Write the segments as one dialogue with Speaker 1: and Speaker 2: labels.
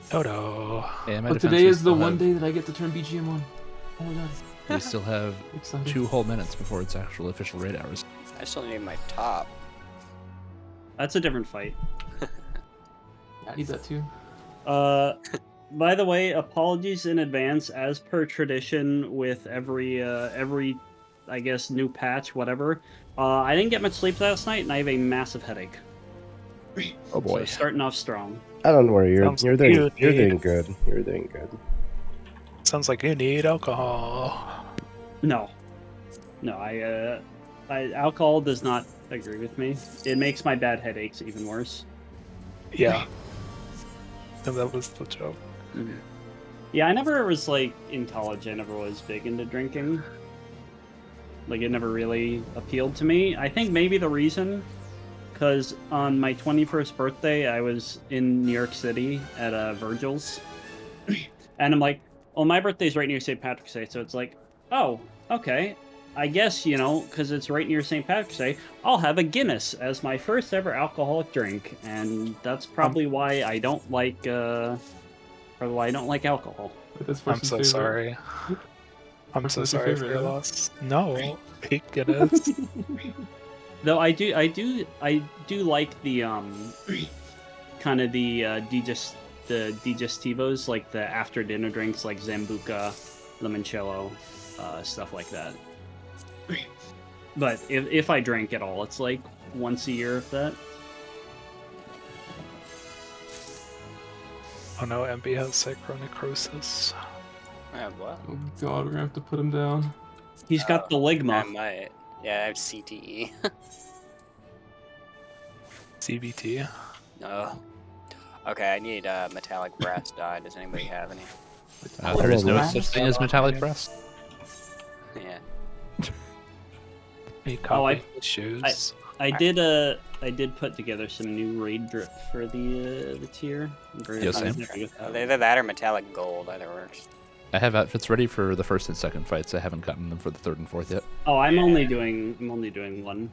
Speaker 1: Toto.
Speaker 2: Yeah,
Speaker 3: But today is the one day that I get to turn BGM on. Oh my god.
Speaker 2: We still have
Speaker 3: Excited.
Speaker 2: 2 whole minutes before it's actual official raid hours.
Speaker 4: I still need my top.
Speaker 5: That's a different fight.
Speaker 3: I need that too.
Speaker 5: By the way, apologies in advance. As per tradition, with every I guess new patch, whatever. I didn't get much sleep last night, and I have a massive headache.
Speaker 2: Oh boy.
Speaker 5: So starting off strong.
Speaker 6: I don't worry, you're
Speaker 1: Sounds
Speaker 6: you're
Speaker 1: like
Speaker 6: doing
Speaker 1: you
Speaker 6: you're
Speaker 1: need-
Speaker 6: doing good. You're doing good.
Speaker 1: Sounds like you need alcohol.
Speaker 5: No, alcohol does not agree with me. It makes my bad headaches even worse.
Speaker 1: Yeah. And that was the joke.
Speaker 5: Mm-hmm. Yeah, I never was like in college. I never was big into drinking. Like it never really appealed to me. I think maybe the reason, because on my 21st birthday, I was in New York City at Virgil's, and I'm like, well, my birthday's right near St. Patrick's Day, so it's like, oh, okay. I guess, because it's right near St. Patrick's Day, I'll have a Guinness as my first ever alcoholic drink, and that's probably why I don't like, alcohol.
Speaker 3: That's
Speaker 1: I'm
Speaker 3: Person's
Speaker 1: so
Speaker 3: favorite.
Speaker 1: sorry. I'm so
Speaker 3: Person's your
Speaker 1: sorry for
Speaker 3: favorite,
Speaker 1: your
Speaker 3: huh?
Speaker 1: loss. No, Pete Guinness.
Speaker 5: Though I do like the kind of the digestivos, like the after dinner drinks, like Zambuca, limoncello, stuff like that. But if I drink at all, it's like once a year, if that.
Speaker 1: Oh no, MB has sacronecrosis.
Speaker 4: I have what?
Speaker 3: Oh god, we're gonna have to put him down.
Speaker 5: He's got the
Speaker 4: I
Speaker 5: ligma.
Speaker 4: might. Yeah, I have CTE.
Speaker 1: CBT.
Speaker 4: No. Okay, I need metallic brass dye. Does anybody have any?
Speaker 2: There is no
Speaker 3: Brass?
Speaker 2: such thing as metallic brass.
Speaker 4: Yeah.
Speaker 1: Any
Speaker 5: Oh,
Speaker 1: copy shoes.
Speaker 5: I did put together some new raid drip for the tier. I'm very
Speaker 2: Yes,
Speaker 5: happy
Speaker 2: Sam.
Speaker 5: with that.
Speaker 4: Either that or metallic gold. Either works.
Speaker 2: I have outfits ready for the first and second fights. I haven't gotten them for the third and fourth yet.
Speaker 5: Oh, I'm only doing one.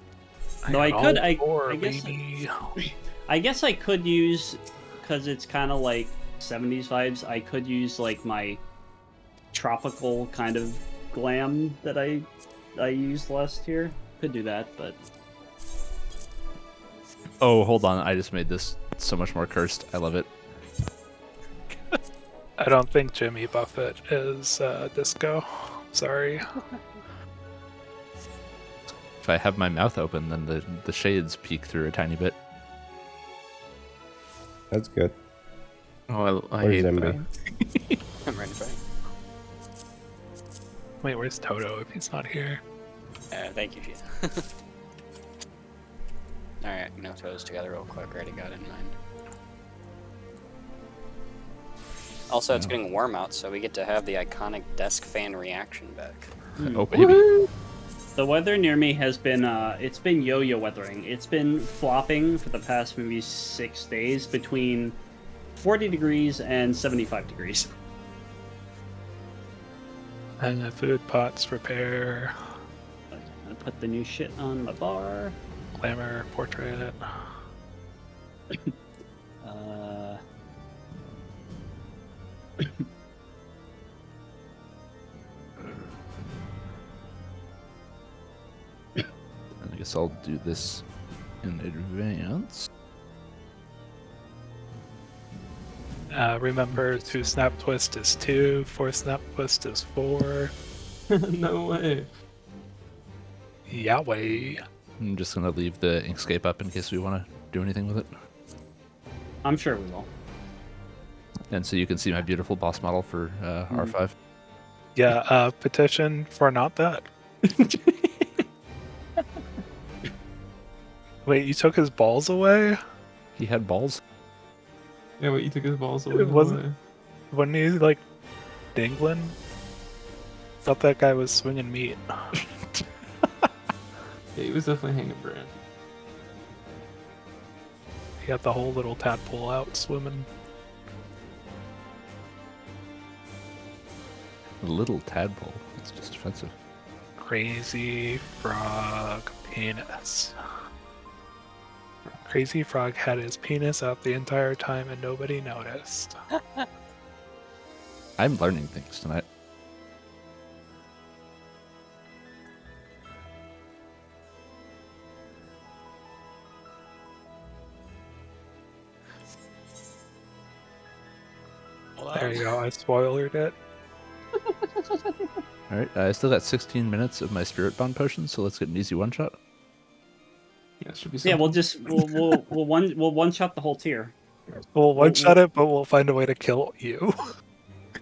Speaker 5: Though I
Speaker 1: got
Speaker 5: could,
Speaker 1: all four,
Speaker 5: I guess,
Speaker 1: baby.
Speaker 5: I guess I could use, because it's kind of like 70s vibes. I could use like my tropical kind of glam that I used last year. Could do that, but
Speaker 2: Oh, hold on. I just made this so much more cursed. I love it.
Speaker 1: I don't think Jimmy Buffett is disco. Sorry.
Speaker 2: If I have my mouth open, then the shades peek through a tiny bit.
Speaker 6: That's good.
Speaker 7: Oh, I
Speaker 6: Where's
Speaker 7: hate
Speaker 6: MB?
Speaker 7: that.
Speaker 4: I'm ready for it.
Speaker 1: Wait, where's Toto if he's not here?
Speaker 4: Thank you, Keith. Alright, I'm gonna throw this together real quick. I already got it in mind. Also, it's getting warm out, so we get to have the iconic desk fan reaction back.
Speaker 2: Oh, baby.
Speaker 5: the weather near me has been it's been yo-yo weathering. It's been flopping for the past maybe 6 days between 40 degrees and 75 degrees.
Speaker 1: And the food pots repair,
Speaker 5: I'm gonna put the new shit on my bar.
Speaker 1: glamour, portrait.
Speaker 2: I guess I'll do this in advance.
Speaker 1: Remember, 2 snap twist is 2, 4 snap twist is 4.
Speaker 3: No way.
Speaker 1: Yahweh.
Speaker 2: I'm just gonna leave the Inkscape up in case we want to do anything with it.
Speaker 5: I'm sure we will.
Speaker 2: And so you can see my beautiful boss model for R5.
Speaker 1: Yeah, petition for not that. Wait, you took his balls away?
Speaker 2: He had balls.
Speaker 3: Yeah, wait, you took his balls away.
Speaker 1: It wasn't- Wasn't he, like, dangling? Thought that guy was swinging meat.
Speaker 3: Yeah, he was definitely hanging brand.
Speaker 1: He had the whole little tadpole out swimming.
Speaker 2: A little tadpole. That's just offensive.
Speaker 1: Crazy frog penis. Crazy Frog had his penis out the entire time and nobody noticed.
Speaker 2: I'm learning things tonight.
Speaker 1: There you go, I spoilered it.
Speaker 2: All right, I still got 16 minutes of my Spirit Bond potion, so let's get an easy one shot.
Speaker 3: Yeah, it should be.
Speaker 5: Yeah, we'll one shot the whole tier.
Speaker 1: We'll one-shot it, but we'll find a way to kill you.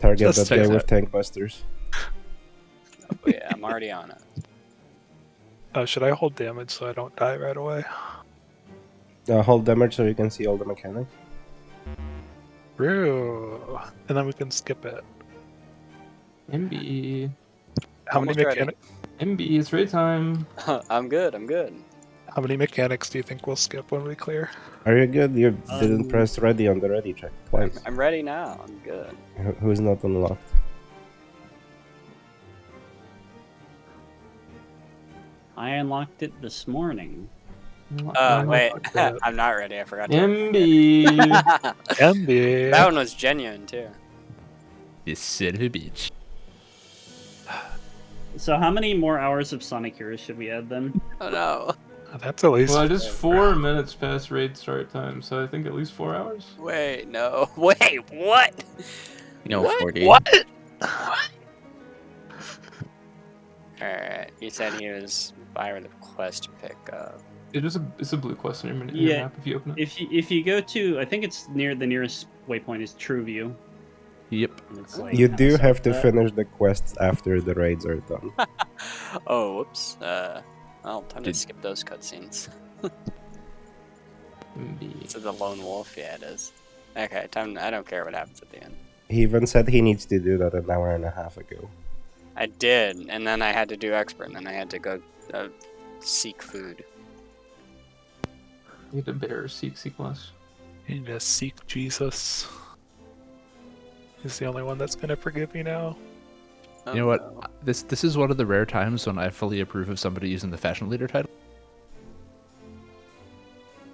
Speaker 6: Target
Speaker 1: Just
Speaker 6: that guy
Speaker 1: fix
Speaker 6: with
Speaker 1: it.
Speaker 6: tank busters.
Speaker 4: Oh, yeah, I'm already on it.
Speaker 1: Should I hold damage so I don't die right away?
Speaker 6: Hold damage so you can see all the mechanics.
Speaker 1: True. And then we can skip it.
Speaker 3: MB.
Speaker 1: How many
Speaker 4: Almost ready.
Speaker 1: mechanics?
Speaker 3: MB, it's raid time.
Speaker 4: I'm good. I'm good.
Speaker 1: How many mechanics do you think we'll skip when we clear?
Speaker 6: Are you good? You didn't press ready on the ready check twice.
Speaker 4: I'm ready now. I'm good.
Speaker 6: Who's not unlocked?
Speaker 4: I unlocked it this morning.
Speaker 3: Oh,
Speaker 4: Wait,
Speaker 1: that.
Speaker 4: I'm not ready. I forgot to.
Speaker 3: MB.
Speaker 1: MB.
Speaker 4: That one was genuine too.
Speaker 2: You son of a bitch.
Speaker 5: So how many more hours of Sonic Heroes should we add then?
Speaker 4: Oh no!
Speaker 1: That's at least.
Speaker 3: Well, it is 4 minutes past raid start time, so I think at least 4 hours.
Speaker 4: Wait, no. Wait, what?
Speaker 7: No,
Speaker 4: What?
Speaker 7: 40.
Speaker 1: What?
Speaker 4: Alright, you said he was by the quest pick up.
Speaker 3: It's a blue quest in your
Speaker 5: Yeah.
Speaker 3: map if you open it.
Speaker 5: If you go to, I think it's near the nearest waypoint is True View.
Speaker 2: Yep.
Speaker 5: And it's like
Speaker 6: You
Speaker 5: kinda
Speaker 6: do
Speaker 5: set
Speaker 6: have to
Speaker 5: that.
Speaker 6: finish the quests after the raids are done.
Speaker 4: Oh, whoops. Well, time to
Speaker 2: Did-
Speaker 4: skip those cutscenes.
Speaker 3: MB.
Speaker 4: This is the lone wolf. Yeah, it is. Okay, time. I don't care what happens at the end.
Speaker 6: He even said he needs to do that an hour and a half ago.
Speaker 4: I did, and then I had to do expert, and then I had to go seek food.
Speaker 3: You need a bear seek less.
Speaker 1: You need to seek Jesus. He's the only one that's gonna forgive you now.
Speaker 2: You know what? This is one of the rare times when I fully approve of somebody using the fashion leader title.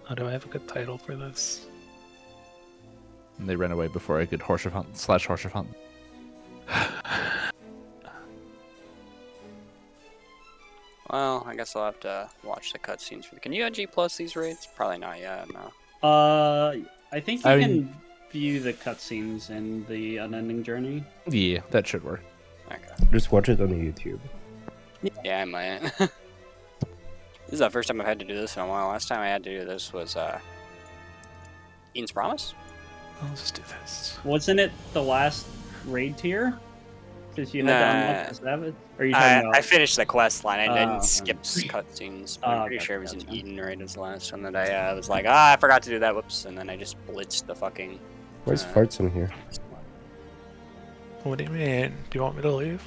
Speaker 1: Oh, do I have a good title for this?
Speaker 2: And they ran away before I could horse hunt /horse hunt.
Speaker 4: Well, I guess I'll have to watch the cutscenes. Can you G plus these raids? Probably not yet. No.
Speaker 5: I think you
Speaker 2: I
Speaker 5: can
Speaker 2: mean-
Speaker 5: view the cutscenes in the Unending Journey.
Speaker 2: Yeah, that should work.
Speaker 4: Okay.
Speaker 6: Just watch it on YouTube.
Speaker 4: Yeah, I might. This is the first time I've had to do this in a while. Last time I had to do this was Eden's Promise.
Speaker 1: I'll just do this.
Speaker 5: Wasn't it the last raid tier? Because you had to unlock the Savage? Or are you talking
Speaker 4: I
Speaker 5: about?
Speaker 4: finished the quest line. I didn't
Speaker 5: okay.
Speaker 4: skip cutscenes. But I'm pretty
Speaker 5: okay,
Speaker 4: sure it was an
Speaker 5: gotcha.
Speaker 4: Eden raid as the last one that I was like, I forgot to do that. Whoops. And then I just blitzed the fucking.
Speaker 6: Where's farts in here?
Speaker 1: What do you mean? Do you want me to leave?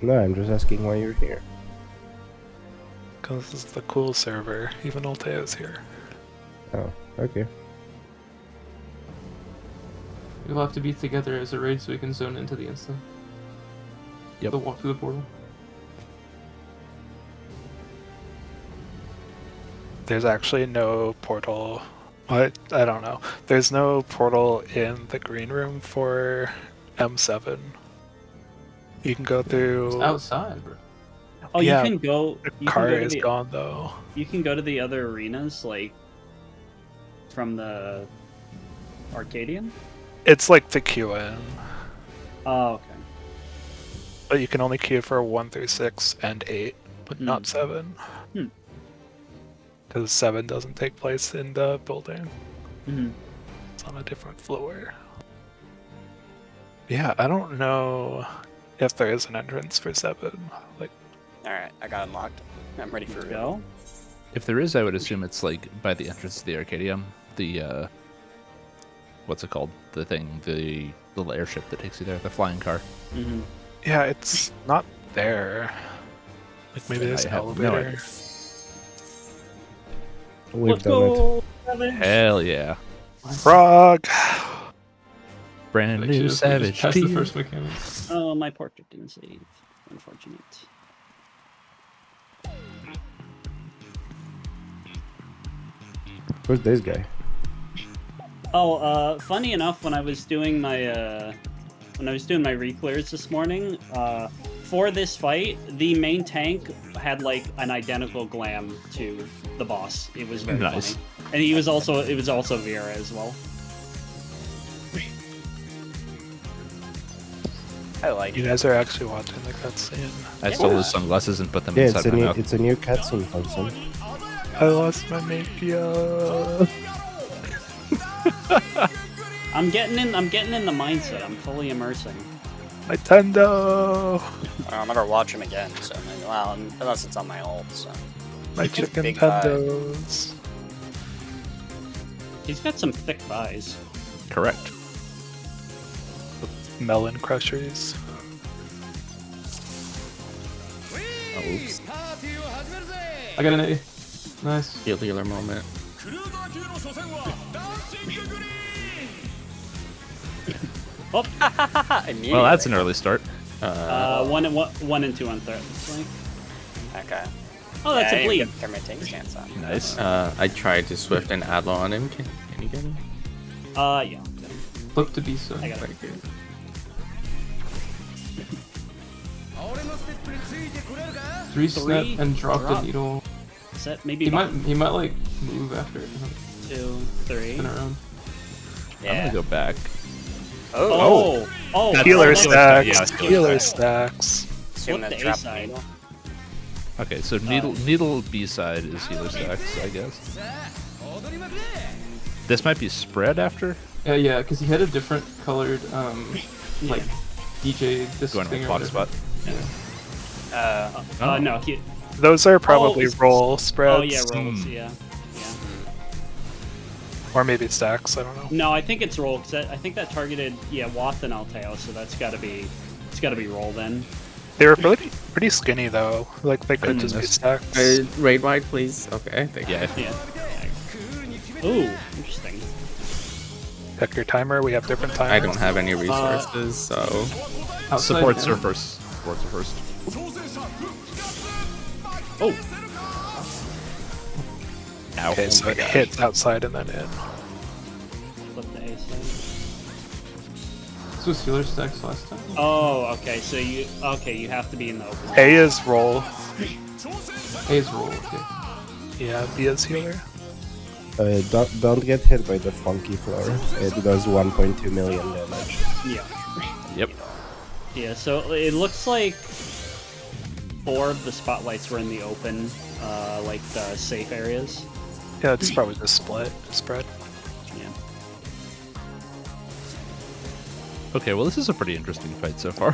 Speaker 6: No, I'm just asking why you're here.
Speaker 1: Because this is the cool server. Even Altea's here.
Speaker 6: Oh, okay.
Speaker 3: We'll have to be together as a raid so we can zone into the insta.
Speaker 2: Yep.
Speaker 3: The walk through the portal.
Speaker 1: There's actually no portal. What? I don't know. There's no portal in the green room for M7. You can go
Speaker 3: It's
Speaker 1: through.
Speaker 3: outside, bro.
Speaker 5: Oh,
Speaker 1: Yeah,
Speaker 5: you can go.
Speaker 1: The
Speaker 5: You
Speaker 1: car
Speaker 5: can go to
Speaker 1: is
Speaker 5: the,
Speaker 1: gone though.
Speaker 5: You can go to the other arenas, like from the Arcadian.
Speaker 1: It's like the queue in,
Speaker 5: Oh, okay.
Speaker 1: but you can only queue for 1 through 6 and 8, but not 7.
Speaker 5: Hmm.
Speaker 1: Because 7 doesn't take place in the building.
Speaker 5: Mm-hmm.
Speaker 1: It's on a different floor. Yeah, I don't know if there is an entrance for 7. Like,
Speaker 4: Alright, I got unlocked. I'm ready for
Speaker 5: Let's
Speaker 4: it.
Speaker 5: go.
Speaker 2: If there is, I would assume it's like by the entrance to the Arcadium. The what's it called? The thing, the little airship that takes you there, the flying car.
Speaker 5: Mm-hmm.
Speaker 1: yeah, it's not there. Like maybe there's
Speaker 2: I
Speaker 1: an
Speaker 2: have no
Speaker 1: elevator.
Speaker 2: idea.
Speaker 6: We've
Speaker 5: Let's
Speaker 6: done
Speaker 5: go. Savage.
Speaker 2: Hell yeah!
Speaker 1: Frog!
Speaker 2: Brand
Speaker 3: Actually,
Speaker 2: new
Speaker 3: just
Speaker 2: Savage
Speaker 3: past the
Speaker 2: team.
Speaker 3: first mechanic.
Speaker 5: Oh, my portrait didn't save. Unfortunate.
Speaker 6: Who's this guy?
Speaker 5: Oh, funny enough, when I was doing my re-clears this morning, for this fight, the main tank had like an identical glam to the boss. It was very
Speaker 2: Nice.
Speaker 5: funny, and it was also Vera as well.
Speaker 4: I like
Speaker 1: You
Speaker 4: it.
Speaker 1: guys are actually watching the cutscene.
Speaker 2: I stole his sunglasses and put them
Speaker 6: Yeah,
Speaker 2: inside my mouth.
Speaker 6: it's a new cutscene function.
Speaker 1: I lost my mapia.
Speaker 5: I'm getting in the mindset. I'm fully immersing.
Speaker 1: Nintendo.
Speaker 4: I'll never watch him again. So well, unless it's on my ult. So
Speaker 1: My chicken
Speaker 4: Big five.
Speaker 1: Nintendos.
Speaker 5: He's got some thick thighs.
Speaker 2: Correct.
Speaker 1: Melon crushers.
Speaker 7: Oh, oops.
Speaker 3: I got an A. Nice.
Speaker 7: Healer moment.
Speaker 5: Oh,
Speaker 4: immediately.
Speaker 2: Well, that's an early start.
Speaker 5: one and two on threat. Looks like.
Speaker 4: Okay.
Speaker 5: Oh, that's
Speaker 4: Yeah, I
Speaker 5: a
Speaker 4: didn't
Speaker 5: bleed.
Speaker 4: even get my tank stance on.
Speaker 2: Nice.
Speaker 7: I tried to swift and Adlo on him. Can you get him?
Speaker 5: Yeah.
Speaker 3: Flip to B side.
Speaker 5: I got it.
Speaker 7: Very good.
Speaker 3: Three snap and drop the needle.
Speaker 5: Is that maybe
Speaker 3: He might like move after it.
Speaker 5: 2, 3?
Speaker 3: Spin around.
Speaker 2: I'm
Speaker 4: Yeah.
Speaker 2: gonna go back.
Speaker 5: Oh.
Speaker 2: That's
Speaker 1: Healer
Speaker 2: so
Speaker 1: stacks.
Speaker 2: yeah,
Speaker 1: Healer stacks.
Speaker 4: Assume
Speaker 5: Flip
Speaker 4: the
Speaker 5: the
Speaker 4: trap
Speaker 5: A-side.
Speaker 4: needle.
Speaker 2: Okay, so needle B side is healer stacks, I guess. This might be spread after
Speaker 3: Yeah, because he had a different colored like DJ this
Speaker 2: going
Speaker 3: thing
Speaker 2: to
Speaker 3: or
Speaker 2: pot
Speaker 3: whatever.
Speaker 2: spot.
Speaker 5: No.
Speaker 1: Those are probably
Speaker 5: it's-
Speaker 1: roll spreads.
Speaker 5: Oh yeah, rolls.
Speaker 2: Hmm.
Speaker 5: Yeah.
Speaker 1: Or maybe stacks, I don't know.
Speaker 5: No, I think it's roll because I think that targeted Wath and Alteo, so it's got to be roll then.
Speaker 1: They were pretty skinny though. Like they could just be
Speaker 2: Goodness.
Speaker 1: stacks.
Speaker 7: Raid wide, please. Okay, thank you.
Speaker 2: Yeah,
Speaker 5: Yeah. Ooh, interesting.
Speaker 1: Check your timer. We have different timers.
Speaker 7: I don't have any resources, so
Speaker 3: Outside
Speaker 2: supports
Speaker 3: down.
Speaker 2: are first. Supports are first.
Speaker 5: Oh,
Speaker 2: Ow.
Speaker 1: Okay, so it hits outside and then in.
Speaker 5: flip the A side.
Speaker 3: This was healer stacks last time.
Speaker 5: Oh, okay. So you have to be in the open.
Speaker 1: A is roll.
Speaker 3: A is roll. Okay.
Speaker 1: Yeah, B is healer.
Speaker 6: Don't get hit by the funky floor. It does 1.2 million damage.
Speaker 5: Yeah.
Speaker 2: Yep.
Speaker 5: Yeah. So it looks like 4 of the spotlights were in the open, like the safe areas.
Speaker 1: Yeah, it's probably just spread.
Speaker 5: Yeah.
Speaker 7: Okay, well, this is a pretty interesting fight so far.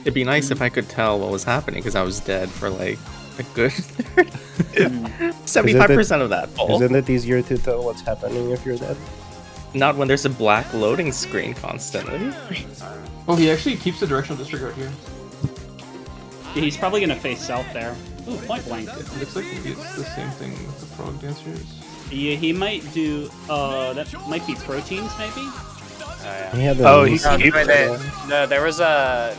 Speaker 7: It'd be nice if I could tell what was happening because I was dead for like a good 75% of that ball.
Speaker 6: Isn't it easier to tell what's happening if you're dead?
Speaker 7: Not when there's a black loading screen constantly.
Speaker 3: Oh, he actually keeps the directional disregard here.
Speaker 5: He's probably gonna face south there. Ooh, point blank.
Speaker 3: It looks like maybe it's the same thing with the frog dancers.
Speaker 5: Yeah, he might do. That might be proteins, maybe.
Speaker 6: He had
Speaker 1: Oh,
Speaker 6: a
Speaker 1: he
Speaker 6: nice-
Speaker 1: keeps it.
Speaker 4: No, there was a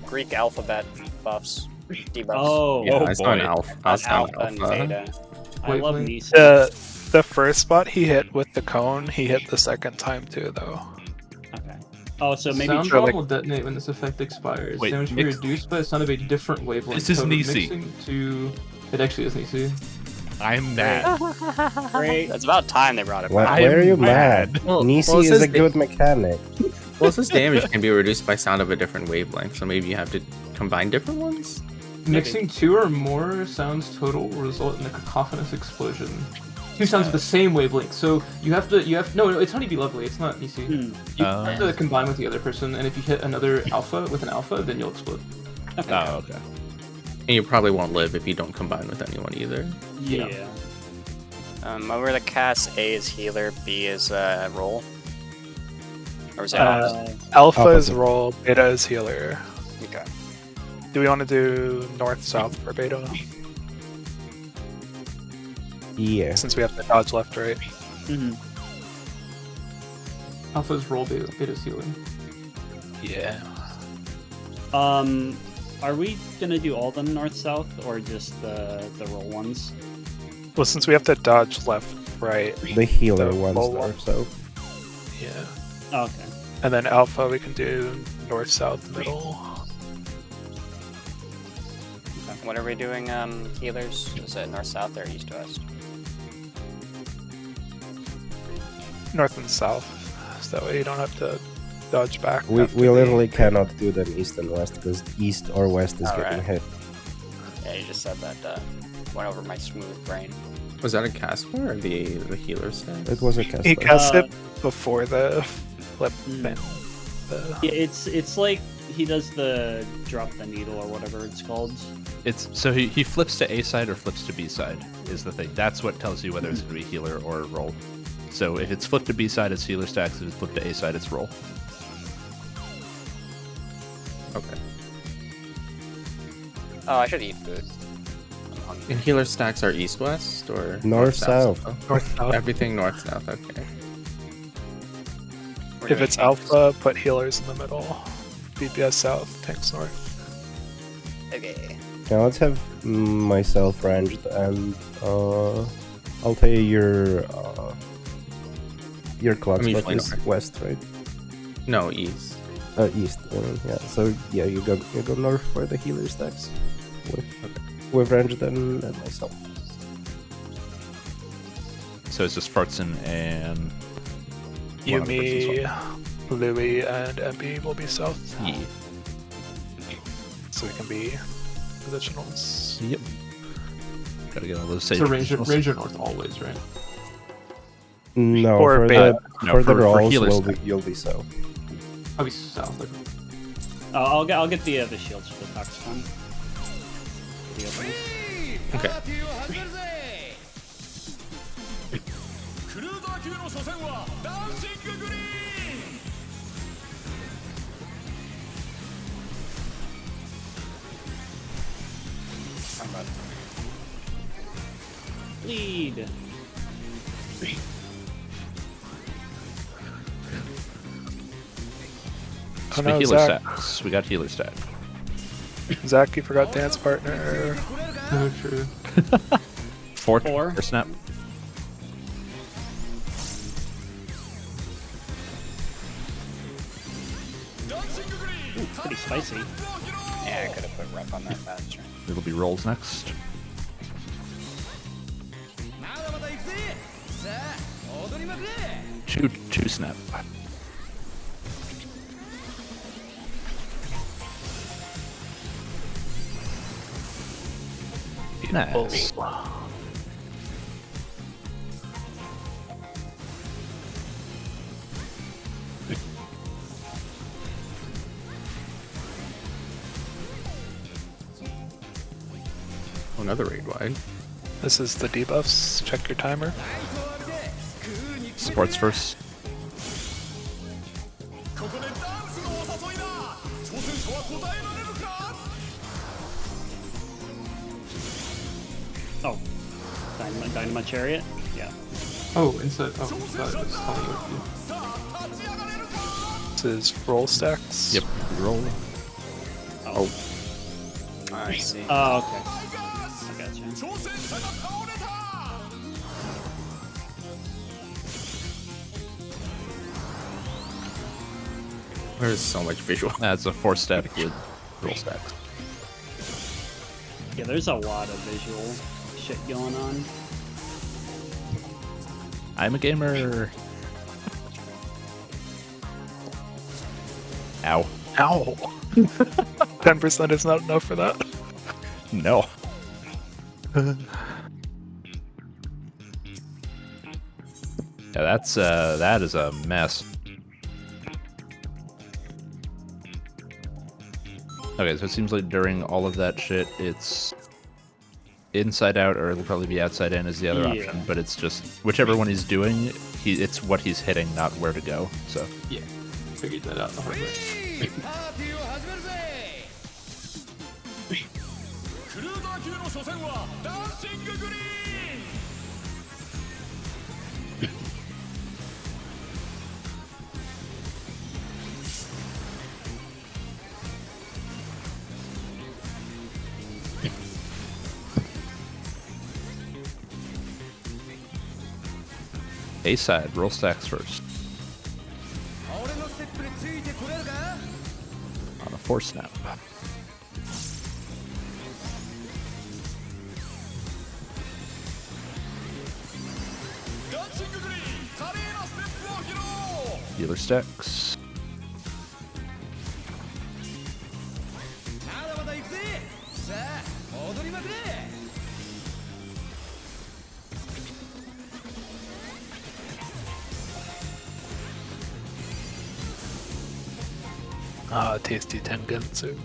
Speaker 4: Greek alphabet buffs, debuffs.
Speaker 5: Oh,
Speaker 7: Yeah,
Speaker 2: Oh
Speaker 7: I saw an
Speaker 2: boy.
Speaker 7: alpha. I saw
Speaker 4: Alpha
Speaker 7: an
Speaker 4: and
Speaker 7: alpha.
Speaker 4: Beta.
Speaker 5: I love
Speaker 3: Wait,
Speaker 5: Nisa.
Speaker 1: The first spot he hit with the cone, he hit the second time too, though.
Speaker 5: Okay. Oh, so maybe
Speaker 3: Sound
Speaker 1: Sure,
Speaker 3: bomb
Speaker 1: like-
Speaker 3: will detonate when this effect expires.
Speaker 2: Wait,
Speaker 3: Damage will be
Speaker 2: mix-
Speaker 3: reduced by the sound of a different wavelength.
Speaker 2: This is
Speaker 3: code.
Speaker 2: Nisi.
Speaker 3: Mixing to... It actually is Nisi.
Speaker 2: I'm mad.
Speaker 5: great.
Speaker 4: It's about time they brought it
Speaker 6: Why,
Speaker 4: back.
Speaker 6: why are you
Speaker 2: I'm
Speaker 6: mad?
Speaker 2: mad.
Speaker 7: Well,
Speaker 6: Nisi
Speaker 7: it
Speaker 6: is
Speaker 7: says
Speaker 6: a good mechanic.
Speaker 7: Well, this damage can be reduced by sound of a different wavelength, so maybe you have to combine different ones?
Speaker 3: Mixing 2 or more sounds total will result in a cacophonous explosion. 2 sounds with the same wavelength, so no, it's Honeybee Lovely, it's not Nisi. You have to combine with the other person, and if you hit another alpha with an alpha, then you'll explode.
Speaker 2: Oh, okay.
Speaker 7: And you probably won't live if you don't combine with anyone either.
Speaker 5: Yeah.
Speaker 4: Over the cast, A is healer, B is roll. Or is it
Speaker 1: Alpha is
Speaker 6: Opposite.
Speaker 1: roll, beta is healer.
Speaker 4: Okay.
Speaker 1: Do we want to do north-south for beta?
Speaker 6: Yeah.
Speaker 1: Since we have to dodge left-right.
Speaker 5: Mhm.
Speaker 3: Alpha's roll, beta's healing.
Speaker 1: Yeah.
Speaker 5: Are we gonna do all them north south or just the roll ones?
Speaker 1: Well, since we have to dodge left right.
Speaker 6: The healer
Speaker 1: The
Speaker 6: one's
Speaker 1: full
Speaker 6: north,
Speaker 1: one.
Speaker 6: so
Speaker 1: Yeah.
Speaker 5: Oh, okay.
Speaker 1: And then alpha we can do north, south, middle.
Speaker 4: What are we doing, healers? Is it north, south, or east, west?
Speaker 1: North and south. So that way you don't have to dodge back.
Speaker 6: we
Speaker 1: after the-
Speaker 6: literally cannot do them east and west because east or west is getting
Speaker 4: Alright.
Speaker 6: hit.
Speaker 4: Yeah, you just said that, went over my smooth brain.
Speaker 7: Was that a cast one or the healer set?
Speaker 6: It was a cast.
Speaker 1: He
Speaker 6: one.
Speaker 1: cast it before the flip thing.
Speaker 5: Yeah, it's like he does the drop the needle or whatever it's called.
Speaker 2: It's so he flips to A side or flips to B side is the thing. That's what tells you whether it's going to be healer or roll. So if it's flipped to B side, it's healer stacks. If it's flipped to A side, it's roll.
Speaker 7: Okay.
Speaker 4: Oh, I should eat food. I'm hungry.
Speaker 7: And healer stacks are east west or
Speaker 6: North, south.
Speaker 1: North, south.
Speaker 7: Everything north south. Okay.
Speaker 4: We're
Speaker 1: If
Speaker 4: doing
Speaker 1: it's alpha, put healers in the middle. BPS south, tanks north.
Speaker 4: Okay.
Speaker 6: Now let's have myself ranged, and I'll tell you your clock
Speaker 7: I mean,
Speaker 6: spot is
Speaker 7: north.
Speaker 6: west, right?
Speaker 7: No, east.
Speaker 6: East. Yeah. So yeah, you go north for the healer stacks with ranged and myself.
Speaker 2: So it's just Fartzen and one other person as
Speaker 1: Yumi,
Speaker 2: well.
Speaker 1: Louis, and MB will be south.
Speaker 2: Yeah.
Speaker 1: So we can be positionals.
Speaker 2: Yep. Gotta get all those sage
Speaker 3: So Ranger
Speaker 2: positionals.
Speaker 3: North always, right?
Speaker 6: No,
Speaker 1: Or
Speaker 6: for
Speaker 1: beta.
Speaker 6: the
Speaker 2: No,
Speaker 6: for the
Speaker 2: for
Speaker 6: rolls,
Speaker 2: healer
Speaker 6: you'll be south.
Speaker 3: I'll be south. Like,
Speaker 5: I'll get the shields for the Toxicon. The opening.
Speaker 7: Okay.
Speaker 4: I'm about
Speaker 5: Lead.
Speaker 1: Oh
Speaker 2: So
Speaker 1: no,
Speaker 2: healer
Speaker 1: Zach.
Speaker 2: stacks. We got healer stack.
Speaker 1: Zach, you forgot dance partner.
Speaker 3: no, true.
Speaker 2: Four
Speaker 5: Four.
Speaker 2: snap.
Speaker 5: Ooh, pretty spicy.
Speaker 4: Yeah, I could have put rep on that faster.
Speaker 2: It'll be rolls next. Two snap. Nice.
Speaker 7: Oh, another raid wide.
Speaker 1: This is the debuffs. Check your timer.
Speaker 2: Sports first.
Speaker 5: Oh, Dynamite Chariot. Yeah.
Speaker 3: Oh, instead. Oh, that was telling you what to do.
Speaker 1: This is roll stacks.
Speaker 2: Yep. Roll.
Speaker 5: Oh.
Speaker 4: I see.
Speaker 5: Oh, okay. I gotcha.
Speaker 7: There's so much visual.
Speaker 2: That's a 4-step with roll stack.
Speaker 5: Yeah, there's a lot of visual shit going on.
Speaker 2: I'm a gamer. Ow.
Speaker 1: Ow! 10% is not enough for that.
Speaker 2: No. Yeah, that is a mess. Okay, so it seems like during all of that shit, it's inside out, or it'll probably be outside in is the other
Speaker 5: Yeah.
Speaker 2: option. But it's just whichever one he's doing, it's what he's hitting, not where to go. So
Speaker 3: Yeah, figured that out the hard way.
Speaker 2: A side, roll stacks first. On a 4 snap. Healer stacks.
Speaker 1: Ah, tasty Tengensu.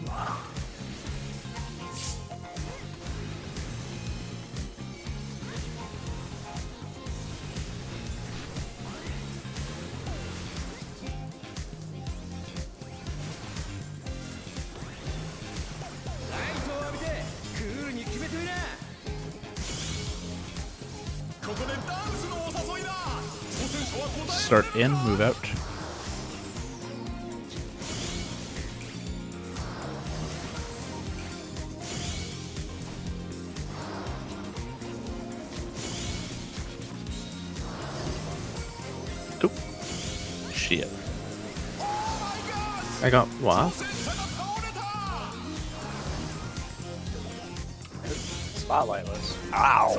Speaker 2: Start in, move out. Oop. Shit.
Speaker 7: I got what?
Speaker 4: Spotlightless. Ow!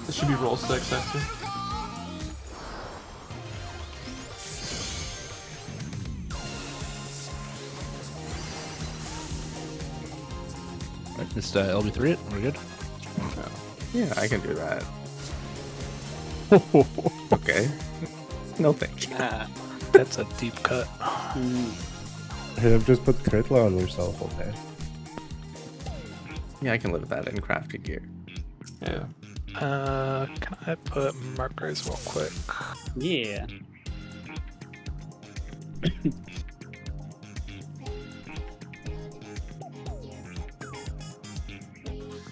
Speaker 3: This should be roll six, actually.
Speaker 2: Alright, just LB3 it. We're good.
Speaker 7: Yeah, I can do that. Okay. No thank you.
Speaker 1: That's a deep cut.
Speaker 6: Should have just put Kritla on yourself, okay?
Speaker 7: Yeah, I can live with that in crafted gear.
Speaker 3: Yeah.
Speaker 1: Can I put markers real quick?
Speaker 5: Yeah.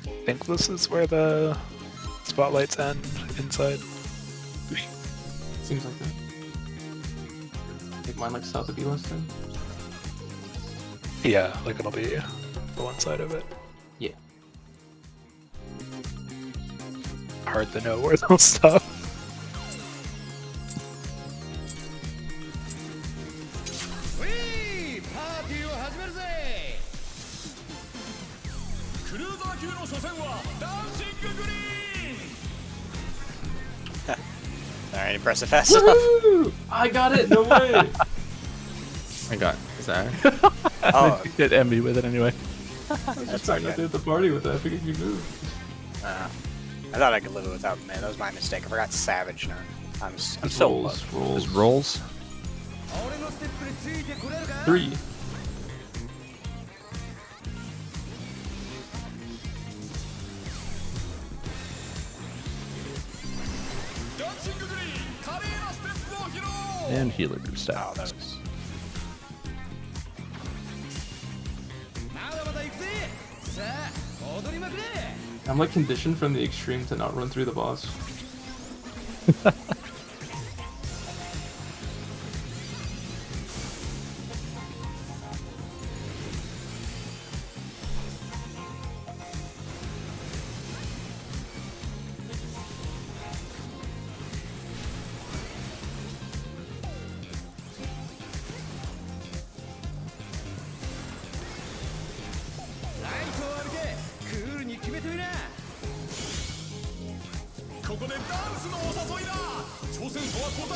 Speaker 1: I think this is where the spotlights end inside.
Speaker 3: Seems like that. Make mine like south of B last time.
Speaker 1: Yeah, like it'll be the one side of it.
Speaker 3: Yeah.
Speaker 1: Hard to know where they'll stop.
Speaker 4: Alright, press it fast enough.
Speaker 3: Woo! I got it! No way!
Speaker 7: I got Zach.
Speaker 4: Oh,
Speaker 2: You did MB with it anyway.
Speaker 3: I was just trying not to hit the party with that. I figured you moved.
Speaker 4: I thought I could live it without man. That was my mistake. I forgot Savage now. I'm
Speaker 3: Just
Speaker 4: so
Speaker 3: rolls. Rolls.
Speaker 2: Just rolls.
Speaker 3: 3.
Speaker 2: And healer
Speaker 4: Oh,
Speaker 2: stack.
Speaker 4: that was...
Speaker 3: I'm like conditioned from the extreme to not run through the boss.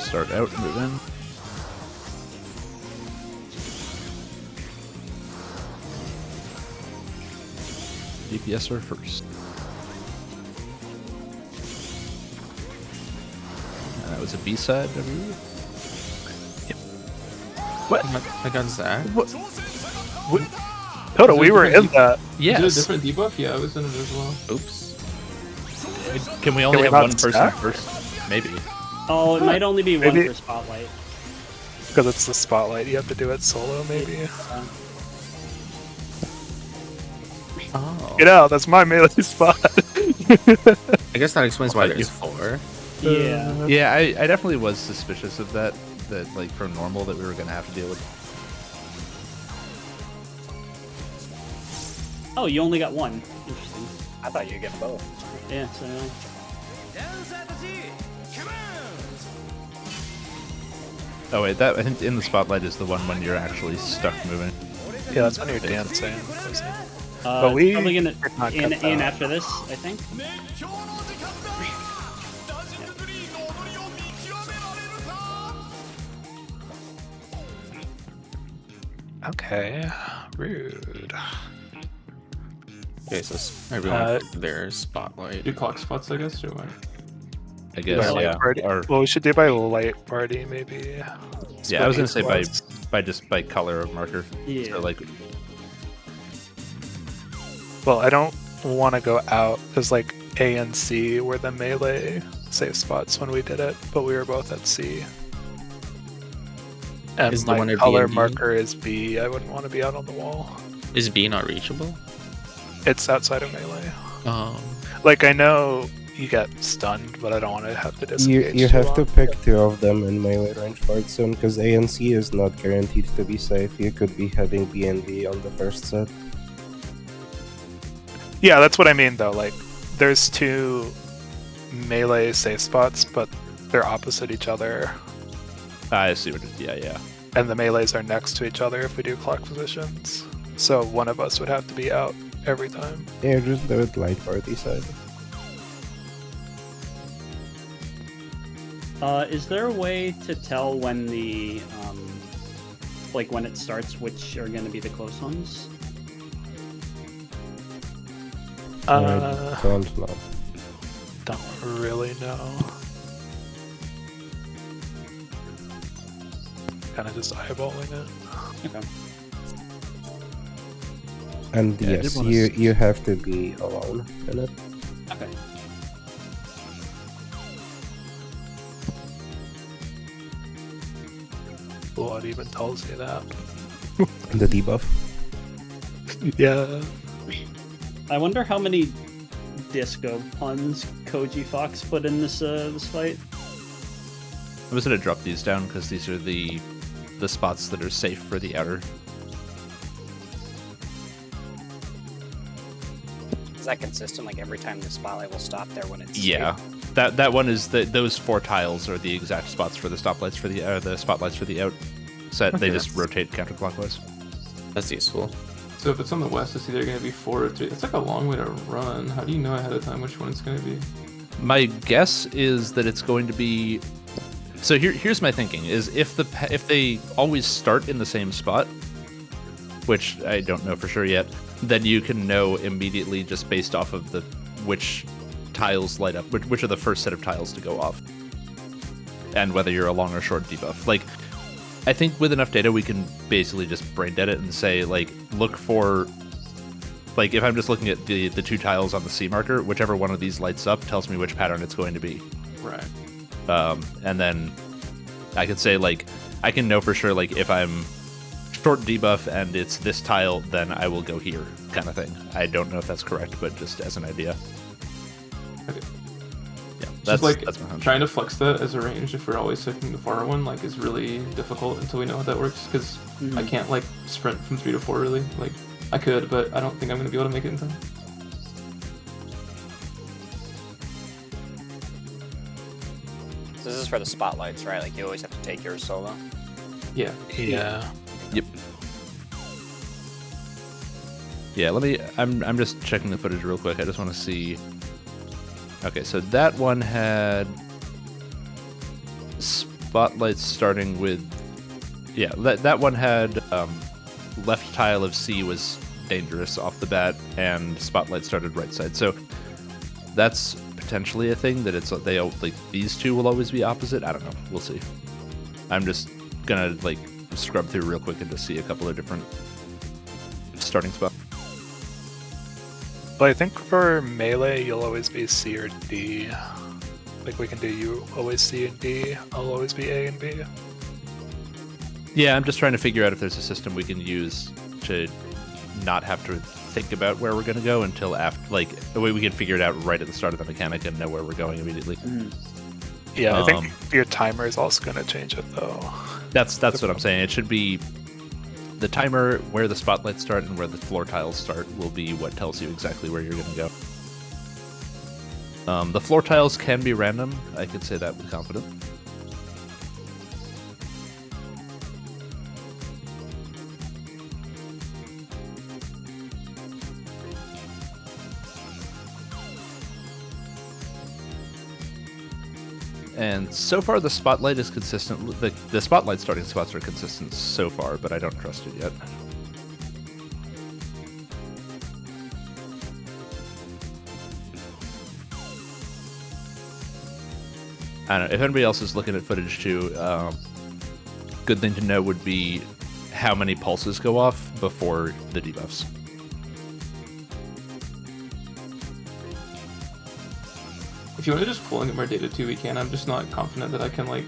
Speaker 2: Start out, move in. DPSer first. And that was a B side, I believe.
Speaker 1: What?
Speaker 7: I got Zach.
Speaker 1: Toto, we were in that.
Speaker 3: Is it a
Speaker 2: Yes.
Speaker 3: different debuff? Yeah, I was in it as well.
Speaker 7: Oops.
Speaker 2: Can we only
Speaker 1: we
Speaker 2: have
Speaker 1: not
Speaker 2: one person
Speaker 1: stack?
Speaker 2: first? Maybe.
Speaker 5: Oh, it might only be one
Speaker 1: Maybe-
Speaker 5: per spotlight.
Speaker 1: Because it's the spotlight, you have to do it solo, maybe.
Speaker 7: Oh.
Speaker 1: Get out, that's my melee spot.
Speaker 7: I guess that explains why there's 4.
Speaker 5: Yeah.
Speaker 2: Yeah, I definitely was suspicious of that. That like from normal that we were gonna have to deal with.
Speaker 5: Oh, you only got one. Interesting.
Speaker 4: I thought you were getting both.
Speaker 5: Yeah, so
Speaker 2: Oh wait, that I think in the spotlight is the one when you're actually stuck moving.
Speaker 1: Yeah, that's when you're dancing.
Speaker 5: But
Speaker 1: we
Speaker 5: it's probably gonna
Speaker 1: did not
Speaker 5: in
Speaker 1: cut that.
Speaker 5: after this, I think.
Speaker 1: Okay, rude.
Speaker 7: Okay, so everyone their spotlight.
Speaker 3: Do clock spots, I guess, or what?
Speaker 2: I guess,
Speaker 1: By
Speaker 2: yeah.
Speaker 1: light party.
Speaker 2: Or,
Speaker 1: Well, we should do by light party, maybe.
Speaker 2: yeah, I was gonna say
Speaker 1: Squads.
Speaker 2: by color of marker.
Speaker 5: Yeah.
Speaker 2: So like,
Speaker 1: Well, I don't want to go out because like A and C were the melee safe spots when we did it, but we were both at C. And
Speaker 7: Is the one
Speaker 1: my
Speaker 7: at B
Speaker 1: color
Speaker 7: and D?
Speaker 1: marker is B. I wouldn't want to be out on the wall.
Speaker 7: Is B not reachable?
Speaker 1: It's outside of melee.
Speaker 7: Um,
Speaker 1: Like I know you get stunned, but I don't want to have to disengage.
Speaker 6: You
Speaker 1: too
Speaker 6: have to
Speaker 1: long.
Speaker 6: pick two of them in melee range for it soon, because A and C is not guaranteed to be safe. You could be having B and D on the first set.
Speaker 1: Yeah, that's what I mean though. Like, there's two melee safe spots, but they're opposite each other,
Speaker 2: I see what it is. Yeah.
Speaker 1: and the melees are next to each other if we do clock positions. So one of us would have to be out every time.
Speaker 6: Yeah, just do it light party side.
Speaker 5: Is there a way to tell when the like when it starts, which are going to be the close ones?
Speaker 1: Uh,
Speaker 6: I don't know.
Speaker 1: don't really know. Kind of just eyeballing it.
Speaker 5: Okay.
Speaker 6: And
Speaker 2: Yeah, I did
Speaker 6: yes,
Speaker 2: wanna
Speaker 6: you have to be alone in it.
Speaker 5: Okay.
Speaker 1: What even tells you that?
Speaker 6: The debuff.
Speaker 1: Yeah.
Speaker 5: I wonder how many disco puns Koji Fox put in this this fight.
Speaker 2: I was gonna drop these down because these are the spots that are safe for the outer.
Speaker 4: Is that consistent? Like every time the spotlight will stop there when it's
Speaker 2: Yeah,
Speaker 4: safe?
Speaker 2: that one is those 4 tiles are the exact spots for the stoplights for the spotlights for the out set. They
Speaker 3: Okay.
Speaker 2: just rotate counterclockwise.
Speaker 7: that's useful.
Speaker 3: So if it's on the west, it's either going to be 4 or 3. It's like a long way to run. How do you know ahead of time which one it's going to be?
Speaker 2: My guess is that it's going to be. So here's my thinking: is if they always start in the same spot, which I don't know for sure yet, then you can know immediately just based off of which tiles light up, which are the first set of tiles to go off, and whether you're a long or short debuff. Like, I think with enough data, we can basically just brain dead it and say, like, look for, like, if I'm just looking at the 2 tiles on the C marker, whichever one of these lights up tells me which pattern it's going to be.
Speaker 3: Right.
Speaker 2: And then I could say, like, I can know for sure, like, if I'm short debuff and it's this tile, then I will go here, kind of thing. I don't know if that's correct, but just as an idea.
Speaker 3: Okay.
Speaker 2: Yeah,
Speaker 3: Just like
Speaker 2: that's my hunch.
Speaker 3: trying to flex that as a range if we're always picking the far one, like, is really difficult until we know how that works. Because I can't like sprint from 3 to 4 really. Like I could, but I don't think I'm gonna be able to make it in time.
Speaker 4: So this is for the spotlights, right? Like you always have to take yours solo.
Speaker 3: Yeah.
Speaker 1: Yeah.
Speaker 2: Yep. Yeah, I'm just checking the footage real quick. I just want to see. Okay, so that one had spotlights starting with. Yeah, that one had left tile of C was dangerous off the bat, and spotlight started right side. So that's potentially a thing that it's they like these two will always be opposite. I don't know. We'll see. I'm just gonna like scrub through real quick and just see a couple of different starting spots.
Speaker 1: But I think for melee, you'll always be C or D. Like we can do you always C and D. I'll always be A and B.
Speaker 2: Yeah, I'm just trying to figure out if there's a system we can use to not have to think about where we're going to go until after, like, the way we can figure it out right at the start of the mechanic and know where we're going immediately.
Speaker 1: Yeah, I think your timer is also going to change it though.
Speaker 2: That's what I'm saying. It should be the timer, where the spotlights start and where the floor tiles start will be what tells you exactly where you're going to go. The floor tiles can be random. I can say that with confidence. And so far, the spotlight is consistent. The spotlight starting spots are consistent so far, but I don't trust it yet. I don't know. If anybody else is looking at footage too, good thing to know would be how many pulses go off before the debuffs.
Speaker 3: If you want to just pull in more data too, we can. I'm just not confident that I can like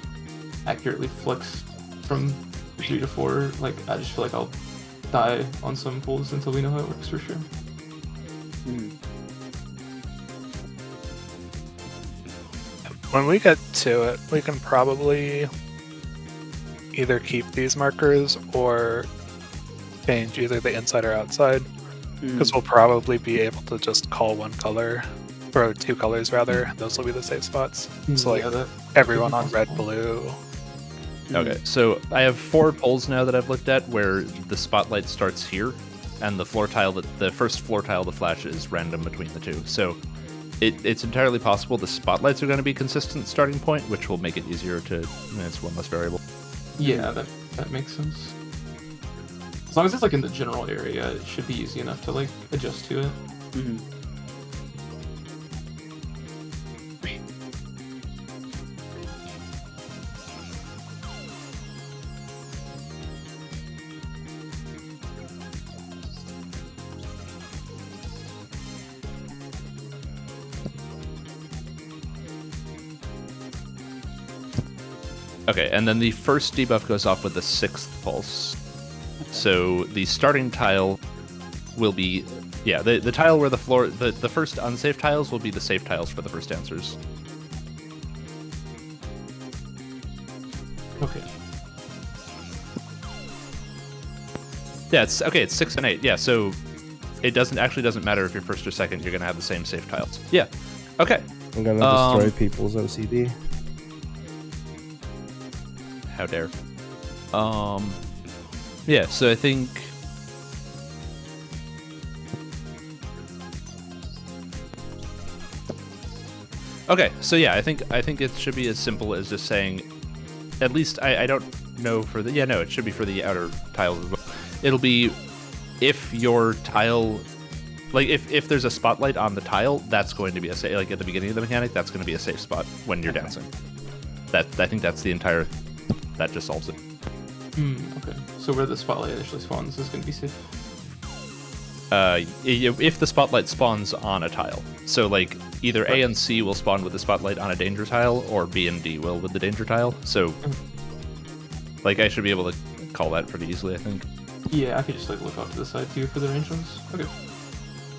Speaker 3: accurately flex from 3 to 4. Like I just feel like I'll die on some pulls until we know how it works for sure.
Speaker 1: When we get to it, we can probably either keep these markers or change either the inside or outside, because we'll probably be able to just call one color, or 2 colors rather, and those will be the safe spots. So like everyone on red, blue.
Speaker 2: Okay, so I have 4 pulls now that I've looked at where the spotlight starts here, and the floor tile, the first floor tile to flash is random between the 2. So it's entirely possible the spotlights are going to be consistent starting point, which will make it easier to. It's one less variable.
Speaker 3: Yeah, that makes sense. As long as it's like in the general area, it should be easy enough to like adjust to it.
Speaker 2: Okay, and then the first debuff goes off with the 6th pulse. So the starting tile will be, yeah, the tile where the floor, the first unsafe tiles will be the safe tiles for the first answers.
Speaker 3: Okay.
Speaker 2: Yeah, it's okay. It's 6 and 8. Yeah, so it doesn't matter if you're first or second. You're gonna have the same safe tiles. Yeah. Okay.
Speaker 6: I'm gonna destroy people's OCD.
Speaker 2: How dare. Yeah, so I think okay, so yeah, I think it should be as simple as just saying, at least I don't know for the, yeah, no, it should be for the outer tiles as well. It'll be if your tile, like if there's a spotlight on the tile, that's going to be a safe, like at the beginning of the mechanic, that's going to be a safe spot when you're dancing. I think that's the entire, that just solves it.
Speaker 3: Okay. So where the spotlight initially spawns is going to be safe?
Speaker 2: If the spotlight spawns on a tile. So like either A and C will spawn with the spotlight on a danger tile, or B and D will with the danger tile. So like I should be able to call that pretty easily, I think.
Speaker 3: Yeah, I could just like look off to the side too for the range ones. Okay.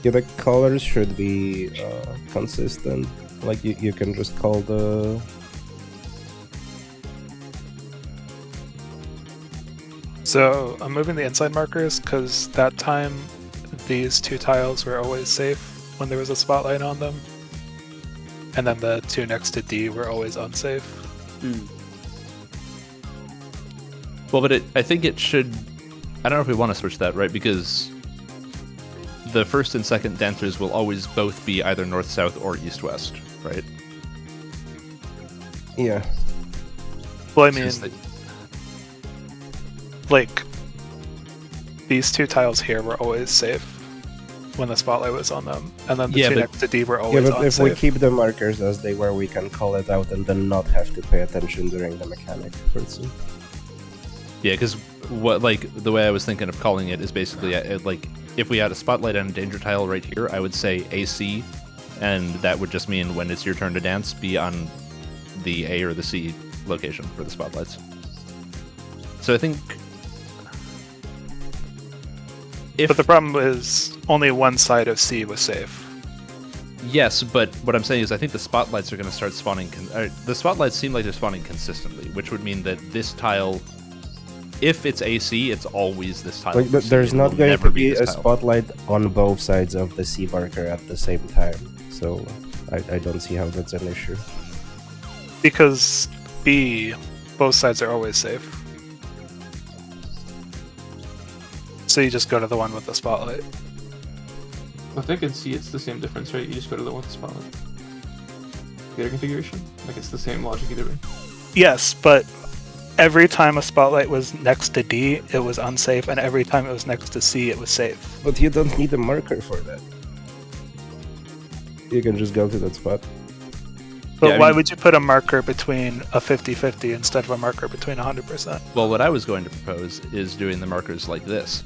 Speaker 6: Yeah, the colors should be consistent. Like you can just call the.
Speaker 1: So I'm moving the inside markers because that time these 2 tiles were always safe when there was a spotlight on them. And then the 2 next to D were always unsafe.
Speaker 2: Well, but I think it should, I don't know if we want to switch that, right? Because the first and second dancers will always both be either north-south or east-west, right?
Speaker 6: Yeah.
Speaker 1: Well, I mean, like, these 2 tiles here were always safe when the spotlight was on them, and then the 2 next to D were always
Speaker 6: unsafe. Yeah, but
Speaker 1: unsafe.
Speaker 6: if we keep the markers as they were, we can call it out and then not have to pay attention during the mechanic.
Speaker 2: Yeah, because what, like, the way I was thinking of calling it is basically, like, if we had a spotlight and a danger tile right here, I would say AC, and that would just mean when it's your turn to dance, be on the A or the C location for the spotlights. So I think...
Speaker 1: But the problem is only one side of C was safe.
Speaker 2: Yes, but what I'm saying is I think the spotlights are going to start spawning... the spotlights seem like they're spawning consistently, which would mean that this tile... If it's AC, it's always this tile.
Speaker 6: Like, there's not going to be a spotlight on both sides of the C marker at the same time, so I don't see how that's an issue.
Speaker 1: Because B, both sides are always safe. So you just go to the one with the spotlight.
Speaker 3: I think in C it's the same difference, right? You just go to the one with the spotlight. the other configuration? Like it's the same logic either way.
Speaker 1: Yes, but every time a spotlight was next to D, it was unsafe, and every time it was next to C, it was safe.
Speaker 6: But you don't need a marker for that. You can just go to that spot.
Speaker 1: But
Speaker 2: Yeah,
Speaker 1: why would you put a marker between a 50-50 instead of a marker between 100%?
Speaker 2: Well, what I was going to propose is doing the markers like this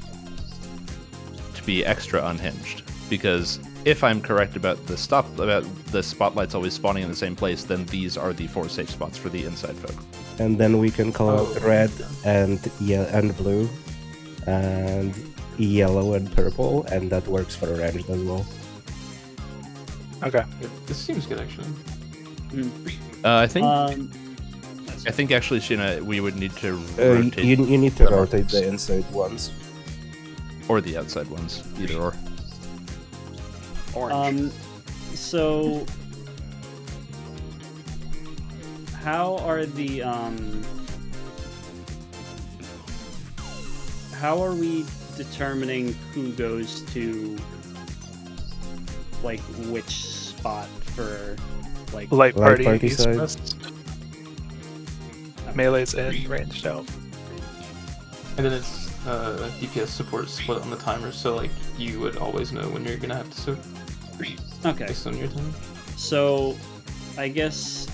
Speaker 2: to be extra unhinged. Because if I'm correct about the spotlights always spawning in the same place, then these are the 4 safe spots for the inside folk.
Speaker 6: And then we can call out red and blue and yellow and purple, and that works for ranged as well.
Speaker 1: Okay.
Speaker 3: Yeah, this seems good actually.
Speaker 2: I think actually, Sheena, we would need to rotate.
Speaker 6: You need to
Speaker 2: the
Speaker 6: rotate
Speaker 2: markers.
Speaker 6: the inside ones.
Speaker 2: Or the outside ones, either or.
Speaker 4: Orange.
Speaker 5: So how are the how are we determining who goes to like which spot for like
Speaker 1: Light party, east
Speaker 6: side.
Speaker 1: west. Melee's in, ranged out.
Speaker 3: And then it's DPS support split on the timer, so like you would always know when you're gonna have to soak
Speaker 5: okay.
Speaker 3: based on your time.
Speaker 5: So I guess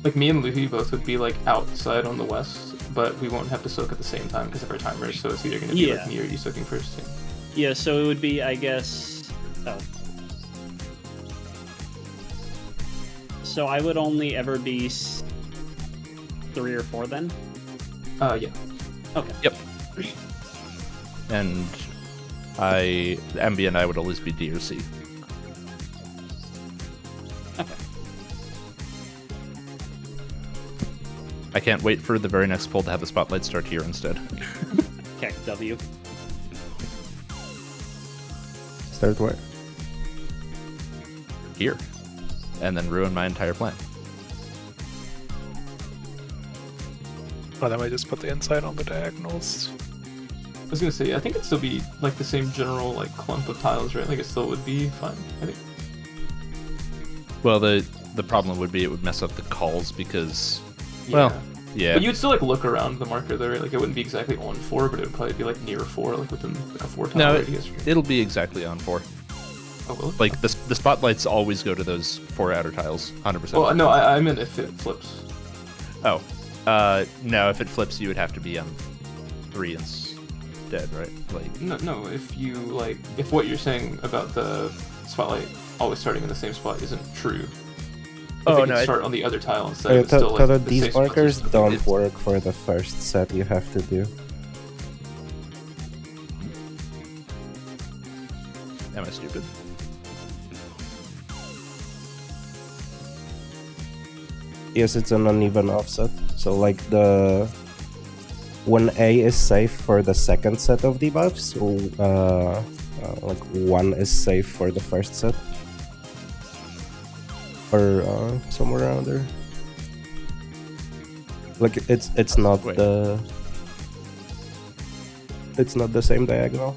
Speaker 3: Like me and Luffy both would be like outside on the west, but we won't have to soak at the same time because of our timers. So it's either gonna be like me or you soaking first.
Speaker 5: yeah, so it would be I guess so I would only ever be 3 or 4 then?
Speaker 3: Yeah.
Speaker 5: Okay.
Speaker 2: Yep. And MB and I would always be D or C.
Speaker 5: Okay.
Speaker 2: I can't wait for the very next poll to have the spotlight start here instead.
Speaker 5: Keck W.
Speaker 6: Start where?
Speaker 2: Here. And then ruin my entire plan.
Speaker 1: Oh, then we just put the inside on the diagonals.
Speaker 3: I was gonna say, I think it'd still be like the same general like clump of tiles, right? Like it still would be fine, I think.
Speaker 2: Well, the problem would be it would mess up the calls because, well, yeah.
Speaker 3: But you'd still like look around the marker there, right? Like it wouldn't be exactly on 4, but it would probably be like near 4, like within like a 4 tile
Speaker 2: No,
Speaker 3: radius.
Speaker 2: it'll be exactly on 4.
Speaker 3: Oh, will it?
Speaker 2: Like the spotlights always go to those 4 outer tiles, 100%.
Speaker 3: Well, no, I meant if it flips.
Speaker 2: Oh, no, if it flips, you would have to be on 3 instead, right? Like,
Speaker 3: No, if you like, if what you're saying about the spotlight always starting in the same spot isn't true. If it could start on the other tile instead. It's still, like, the
Speaker 6: these
Speaker 3: safe spots
Speaker 6: markers
Speaker 3: are still-
Speaker 6: don't work for the first set you have to do.
Speaker 2: am I stupid?
Speaker 6: Yes, it's an uneven offset. So like when A is safe for the second set of debuffs, like 1 is safe for the first set. Or somewhere around there. Like it's not
Speaker 2: Wait.
Speaker 6: it's not the same diagonal.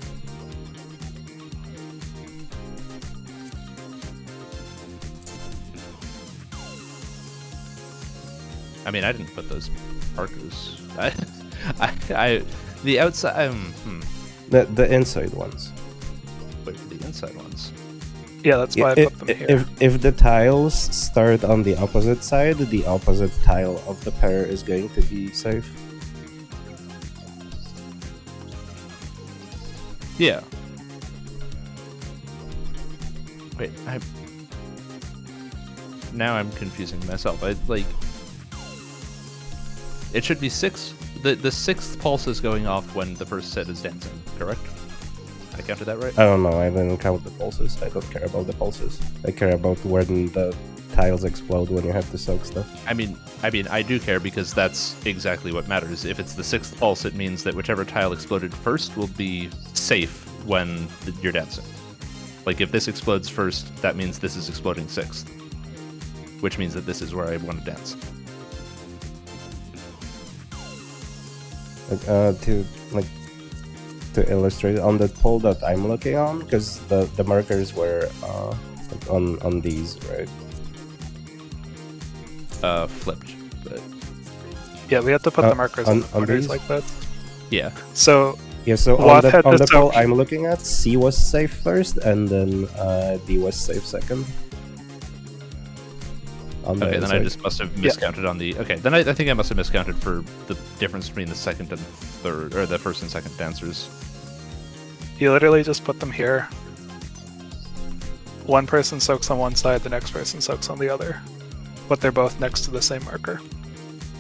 Speaker 2: I mean, I didn't put those markers. The outside.
Speaker 6: The inside ones.
Speaker 2: Wait for the inside ones.
Speaker 1: Yeah, that's why I put them here.
Speaker 6: If the tiles start on the opposite side, the opposite tile of the pair is going to be safe.
Speaker 2: Yeah. Wait, now I'm confusing myself. It should be 6. The 6th pulse is going off when the first set is dancing, correct? I counted that right?
Speaker 6: I don't know, I didn't count the pulses. I don't care about the pulses. I care about when the tiles explode when you have to soak stuff.
Speaker 2: I mean, I do care because that's exactly what matters. If it's the 6th pulse, it means that whichever tile exploded first will be safe when you're dancing. Like, if this explodes first, that means this is exploding 6th. Which means that this is where I want to dance.
Speaker 6: To illustrate on the poll that I'm looking on, because the markers were on these, right?
Speaker 2: Flipped. But
Speaker 1: Yeah, we have to put the markers
Speaker 6: on
Speaker 1: in the corners
Speaker 6: these?
Speaker 1: like that.
Speaker 2: yeah.
Speaker 1: So
Speaker 6: Yeah, so
Speaker 1: Watt had
Speaker 6: on
Speaker 1: to
Speaker 6: the poll
Speaker 1: soak-
Speaker 6: I'm looking at, C was safe first, and then D was safe second. On the
Speaker 2: Okay, then I
Speaker 6: inside.
Speaker 2: just must have miscounted on the. Okay, then I think I must have miscounted for the difference between the second and third, or the first and second dancers.
Speaker 1: you literally just put them here. One person soaks on one side, the next person soaks on the other. But they're both next to the same marker.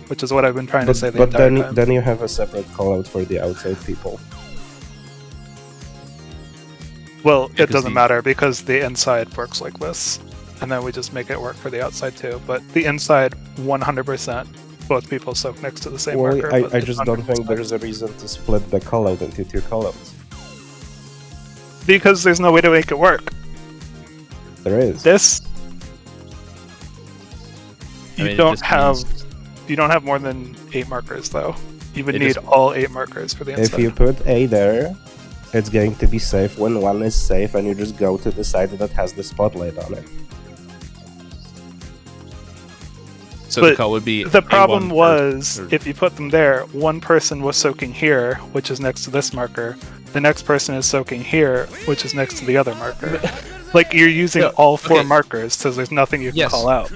Speaker 1: Which is what I've been trying to say the
Speaker 6: But
Speaker 1: entire
Speaker 6: then
Speaker 1: time.
Speaker 6: then you have a separate call out for the outside people.
Speaker 1: Well, it
Speaker 2: because
Speaker 1: doesn't
Speaker 2: the-
Speaker 1: matter because the inside works like this. And then we just make it work for the outside too. But the inside, 100%, both people soak next to the same
Speaker 6: Well,
Speaker 1: marker. but
Speaker 6: I
Speaker 1: it's
Speaker 6: just don't think
Speaker 1: 100%.
Speaker 6: there's a reason to split the call out into two call outs.
Speaker 1: Because there's no way to make it work.
Speaker 6: There is.
Speaker 1: This...
Speaker 2: I mean, it
Speaker 1: don't
Speaker 2: just
Speaker 1: have...
Speaker 2: means-
Speaker 1: You don't have more than 8 markers, though. You would
Speaker 2: It
Speaker 1: need
Speaker 2: just-
Speaker 1: all 8 markers for the inside.
Speaker 6: If you put A there, it's going to be safe when one is safe, and you just go to the side that has the spotlight on it.
Speaker 2: So the
Speaker 1: But
Speaker 2: call would be.
Speaker 1: The problem
Speaker 2: A1
Speaker 1: was,
Speaker 2: first, or-
Speaker 1: if you put them there, one person was soaking here, which is next to this marker. The next person is soaking here, which is next to the other marker. Like, you're using
Speaker 2: No,
Speaker 1: all 4
Speaker 2: okay.
Speaker 1: markers, so there's nothing you can
Speaker 2: Yes.
Speaker 1: call out.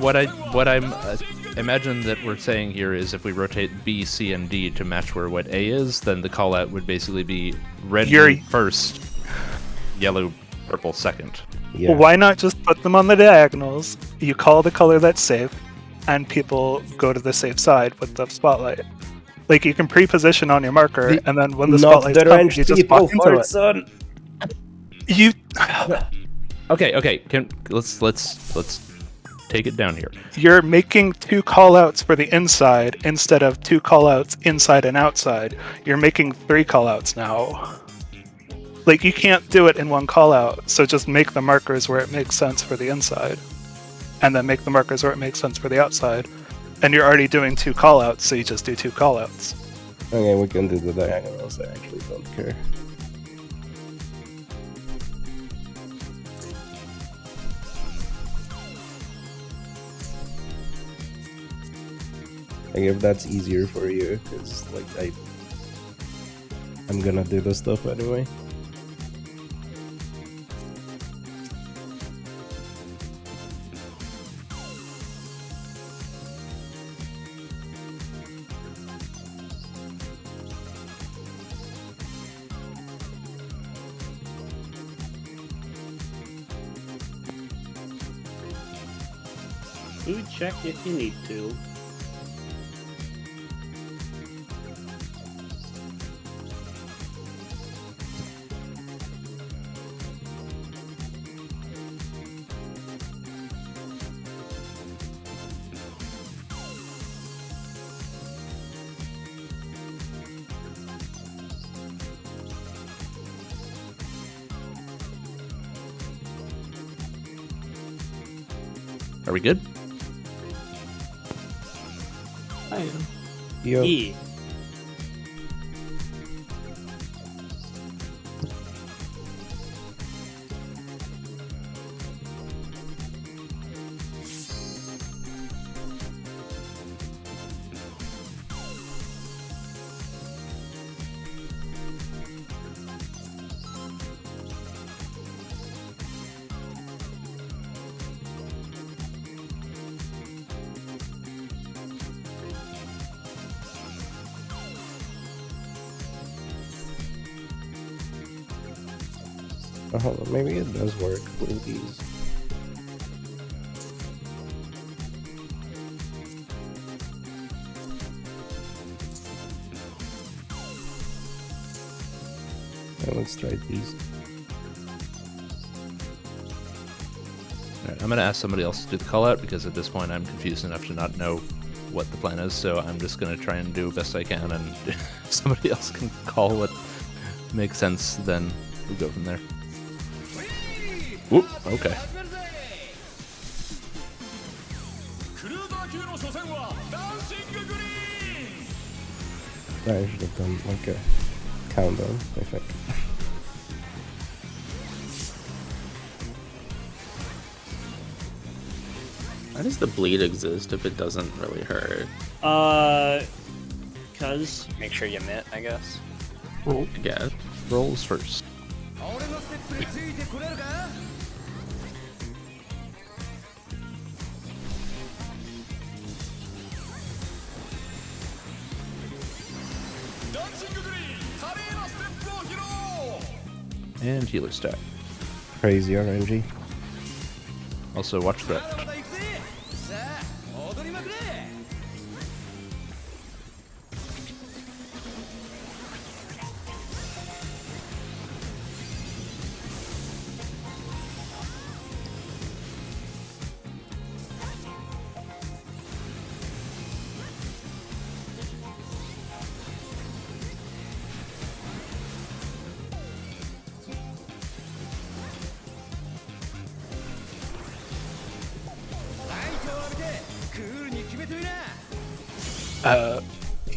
Speaker 2: What I'm imagine that we're saying here is if we rotate B, C, and D to match where what A is, then the call out would basically be red
Speaker 1: You're-
Speaker 2: green first, yellow, purple second.
Speaker 6: Yeah.
Speaker 1: Well, why not just put them on the diagonals? You call the color that's safe, and people go to the safe side with the spotlight. Like, you can pre-position on your marker, and then when the
Speaker 6: Not
Speaker 1: spotlight
Speaker 6: the
Speaker 1: comes,
Speaker 6: range
Speaker 1: you just
Speaker 6: people
Speaker 1: walk into
Speaker 6: for
Speaker 1: it.
Speaker 6: it, son.
Speaker 1: You...
Speaker 2: Okay. Let's take it down here.
Speaker 1: You're making 2 callouts for the inside instead of 2 callouts inside and outside. You're making 3 callouts now. Like, you can't do it in one callout, so just make the markers where it makes sense for the inside. And then make the markers where it makes sense for the outside. And you're already doing 2 callouts, so you just do 2 callouts.
Speaker 6: Okay, we can do the diagonals. I actually don't care. Like, if that's easier for you, because like I'm gonna do this stuff anyway.
Speaker 5: Food check if you need to.
Speaker 2: Are we good?
Speaker 3: I am.
Speaker 6: Yo,
Speaker 5: E.
Speaker 6: hold on, maybe it does work with these. Okay, let's try these.
Speaker 2: Alright, I'm gonna ask somebody else to do the call out because at this point I'm confused enough to not know what the plan is, so I'm just gonna try and do best I can, and if somebody else can call what makes sense, then we'll go from there. Whoop, okay.
Speaker 6: I should have done like a countdown, I think.
Speaker 7: Why does the bleed exist if it doesn't really hurt?
Speaker 5: Cause
Speaker 4: Make sure you mitt, I guess.
Speaker 7: I guess.
Speaker 2: Rolls first. And healer stack.
Speaker 6: Crazy RNG.
Speaker 2: Also, watch threat.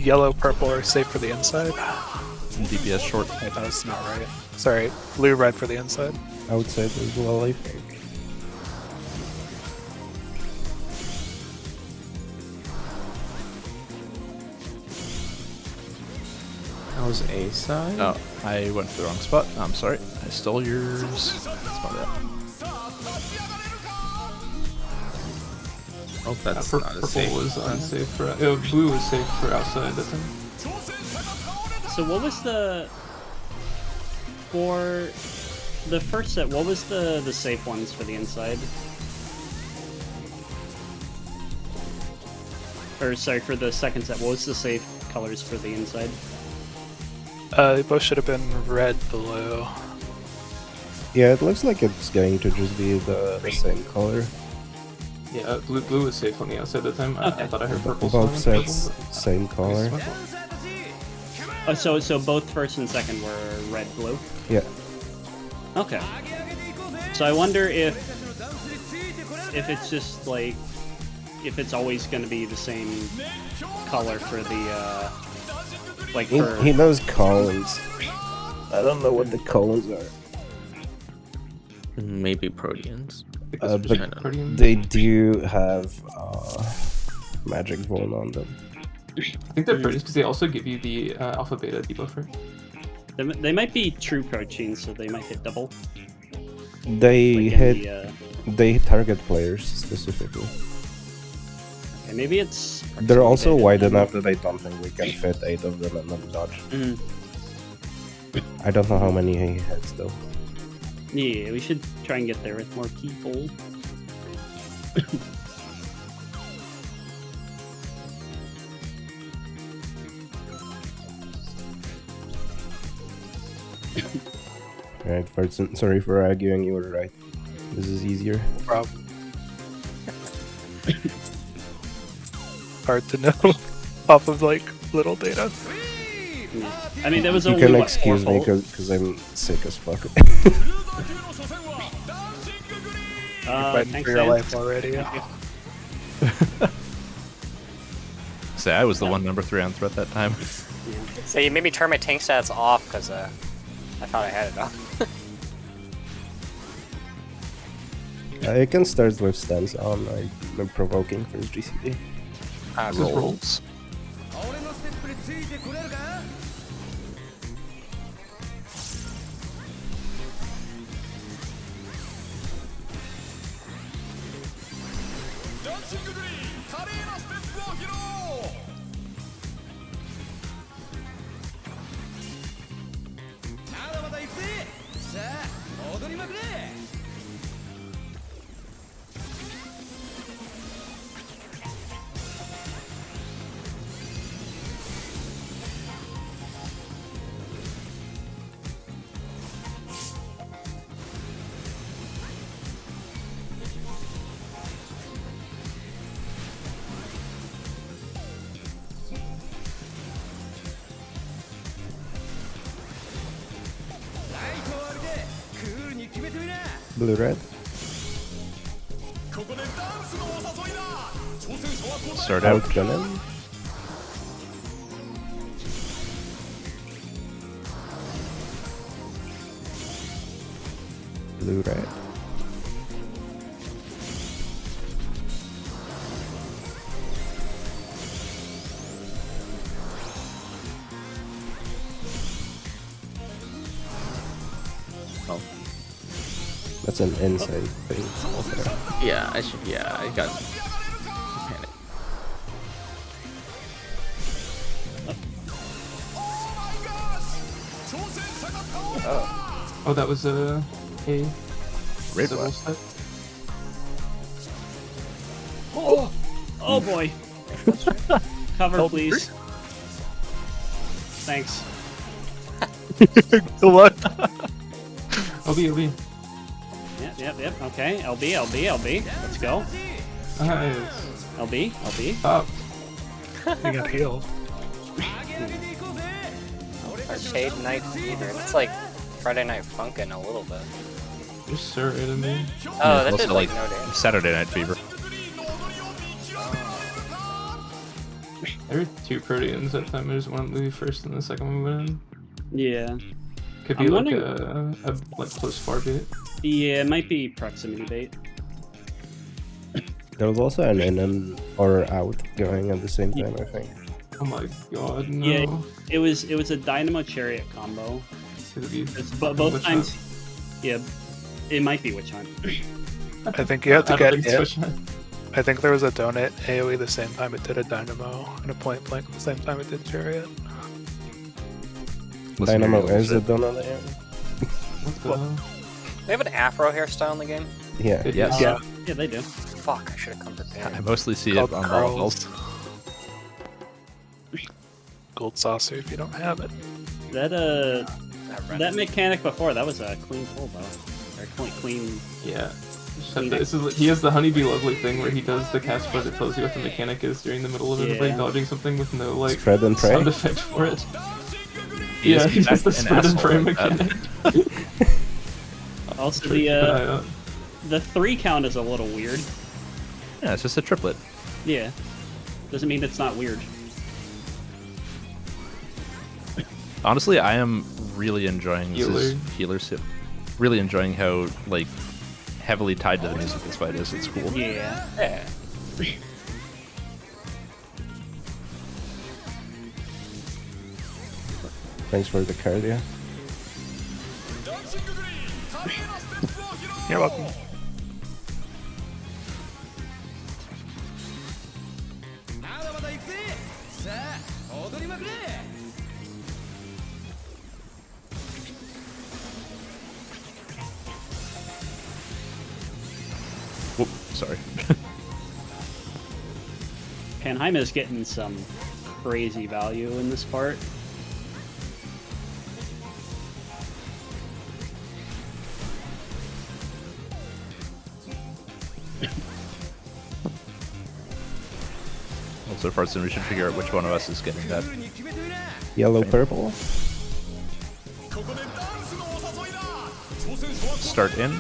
Speaker 1: Yellow, purple are safe for the inside.
Speaker 2: DPS short.
Speaker 1: Wait, that's not right. Sorry, blue, red for the inside.
Speaker 6: Outside as well, I think.
Speaker 7: That was A side?
Speaker 2: Oh, I went to the wrong spot. I'm sorry. I stole yours. That's my bad.
Speaker 7: Oh, that's not a
Speaker 3: Purple
Speaker 7: safe.
Speaker 3: was unsafe for. Blue was safe for outside. That's him.
Speaker 5: so what was the for the first set? What was the safe ones for the inside? Or sorry, for the second set, what was the safe colors for the inside?
Speaker 1: They both should have been red, blue.
Speaker 6: Yeah, it looks like it's going to just be the same color.
Speaker 3: Yeah, blue was safe on the outside at the time. I thought I heard purple.
Speaker 6: Both
Speaker 3: so I went
Speaker 6: sets,
Speaker 3: purple, but-
Speaker 6: same color.
Speaker 5: Oh, so both first and second were red, blue.
Speaker 6: Yeah.
Speaker 5: Okay. So I wonder if it's just like if it's always going to be the same color for the like for
Speaker 6: He knows columns. I don't know what the columns are.
Speaker 7: Maybe Proteans.
Speaker 6: But
Speaker 3: Protean.
Speaker 6: they do have magic bone on them.
Speaker 3: I think they're Proteans because they also give you the alpha beta debuffer.
Speaker 5: they might be true proteins, so they might hit double.
Speaker 6: They
Speaker 5: Like
Speaker 6: hit.
Speaker 5: in
Speaker 6: They target players specifically.
Speaker 5: okay, maybe it's.
Speaker 6: They're also
Speaker 5: proximity
Speaker 6: wide
Speaker 5: beta.
Speaker 6: enough that I don't think we can fit 8 of them and then dodge.
Speaker 5: Mhm.
Speaker 6: I don't know how many he hits though.
Speaker 5: Yeah, we should try and get there with more people.
Speaker 6: Alright, sorry for arguing, you were right. This is easier.
Speaker 1: Problem. Hard to know off of like little data.
Speaker 5: Yeah. I mean, there was
Speaker 6: You
Speaker 5: only
Speaker 6: can
Speaker 5: what,
Speaker 6: excuse
Speaker 5: 4
Speaker 6: me
Speaker 5: holes?
Speaker 6: because I'm sick as fuck.
Speaker 1: Fighting
Speaker 5: Thanks,
Speaker 1: for your
Speaker 5: Dan.
Speaker 1: life already.
Speaker 2: Say, I was the one number 3 on threat that time.
Speaker 4: So you made me turn my tank stats off because I thought I had it on.
Speaker 6: I can start with stance on, I'm provoking first GCD.
Speaker 3: Just roll.
Speaker 2: Rolls.
Speaker 6: Blue red.
Speaker 2: Start out.
Speaker 6: Outgun him. Blue red.
Speaker 7: Oh.
Speaker 6: That's an inside thing. Okay.
Speaker 7: Yeah, I should. Yeah, I got panic.
Speaker 3: Oh, that was a
Speaker 2: Red
Speaker 3: civil
Speaker 2: one.
Speaker 3: set.
Speaker 5: Oh boy. Cover, please. Thanks.
Speaker 1: The what?
Speaker 3: LB.
Speaker 5: Yep. Okay. LB. Let's go.
Speaker 3: Nice.
Speaker 5: LB.
Speaker 3: Top.
Speaker 1: He got healed.
Speaker 4: Arcade Night Fever. It's like Friday Night Funkin' a little bit.
Speaker 3: You're sorry to me.
Speaker 4: Oh, that
Speaker 2: also
Speaker 4: did like no damage.
Speaker 2: Saturday Night Fever.
Speaker 3: There were 2 Proteans that time. There's one move first and the second one went in.
Speaker 5: Yeah.
Speaker 3: Could be
Speaker 5: I'm
Speaker 3: like
Speaker 5: wondering-
Speaker 3: a like close far bait.
Speaker 5: Yeah, it might be proximity bait.
Speaker 6: There was also an in and or out going at the same time, I think.
Speaker 3: Oh my god, no.
Speaker 5: Yeah, it was a Dynamo Chariot combo.
Speaker 3: Could it be
Speaker 5: Both
Speaker 3: Witch
Speaker 5: times.
Speaker 3: Hunt?
Speaker 5: Yeah, it might be Witch Hunt.
Speaker 1: I think you have to
Speaker 3: I don't
Speaker 1: get
Speaker 3: think it's
Speaker 1: it.
Speaker 3: Witch Hunt.
Speaker 1: I think there was a donut AoE the same time it did a dynamo, and a point blank the same time it did chariot.
Speaker 2: Listen to
Speaker 6: Dynamo
Speaker 2: your
Speaker 6: is a
Speaker 2: shit.
Speaker 6: donut there.
Speaker 3: What the hell?
Speaker 4: They have an afro hairstyle in the game?
Speaker 6: Yeah.
Speaker 2: Yes.
Speaker 1: Yeah.
Speaker 5: Yeah, they do.
Speaker 4: Fuck, I should have come
Speaker 2: I
Speaker 4: prepared.
Speaker 2: mostly see it
Speaker 1: Called
Speaker 2: on
Speaker 1: curls.
Speaker 2: volleyballs.
Speaker 1: Gold saucer if you don't have it.
Speaker 5: That mechanic before, that was a clean pull though. Or clean.
Speaker 3: Yeah. He has the Honeybee Lovely thing where he does the cast part that tells you what the mechanic is during the middle of it, like
Speaker 5: Yeah.
Speaker 3: dodging something with no like
Speaker 6: Spread and pray.
Speaker 3: sound effect for it.
Speaker 2: He
Speaker 3: Yeah,
Speaker 2: is
Speaker 3: he does the
Speaker 2: an
Speaker 3: spread and pray
Speaker 2: asshole like that.
Speaker 3: mechanic.
Speaker 5: Also,
Speaker 3: Keep an eye out.
Speaker 5: the 3 count is a little weird.
Speaker 2: Yeah, it's just a triplet.
Speaker 5: Yeah. Doesn't mean it's not weird.
Speaker 2: Honestly, I am really enjoying this
Speaker 3: Healer.
Speaker 2: healer sip. Really enjoying how like heavily tied to the music this fight is. It's cool.
Speaker 5: Yeah.
Speaker 4: Yeah.
Speaker 6: Thanks for the cardio.
Speaker 1: You're welcome.
Speaker 2: Whoop, sorry.
Speaker 5: Panheim is getting some crazy value in this part.
Speaker 2: Well, so far, soon we should figure out which one of us is getting that.
Speaker 6: Yellow, purple.
Speaker 2: Start in.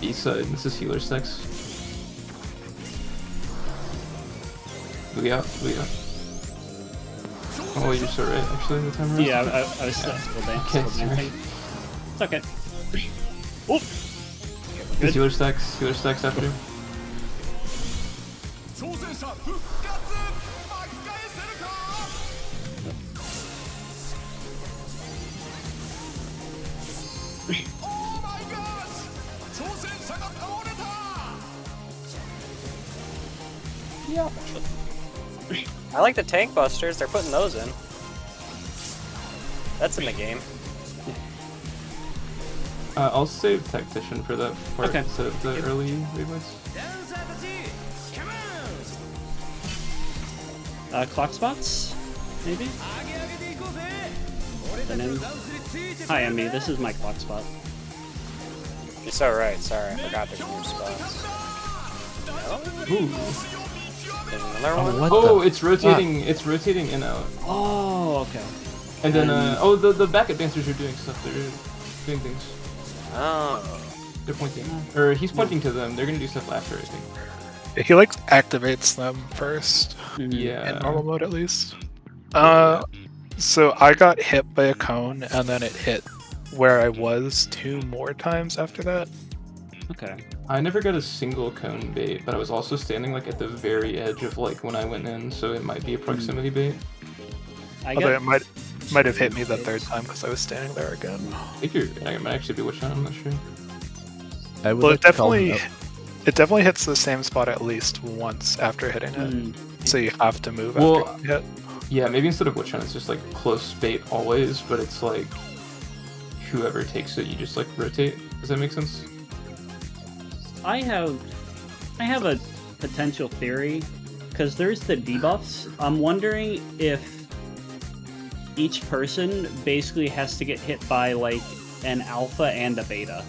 Speaker 3: East side, this is healer sex. Boogie out. Oh, you're so right, actually, the timer.
Speaker 5: Yeah, I was still dancing.
Speaker 3: Okay, sorry.
Speaker 5: It's okay.
Speaker 3: Good. Healer stacks after.
Speaker 4: I like the tank busters. They're putting those in. That's in the game.
Speaker 3: I'll save Tactician for that part
Speaker 5: Okay.
Speaker 3: instead of the early movements.
Speaker 5: Clock spots? Maybe? And then... Hi, Emmy. This is my clock spot.
Speaker 4: You're so right. Sorry, I forgot there's new spots.
Speaker 3: Ooh.
Speaker 4: There's another one.
Speaker 2: What
Speaker 3: Oh,
Speaker 2: the?
Speaker 3: it's rotating. It's rotating in out.
Speaker 5: Oh, okay.
Speaker 3: And then the back advancers are doing stuff. They're doing things.
Speaker 4: Oh.
Speaker 3: They're pointing, or he's pointing to them. They're gonna do stuff after, I think.
Speaker 1: He like activates them first,
Speaker 3: Yeah.
Speaker 1: in normal mode at least. So I got hit by a cone, and then it hit where I was 2 more times after that.
Speaker 5: Okay.
Speaker 3: I never got a single cone bait, but I was also standing like at the very edge of like when I went in, so it might be a proximity bait.
Speaker 1: Although it might have hit me the third time because I was standing there again.
Speaker 3: I think I might actually be which one, I'm not sure.
Speaker 2: I would
Speaker 1: Well,
Speaker 2: like to call him out.
Speaker 1: it definitely hits the same spot at least once after hitting it. So you have to move
Speaker 3: Well,
Speaker 1: after you hit.
Speaker 3: yeah, maybe instead of witch hunt, it's just like close bait always, but it's like whoever takes it, you just like rotate. Does that make sense?
Speaker 5: I have a potential theory, because there's the debuffs. I'm wondering if each person basically has to get hit by like an alpha and a beta.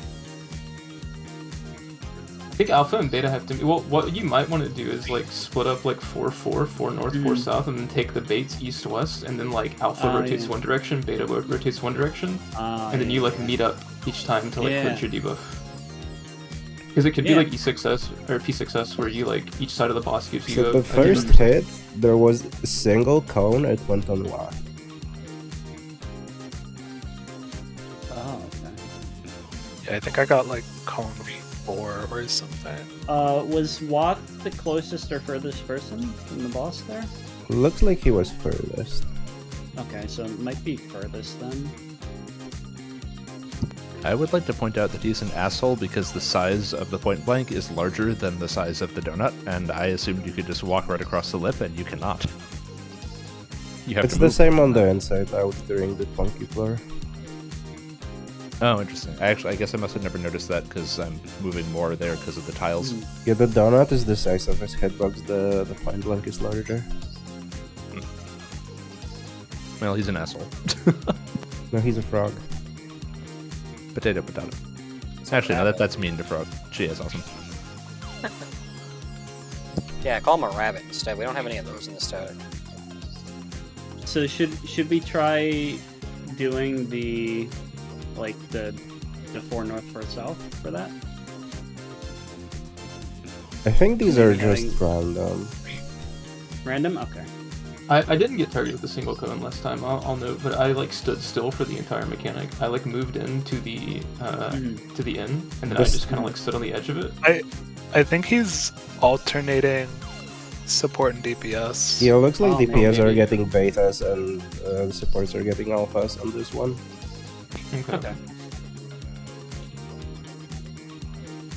Speaker 3: I think alpha and beta have to be. Well, what you might want to do is like split up like 4-4, 4 north, 4 south, and then take the baits east west, and then like alpha rotates one direction, beta rotates one direction, and then you like meet up each time to like clinch your debuff. Because it could be like E6S or P6S where you like each side of the boss gives you.
Speaker 6: So the first hit, there was a single cone. It went on lock.
Speaker 5: Oh, okay.
Speaker 1: Yeah, I think I got like cone 4 or something.
Speaker 5: Was Wath the closest or furthest person from the boss there?
Speaker 6: Looks like he was furthest.
Speaker 5: Okay, so it might be furthest then.
Speaker 2: I would like to point out that he's an asshole because the size of the point blank is larger than the size of the donut, and I assumed you could just walk right across the lip, and you cannot. You have
Speaker 6: It's
Speaker 2: to
Speaker 6: the
Speaker 2: move.
Speaker 6: same on the inside out during the funky floor.
Speaker 2: Oh, interesting. I guess I must have never noticed that because I'm moving more there because of the tiles.
Speaker 6: Yeah, the donut is the size of his hitbox, the point blank is larger.
Speaker 2: Well, he's an asshole.
Speaker 6: No, he's a frog.
Speaker 2: Potato, potato. Actually, no, that's mean to Frog. She is awesome.
Speaker 4: Yeah, call him a rabbit instead. We don't have any of those in this tower.
Speaker 5: So should we try doing the like the 4 north, 4 south for that?
Speaker 6: I think these are
Speaker 5: Having-
Speaker 6: just random.
Speaker 5: Random? Okay.
Speaker 3: I didn't get targeted with a single cone last time. I'll note, but I like stood still for the entire mechanic. I like moved into the to the inn, and then I just kind of like stood on the edge of it.
Speaker 1: I think he's alternating support and DPS.
Speaker 6: Yeah, looks like
Speaker 5: Oh,
Speaker 6: DPS are
Speaker 3: maybe.
Speaker 6: getting betas and supports are getting alphas on this one.
Speaker 5: Okay.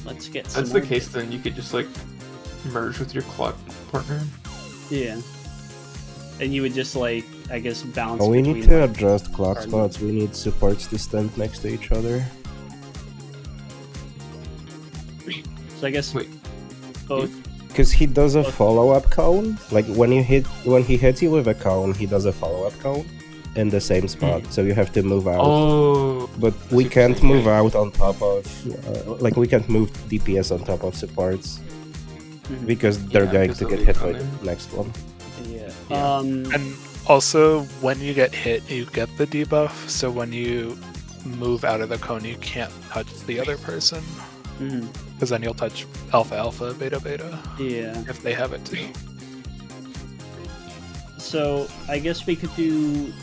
Speaker 5: Let's get
Speaker 3: If
Speaker 5: some
Speaker 3: that's the
Speaker 5: more
Speaker 3: case, then you could just like merge with your clock partner.
Speaker 5: Yeah. And you would just like, I guess, bounce.
Speaker 6: Oh, we
Speaker 5: between,
Speaker 6: need to
Speaker 5: like-
Speaker 6: adjust clock
Speaker 5: Pardon?
Speaker 6: spots. We need supports to stand next to each other.
Speaker 5: So I guess
Speaker 3: Wait.
Speaker 5: both.
Speaker 6: Because he does a follow-up cone. Like when he hits you with a cone, he does a follow-up cone in the same spot. So you have to move out.
Speaker 3: Oh,
Speaker 6: But we can't move out on top of, like we can't move DPS on top of supports because they're
Speaker 3: Yeah,
Speaker 6: going
Speaker 3: because
Speaker 6: to
Speaker 3: they'll
Speaker 6: get
Speaker 3: be
Speaker 6: hit by
Speaker 3: coming.
Speaker 6: the next one.
Speaker 5: Yeah.
Speaker 3: Yeah.
Speaker 1: And also, when you get hit, you get the debuff. So when you move out of the cone, you can't touch the other person. Because then you'll touch alpha, alpha, beta, beta.
Speaker 5: Yeah.
Speaker 1: If they have it too.
Speaker 5: So I guess we could do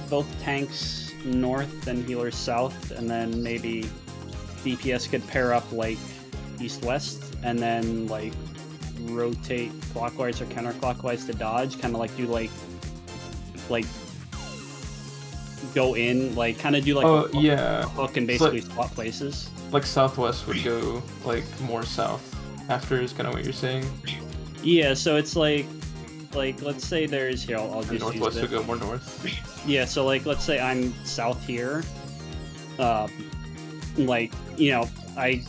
Speaker 5: both tanks north and healers south, and then maybe DPS could pair up like east-west, and then like rotate clockwise or counterclockwise to dodge, kind of like do like go in, like kind of do like
Speaker 3: oh
Speaker 5: a
Speaker 3: yeah.
Speaker 5: hook and
Speaker 3: It's like-
Speaker 5: basically swap places.
Speaker 3: Like southwest would go like more south after is kind of what you're saying.
Speaker 5: Yeah, so it's like let's say there's here. I'll
Speaker 3: And
Speaker 5: just
Speaker 3: northwest
Speaker 5: use
Speaker 3: would
Speaker 5: it.
Speaker 3: go more north.
Speaker 5: Yeah, so like let's say I'm south here. Like, you know,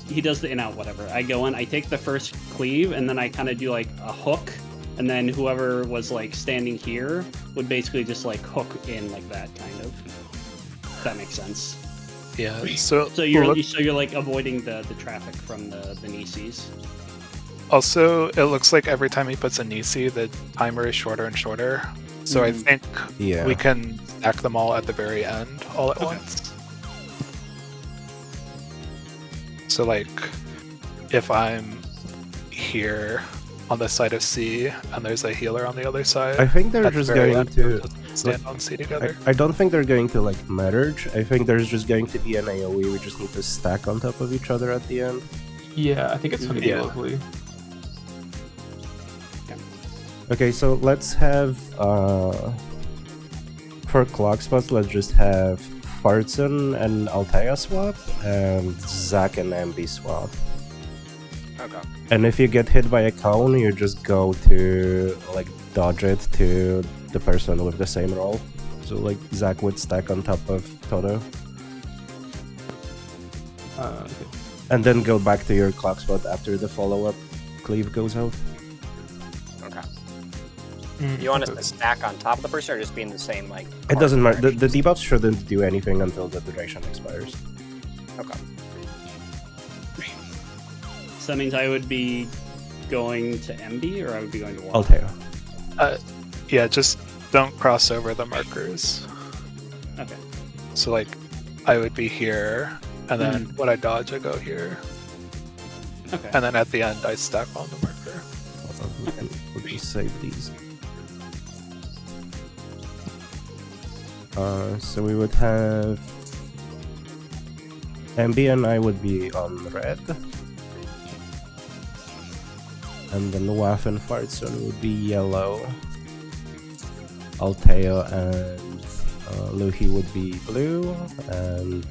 Speaker 5: he does the in out whatever. I go in, I take the first cleave, and then I kind of do like a hook, and then whoever was like standing here would basically just like hook in like that kind of. If that makes sense.
Speaker 1: Yeah. So
Speaker 5: you're
Speaker 1: look-
Speaker 5: so you're like avoiding the traffic from the Nisis.
Speaker 1: Also, it looks like every time he puts a Nisi, the timer is shorter and shorter. So I think
Speaker 6: Yeah.
Speaker 1: we can stack them all at the very end, all at once. So like, if I'm here on the side of C and there's a healer on the other side,
Speaker 6: I think they're
Speaker 1: at the
Speaker 6: just
Speaker 1: very
Speaker 6: going
Speaker 1: end,
Speaker 6: to.
Speaker 1: stand on C together.
Speaker 6: I don't think they're going to like merge. I think there's just going to be an AoE. We just need to stack on top of each other at the end.
Speaker 3: Yeah, I think it's gonna be
Speaker 1: Yeah.
Speaker 3: lovely.
Speaker 6: Okay, so let's have for clock spots. Let's just have Fartson and Altea swap, and Zack and Ambi swap.
Speaker 4: Okay.
Speaker 6: And if you get hit by a cone, you just go to like dodge it to the person with the same roll. So like Zack would stack on top of Toto,
Speaker 3: Okay.
Speaker 6: and then go back to your clock spot after the follow-up cleave goes out.
Speaker 4: Okay.
Speaker 3: Mm,
Speaker 4: You want us
Speaker 3: okay.
Speaker 4: to stack on top of the person or just be in the same, like...
Speaker 6: It doesn't matter. The
Speaker 4: directions?
Speaker 6: debuffs shouldn't do anything until the duration expires.
Speaker 4: Okay.
Speaker 5: So that means I would be going to MB or I would be going to Wall?
Speaker 6: Altea.
Speaker 1: Yeah, just don't cross over the markers.
Speaker 5: Okay.
Speaker 1: So like, I would be here, and then when I dodge, I go here,
Speaker 5: Okay.
Speaker 1: and then at the end, I stack on the marker.
Speaker 6: Hold on, we'll just save these. So we would have MB and I would be on red, and then Waff and Fartson would be yellow. Alteo and Luhi would be blue, and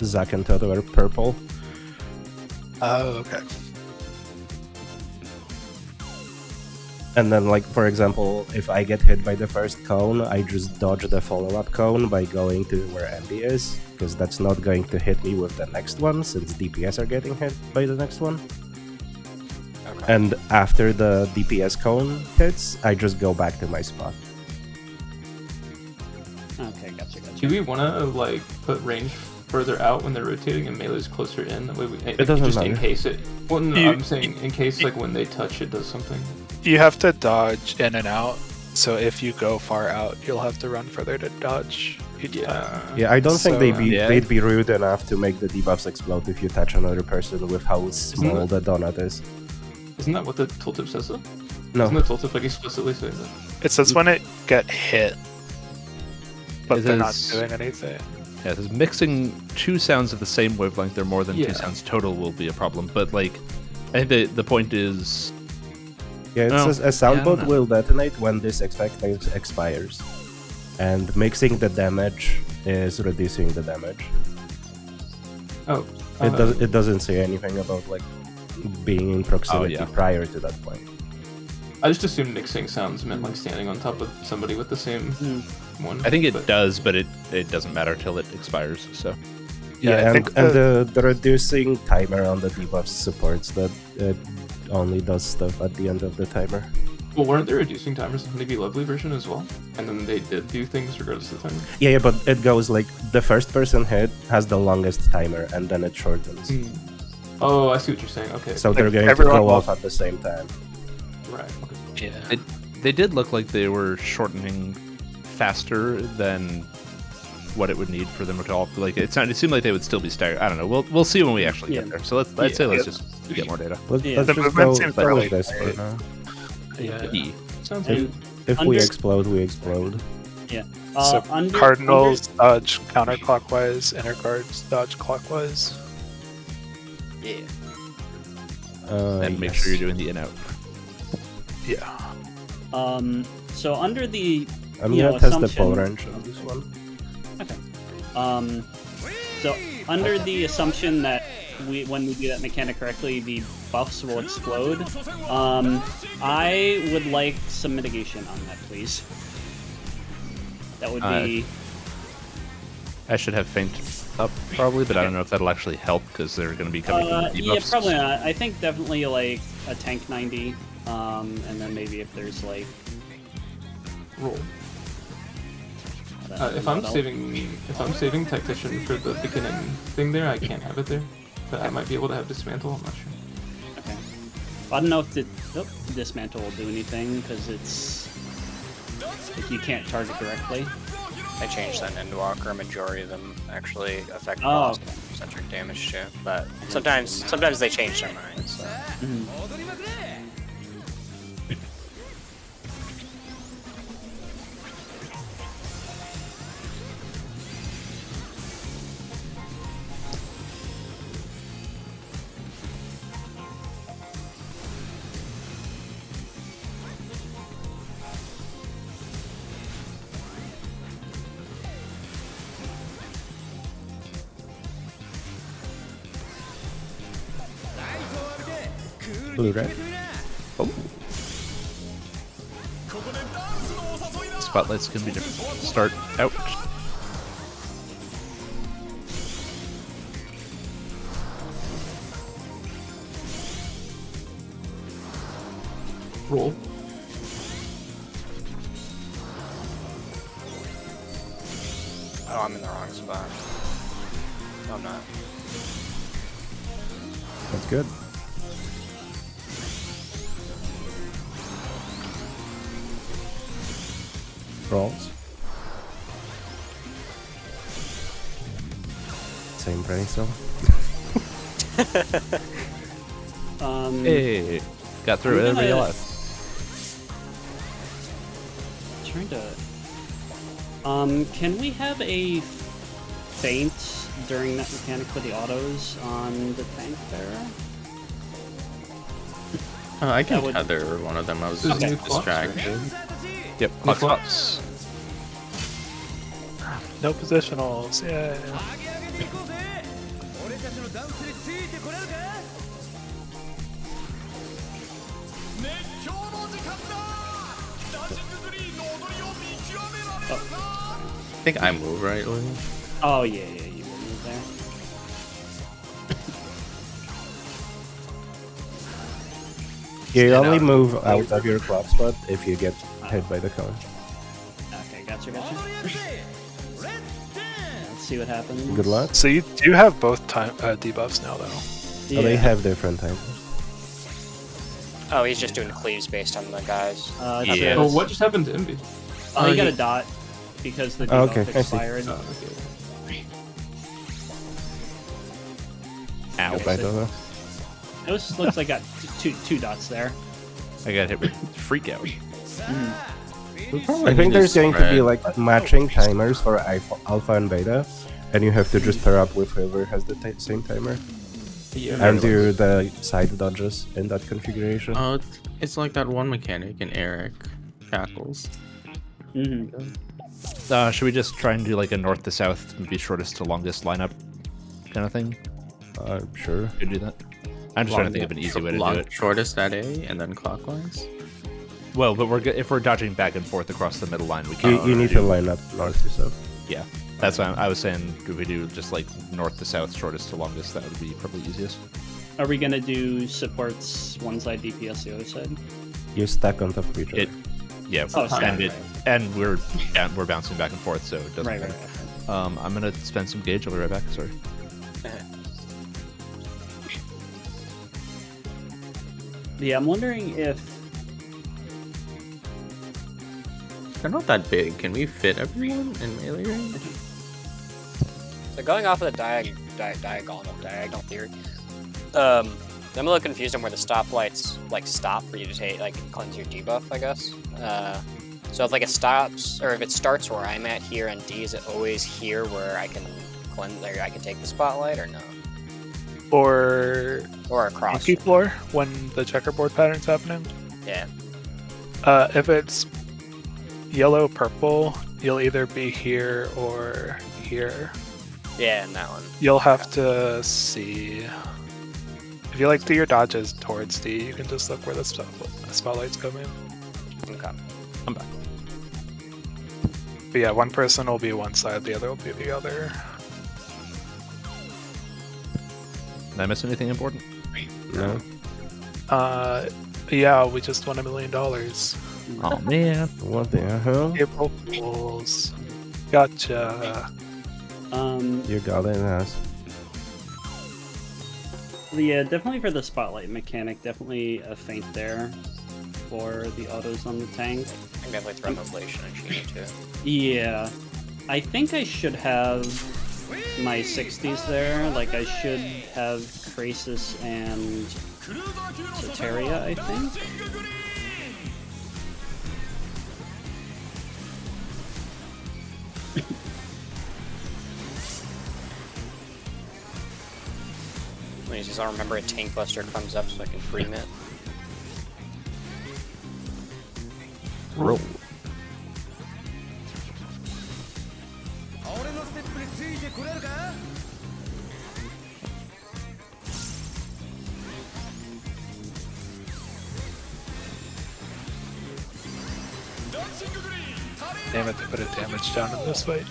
Speaker 6: Zack and Toto are purple.
Speaker 1: Oh, okay.
Speaker 6: And then, like, for example, if I get hit by the first cone, I just dodge the follow-up cone by going to where Andy is, because that's not going to hit me with the next one, since DPS are getting hit by the next one.
Speaker 4: Okay.
Speaker 6: And after the DPS cone hits, I just go back to my spot.
Speaker 5: Okay, gotcha.
Speaker 3: Do we want to like put range further out when they're rotating and melee's closer in? That way we,
Speaker 6: It doesn't
Speaker 3: just
Speaker 6: matter.
Speaker 3: in case it. Well, no,
Speaker 1: You-
Speaker 3: I'm saying in case like when they touch, it does something.
Speaker 1: You have to dodge in and out. So if you go far out, you'll have to run further to dodge each time.
Speaker 6: Yeah, I don't think
Speaker 1: So,
Speaker 6: they'd be rude enough to make the debuffs explode if you touch another person with how small the donut is.
Speaker 3: Isn't that what the tooltip says though?
Speaker 6: No,
Speaker 3: Isn't the tooltip like explicitly saying that?
Speaker 1: It says when it get hit, but
Speaker 2: It
Speaker 1: they're not
Speaker 2: is-
Speaker 1: doing anything.
Speaker 2: Yeah, it says mixing two sounds of the same wavelength or more than
Speaker 3: Yeah.
Speaker 2: two sounds total will be a problem. But like, I think the point is,
Speaker 6: yeah, it
Speaker 2: No.
Speaker 6: says a
Speaker 2: Yeah, I
Speaker 6: sound
Speaker 2: don't
Speaker 6: bolt
Speaker 2: know.
Speaker 6: will detonate when this expectation expires. And mixing the damage is reducing the damage.
Speaker 3: Oh,
Speaker 6: It doesn't say anything about like being in proximity
Speaker 2: yeah.
Speaker 6: prior to that point.
Speaker 3: I just assumed mixing sounds meant like standing on top of somebody with the same one.
Speaker 2: I think it
Speaker 3: but-
Speaker 2: does, but it doesn't matter till it expires. So
Speaker 1: Yeah, I
Speaker 6: and,
Speaker 1: think
Speaker 6: and the reducing timer on the debuff supports that it only does stuff at the end of the timer.
Speaker 3: Well, weren't they reducing timers in the Be Lovely version as well? And then they did do things regardless of the timer.
Speaker 6: Yeah, but it goes like the first person hit has the longest timer and then it shortens.
Speaker 3: Oh, I see what you're saying. Okay.
Speaker 6: So
Speaker 1: Like,
Speaker 6: they're going to
Speaker 1: everyone
Speaker 6: go
Speaker 1: will-
Speaker 6: off at the same time.
Speaker 3: Right. Okay.
Speaker 1: Yeah.
Speaker 2: they did look like they were shortening faster than what it would need for them to all. Like it seemed like they would still be staggered. I don't know. We'll see when we actually get there. So let's say let's just get more data.
Speaker 6: Let's
Speaker 5: Yeah.
Speaker 6: just
Speaker 1: The movement
Speaker 6: go
Speaker 1: seems
Speaker 6: go
Speaker 1: really
Speaker 6: with this for
Speaker 1: tight.
Speaker 6: now.
Speaker 1: Yeah.
Speaker 2: E.
Speaker 3: Sounds
Speaker 6: If,
Speaker 3: good.
Speaker 6: if we
Speaker 5: Under-
Speaker 6: explode, we explode.
Speaker 1: So cardinals dodge counterclockwise, inner guards dodge clockwise.
Speaker 4: Yeah.
Speaker 2: And make sure you're doing the in out.
Speaker 1: Yeah.
Speaker 5: So under the
Speaker 6: I'm
Speaker 5: you know,
Speaker 6: gonna test the
Speaker 5: assumption-
Speaker 6: pull range on this one.
Speaker 5: So under the assumption that when we do that mechanic correctly, the buffs will explode. I would like some mitigation on that, please. That would be
Speaker 2: I should have faint up probably, but I don't know if that'll actually help because they're going to be coming from the
Speaker 5: yeah,
Speaker 2: debuffs.
Speaker 5: probably not. I think definitely like a tank 90, and then maybe if there's like
Speaker 3: Roll.
Speaker 5: I don't
Speaker 3: If
Speaker 5: know
Speaker 3: I'm
Speaker 5: what
Speaker 3: saving tactician for the beginning thing there, I can't have it there. But I might be able to have dismantle. I'm not sure.
Speaker 5: else. Okay. I don't know if the dismantle will do anything because it's like you can't target directly.
Speaker 4: I changed that in Endwalker. Majority of them actually affect
Speaker 5: Oh,
Speaker 4: boss
Speaker 5: okay.
Speaker 4: centric damage too. But sometimes they change their minds. So.
Speaker 6: Blue red.
Speaker 2: Oh. Spotlights can be different. Start out.
Speaker 3: Roll.
Speaker 4: Oh, I'm in the wrong spot. No, I'm not.
Speaker 6: That's good. Rolls. Same price though.
Speaker 2: Hey, got through
Speaker 5: I'm
Speaker 2: every
Speaker 5: gonna-
Speaker 2: life.
Speaker 5: Trying to. Can we have a feint during that mechanic for the autos on the tank there?
Speaker 7: I can
Speaker 5: That would-
Speaker 7: tether one of them. I was
Speaker 3: This is
Speaker 7: just
Speaker 3: new clocks, right?
Speaker 7: distracted.
Speaker 2: Yep,
Speaker 3: Nick
Speaker 2: clock
Speaker 3: Fox.
Speaker 2: stops.
Speaker 1: No positionals. Yeah.
Speaker 7: I think I move right, William.
Speaker 5: Oh yeah, you were move there.
Speaker 6: You
Speaker 2: Stand
Speaker 6: only
Speaker 2: out.
Speaker 6: move out of your clock spot if you get hit by the cone.
Speaker 5: Okay, gotcha. Let's see what happens.
Speaker 6: Good luck.
Speaker 1: So you do have both time debuffs now, though.
Speaker 6: Oh, they
Speaker 5: Yeah.
Speaker 6: have different timers.
Speaker 4: Oh, he's just doing cleaves based on the guys.
Speaker 5: It
Speaker 2: Yeah.
Speaker 3: Oh,
Speaker 5: says-
Speaker 3: what just happened to Envy?
Speaker 5: Oh, you got
Speaker 3: he-
Speaker 5: a dot because the
Speaker 6: Oh,
Speaker 5: debuff
Speaker 6: okay, I see.
Speaker 5: expired.
Speaker 3: Oh, okay.
Speaker 2: Ow.
Speaker 6: Right over.
Speaker 5: It looks like I got two dots there.
Speaker 2: I got hit with freak out.
Speaker 6: I think there's going to be like matching timers for alpha and beta, and you have to just pair up with whoever has the same timer
Speaker 3: Yeah,
Speaker 6: and do the side dodges in that configuration.
Speaker 7: Oh, it's like that one mechanic in Eric Shackles.
Speaker 5: Mm-hmm.
Speaker 2: Should we just try and do like a north to south, maybe shortest to longest lineup kind of thing?
Speaker 6: Sure.
Speaker 2: Could do that. I'm just trying to think of an easy way to do it.
Speaker 7: Shortest at A and then clockwise.
Speaker 2: Well, but if we're dodging back and forth across the middle line, we
Speaker 6: You,
Speaker 2: can't.
Speaker 6: you need to line up north to south.
Speaker 2: Yeah, that's why I was saying. Could we do just like north to south, shortest to longest? That would be probably easiest.
Speaker 5: Are we gonna do supports one side, DPS the other side?
Speaker 6: You stack on top of each other.
Speaker 2: Yeah,
Speaker 5: Oh,
Speaker 2: and we're bouncing back and forth, so it doesn't
Speaker 5: Right.
Speaker 2: matter. I'm gonna spend some gauge. I'll be right back. Sorry.
Speaker 5: Yeah, I'm wondering if
Speaker 7: They're not that big. Can we fit everyone in melee range?
Speaker 4: So going off of the diagonal theory, I'm a little confused on where the stoplights like stop for you to take like cleanse your debuff, I guess. So if like it stops or if it starts where I'm at here on D, is it always here where I can cleanse or I can take the spotlight or no?
Speaker 1: Or
Speaker 4: Across?
Speaker 1: monkey floor when the checkerboard pattern's happening.
Speaker 4: Yeah.
Speaker 1: If it's yellow purple, you'll either be here or here.
Speaker 4: Yeah, in that one.
Speaker 1: You'll have to see. If you like do your dodges towards D, you can just look where the spotlight's coming.
Speaker 4: Okay.
Speaker 2: I'm back.
Speaker 1: But yeah, one person will be one side, the other will be the other.
Speaker 2: Did I miss anything important?
Speaker 6: No.
Speaker 1: Yeah, we just won $1 million.
Speaker 2: Oh man.
Speaker 6: What the hell?
Speaker 1: April Fools. Gotcha.
Speaker 6: You got it, ass.
Speaker 5: Yeah, definitely for the spotlight mechanic, definitely a feint there for the autos on the tank.
Speaker 4: I can definitely throw Mobilation and Chino too.
Speaker 5: Yeah, I think I should have my 60s there. Like, I should have Krasis and Soteria, I think.
Speaker 4: Please, I'll remember a Tank Buster comes up so I can preem it.
Speaker 2: Roll.
Speaker 1: Damn it, they put a damage down in this fight.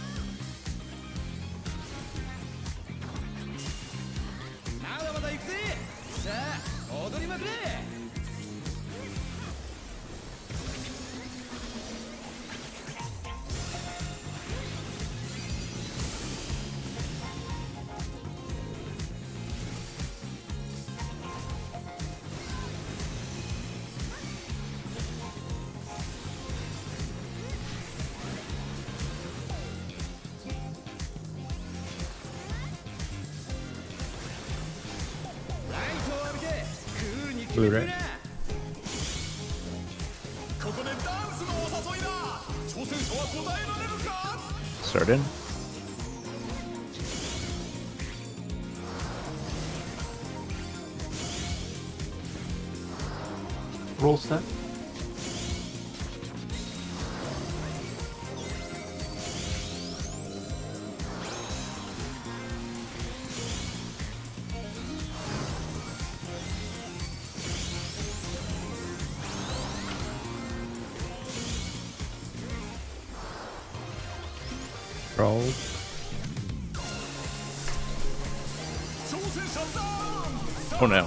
Speaker 6: Blu-ray.
Speaker 2: Start in.
Speaker 3: Roll step.
Speaker 6: Roll.
Speaker 2: Oh no.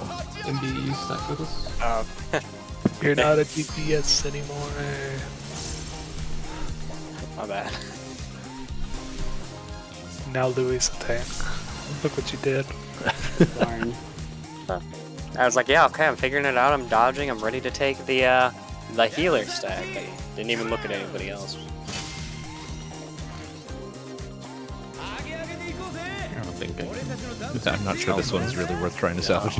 Speaker 3: MB stack with us.
Speaker 1: You're not a DPS anymore.
Speaker 4: My bad.
Speaker 1: Now Louis is a tank. Look what you did.
Speaker 5: Darn.
Speaker 4: I was like, yeah, okay, I'm figuring it out. I'm dodging. I'm ready to take the healer stack. I didn't even look at anybody else.
Speaker 7: I don't think
Speaker 2: I'm not sure this one's really worth trying to salvage.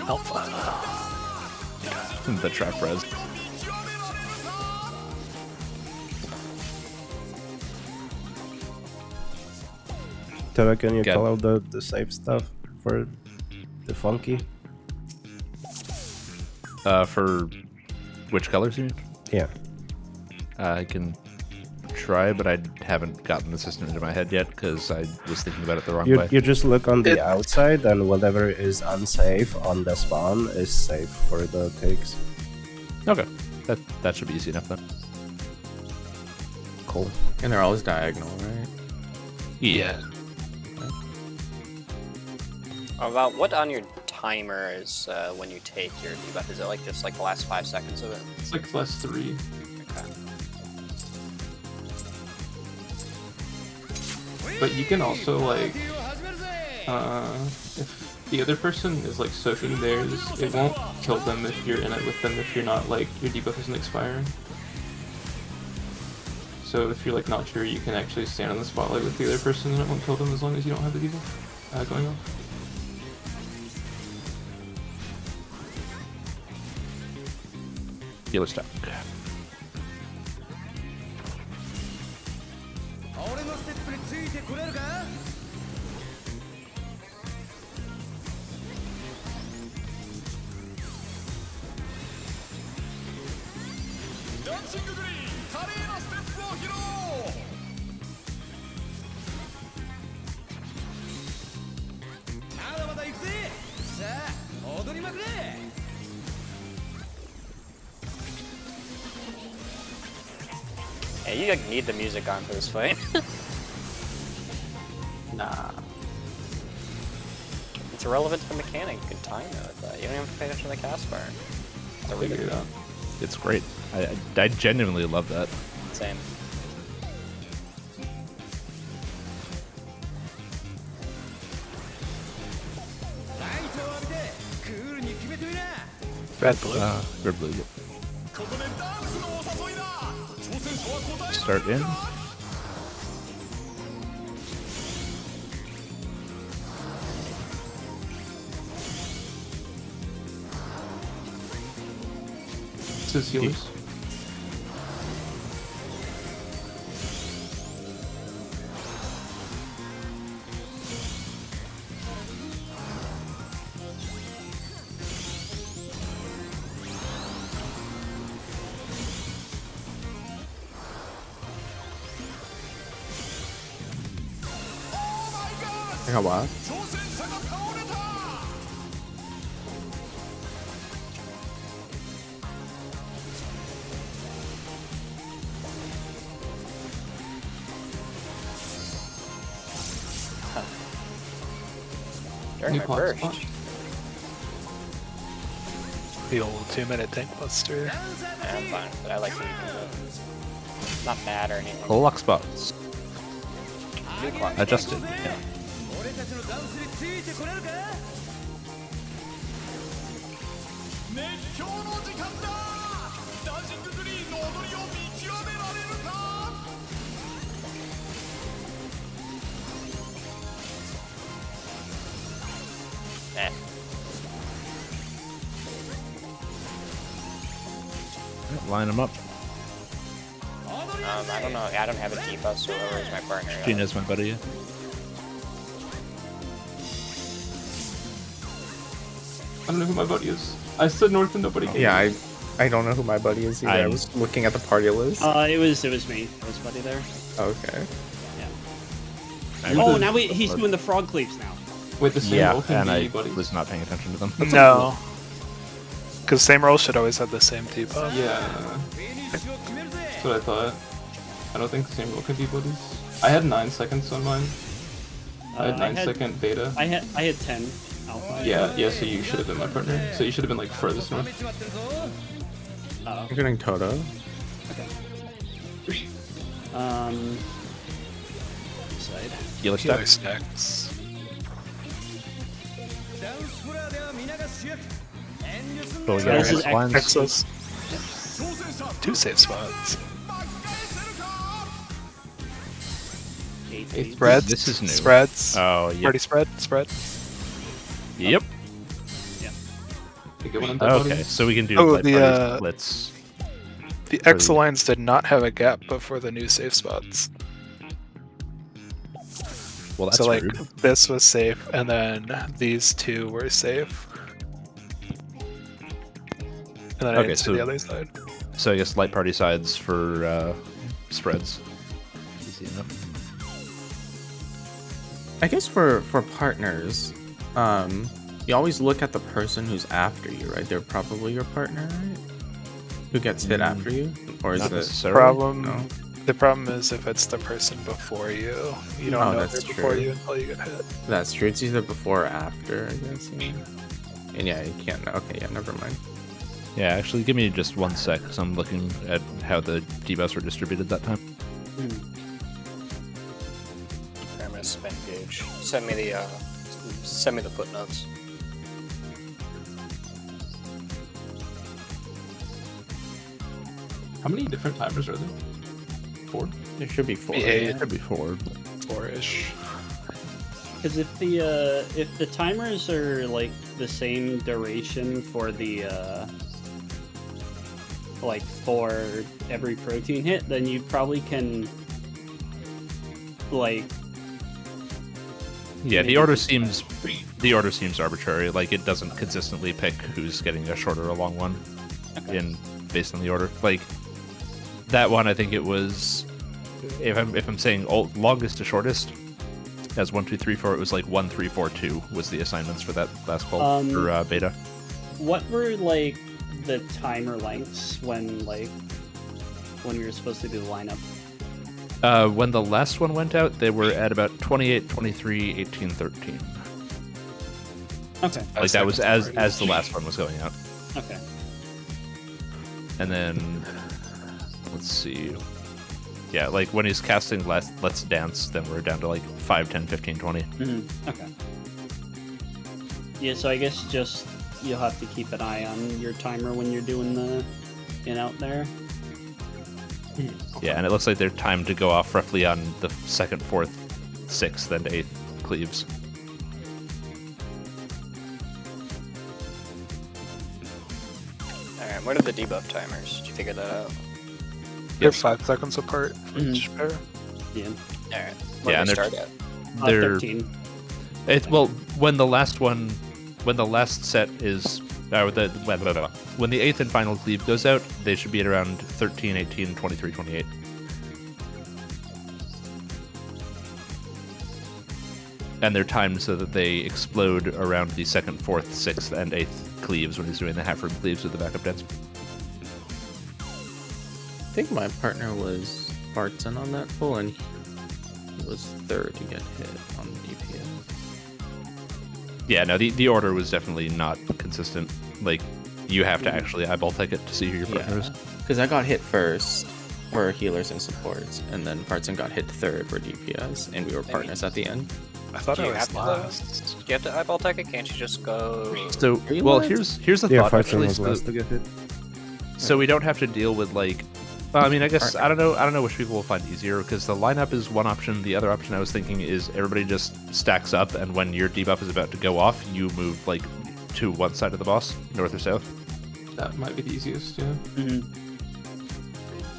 Speaker 1: Alpha.
Speaker 2: The trap res.
Speaker 6: Tara, can you
Speaker 2: Good.
Speaker 6: call out the save stuff for the funky?
Speaker 2: For which colors you mean?
Speaker 6: Yeah.
Speaker 2: I can try, but I haven't gotten the system into my head yet because I was thinking about it the wrong way.
Speaker 6: You just look on the outside, and whatever is unsafe on the spawn is safe for the ticks.
Speaker 2: Okay, that should be easy enough then.
Speaker 6: Cool.
Speaker 7: And they're always diagonal, right?
Speaker 2: Yeah.
Speaker 4: About what on your timer is when you take your debuff? Is it like just like the last 5 seconds of it?
Speaker 3: It's like plus 3. But you can also like, if the other person is like soaking theirs, it won't kill them if you're in it with them if you're not like, your debuff isn't expiring. So if you're like not sure, you can actually stand on the spotlight with the other person and it won't kill them as long as you don't have the debuff going off.
Speaker 2: Healer stack.
Speaker 4: Yeah, you like, need the music on for this fight.
Speaker 3: Nah.
Speaker 4: It's irrelevant to the mechanic. You can time it with that. You don't even have to pay attention to the cast bar. It's a really
Speaker 3: Figure it out.
Speaker 2: It's great. I genuinely love that.
Speaker 4: Same.
Speaker 1: Red blue.
Speaker 2: Red blue. Yep. Start in.
Speaker 3: This is healers.
Speaker 7: I got what?
Speaker 4: During my
Speaker 3: clock
Speaker 4: burst.
Speaker 3: spot.
Speaker 1: The old 2-minute tank buster.
Speaker 4: Yeah, I'm fine, but I like using it. Not bad or anything.
Speaker 2: Clock spots.
Speaker 4: New clock
Speaker 2: Adjusted.
Speaker 4: spots.
Speaker 2: Yeah.
Speaker 4: Eh.
Speaker 2: Line them up.
Speaker 4: I don't know. I don't have a debuff, so whoever is my partner.
Speaker 2: Gina's my buddy.
Speaker 3: I don't know who my buddy is. I said North and nobody came.
Speaker 7: Yeah, I don't know who my buddy is either. I was looking at the party list.
Speaker 5: It was me. It was buddy there.
Speaker 7: Okay.
Speaker 5: Oh, now he's doing the frog cleaves now.
Speaker 3: Wait, the same
Speaker 2: Yeah,
Speaker 3: role can
Speaker 2: and
Speaker 3: be
Speaker 2: I
Speaker 3: buddies?
Speaker 2: was not paying attention to them.
Speaker 1: No. Because same roll should always have the same debuff.
Speaker 3: Yeah. That's what I thought. I don't think the same role can be buddies. I had 9 seconds on mine. I had 9-second beta.
Speaker 5: I had 10 alpha.
Speaker 3: Yeah, so you should have been my partner. So you should have been like furthest north.
Speaker 5: Oh.
Speaker 7: I'm getting Toto.
Speaker 5: Side.
Speaker 2: Healer
Speaker 1: Healer
Speaker 2: stack.
Speaker 1: stacks.
Speaker 2: Oh,
Speaker 5: Yeah, this is
Speaker 2: lines.
Speaker 1: Exos. 2 safe spots.
Speaker 5: Eight.
Speaker 1: Spreads.
Speaker 2: This is new.
Speaker 1: Spreads.
Speaker 2: Oh, yeah.
Speaker 1: Party spread. Spread.
Speaker 2: Yep.
Speaker 3: You get one of the
Speaker 2: Okay,
Speaker 3: buddies.
Speaker 2: so we can do
Speaker 1: Oh,
Speaker 2: light
Speaker 1: the,
Speaker 2: party splits.
Speaker 1: The Exolines did not have a gap before the new safe spots.
Speaker 2: Well, that's
Speaker 1: So like
Speaker 2: rude.
Speaker 1: this was safe, and then these two were safe. And then I
Speaker 2: Okay,
Speaker 1: didn't see
Speaker 2: so-
Speaker 1: the other side.
Speaker 2: So I guess light party sides for spreads. Easy enough.
Speaker 7: I guess for partners, you always look at the person who's after you, right? They're probably your partner, right? Who gets hit after you, or is
Speaker 2: Not
Speaker 7: it?
Speaker 2: necessarily.
Speaker 1: Problem.
Speaker 7: No.
Speaker 1: The problem is if it's the person before you, you don't
Speaker 7: Oh,
Speaker 1: know
Speaker 7: that's
Speaker 1: they're before
Speaker 7: true.
Speaker 1: you until you get hit.
Speaker 7: That's true. It's either before or after, I guess. Yeah. And yeah, you can't. Okay, yeah, never mind.
Speaker 2: Yeah, actually, give me just 1 sec, because I'm looking at how the debuffs were distributed that time.
Speaker 4: I'm gonna spin gauge. Send me the footnotes.
Speaker 3: How many different timers are there? 4?
Speaker 7: There should be 4.
Speaker 1: Yeah,
Speaker 2: It could be 4.
Speaker 1: 4-ish.
Speaker 5: Because if the timers are like the same duration for the like for every protein hit, then you probably can like
Speaker 2: Yeah, the
Speaker 5: maybe
Speaker 2: order
Speaker 5: just,
Speaker 2: seems arbitrary. Like it doesn't consistently pick who's getting a short or a long one, based on the order. Like that one, I think it was. If I'm saying longest to shortest, as 1, 2, 3, 4, it was like 1, 3, 4, 2 was the assignments for that last pull for beta.
Speaker 5: What were like the timer lengths when we were supposed to do the lineup?
Speaker 2: When the last one went out, they were at about 28, 23, 18, 13.
Speaker 5: Okay.
Speaker 2: Like that was as the last one was going out.
Speaker 5: Okay.
Speaker 2: And then let's see. Yeah, like when he's casting Let's Dance, then we're down to like 5, 10, 15, 20.
Speaker 5: Okay. Yeah, so I guess just you'll have to keep an eye on your timer when you're doing the in out there.
Speaker 2: Yeah, and it looks like they're timed to go off roughly on the 2nd, 4th, 6th, and 8th cleaves.
Speaker 4: Alright, what are the debuff timers? Did you figure that out?
Speaker 1: They're 5 seconds apart for each pair.
Speaker 5: Yeah.
Speaker 4: Alright.
Speaker 2: Yeah,
Speaker 4: Where
Speaker 2: and
Speaker 4: do we
Speaker 2: they're-
Speaker 4: start at?
Speaker 2: They're
Speaker 5: 13.
Speaker 2: when the last set is when the 8th and final cleave goes out, they should be at around 13, 18, 23, 28. And they're timed so that they explode around the 2nd, 4th, 6th, and 8th cleaves when he's doing the half room cleaves with the backup dance.
Speaker 7: I think my partner was Barton on that pull, and he was 3rd to get hit on the DPS.
Speaker 2: Yeah, no, the order was definitely not consistent. Like, you have to actually eyeball take it to see who your partner is.
Speaker 7: Because I got hit first for healers and supports, and then Fartson got hit third for DPS, and we were partners at the end.
Speaker 1: I thought
Speaker 4: Do
Speaker 1: I
Speaker 4: you
Speaker 1: was
Speaker 4: have to
Speaker 1: last.
Speaker 4: do you have to eyeball tech it? Can't you just go?
Speaker 2: So,
Speaker 7: you
Speaker 2: well,
Speaker 7: what?
Speaker 2: here's the
Speaker 6: Yeah,
Speaker 2: thought.
Speaker 6: Fartson
Speaker 2: Actually,
Speaker 6: was last to get hit.
Speaker 2: so we don't have to deal with like. Well, I mean, I guess I don't know which people will find easier because the lineup is one option. The other option I was thinking is everybody just stacks up, and when your debuff is about to go off, you move like to one side of the boss, north or south,
Speaker 3: That might be the easiest, yeah.
Speaker 2: and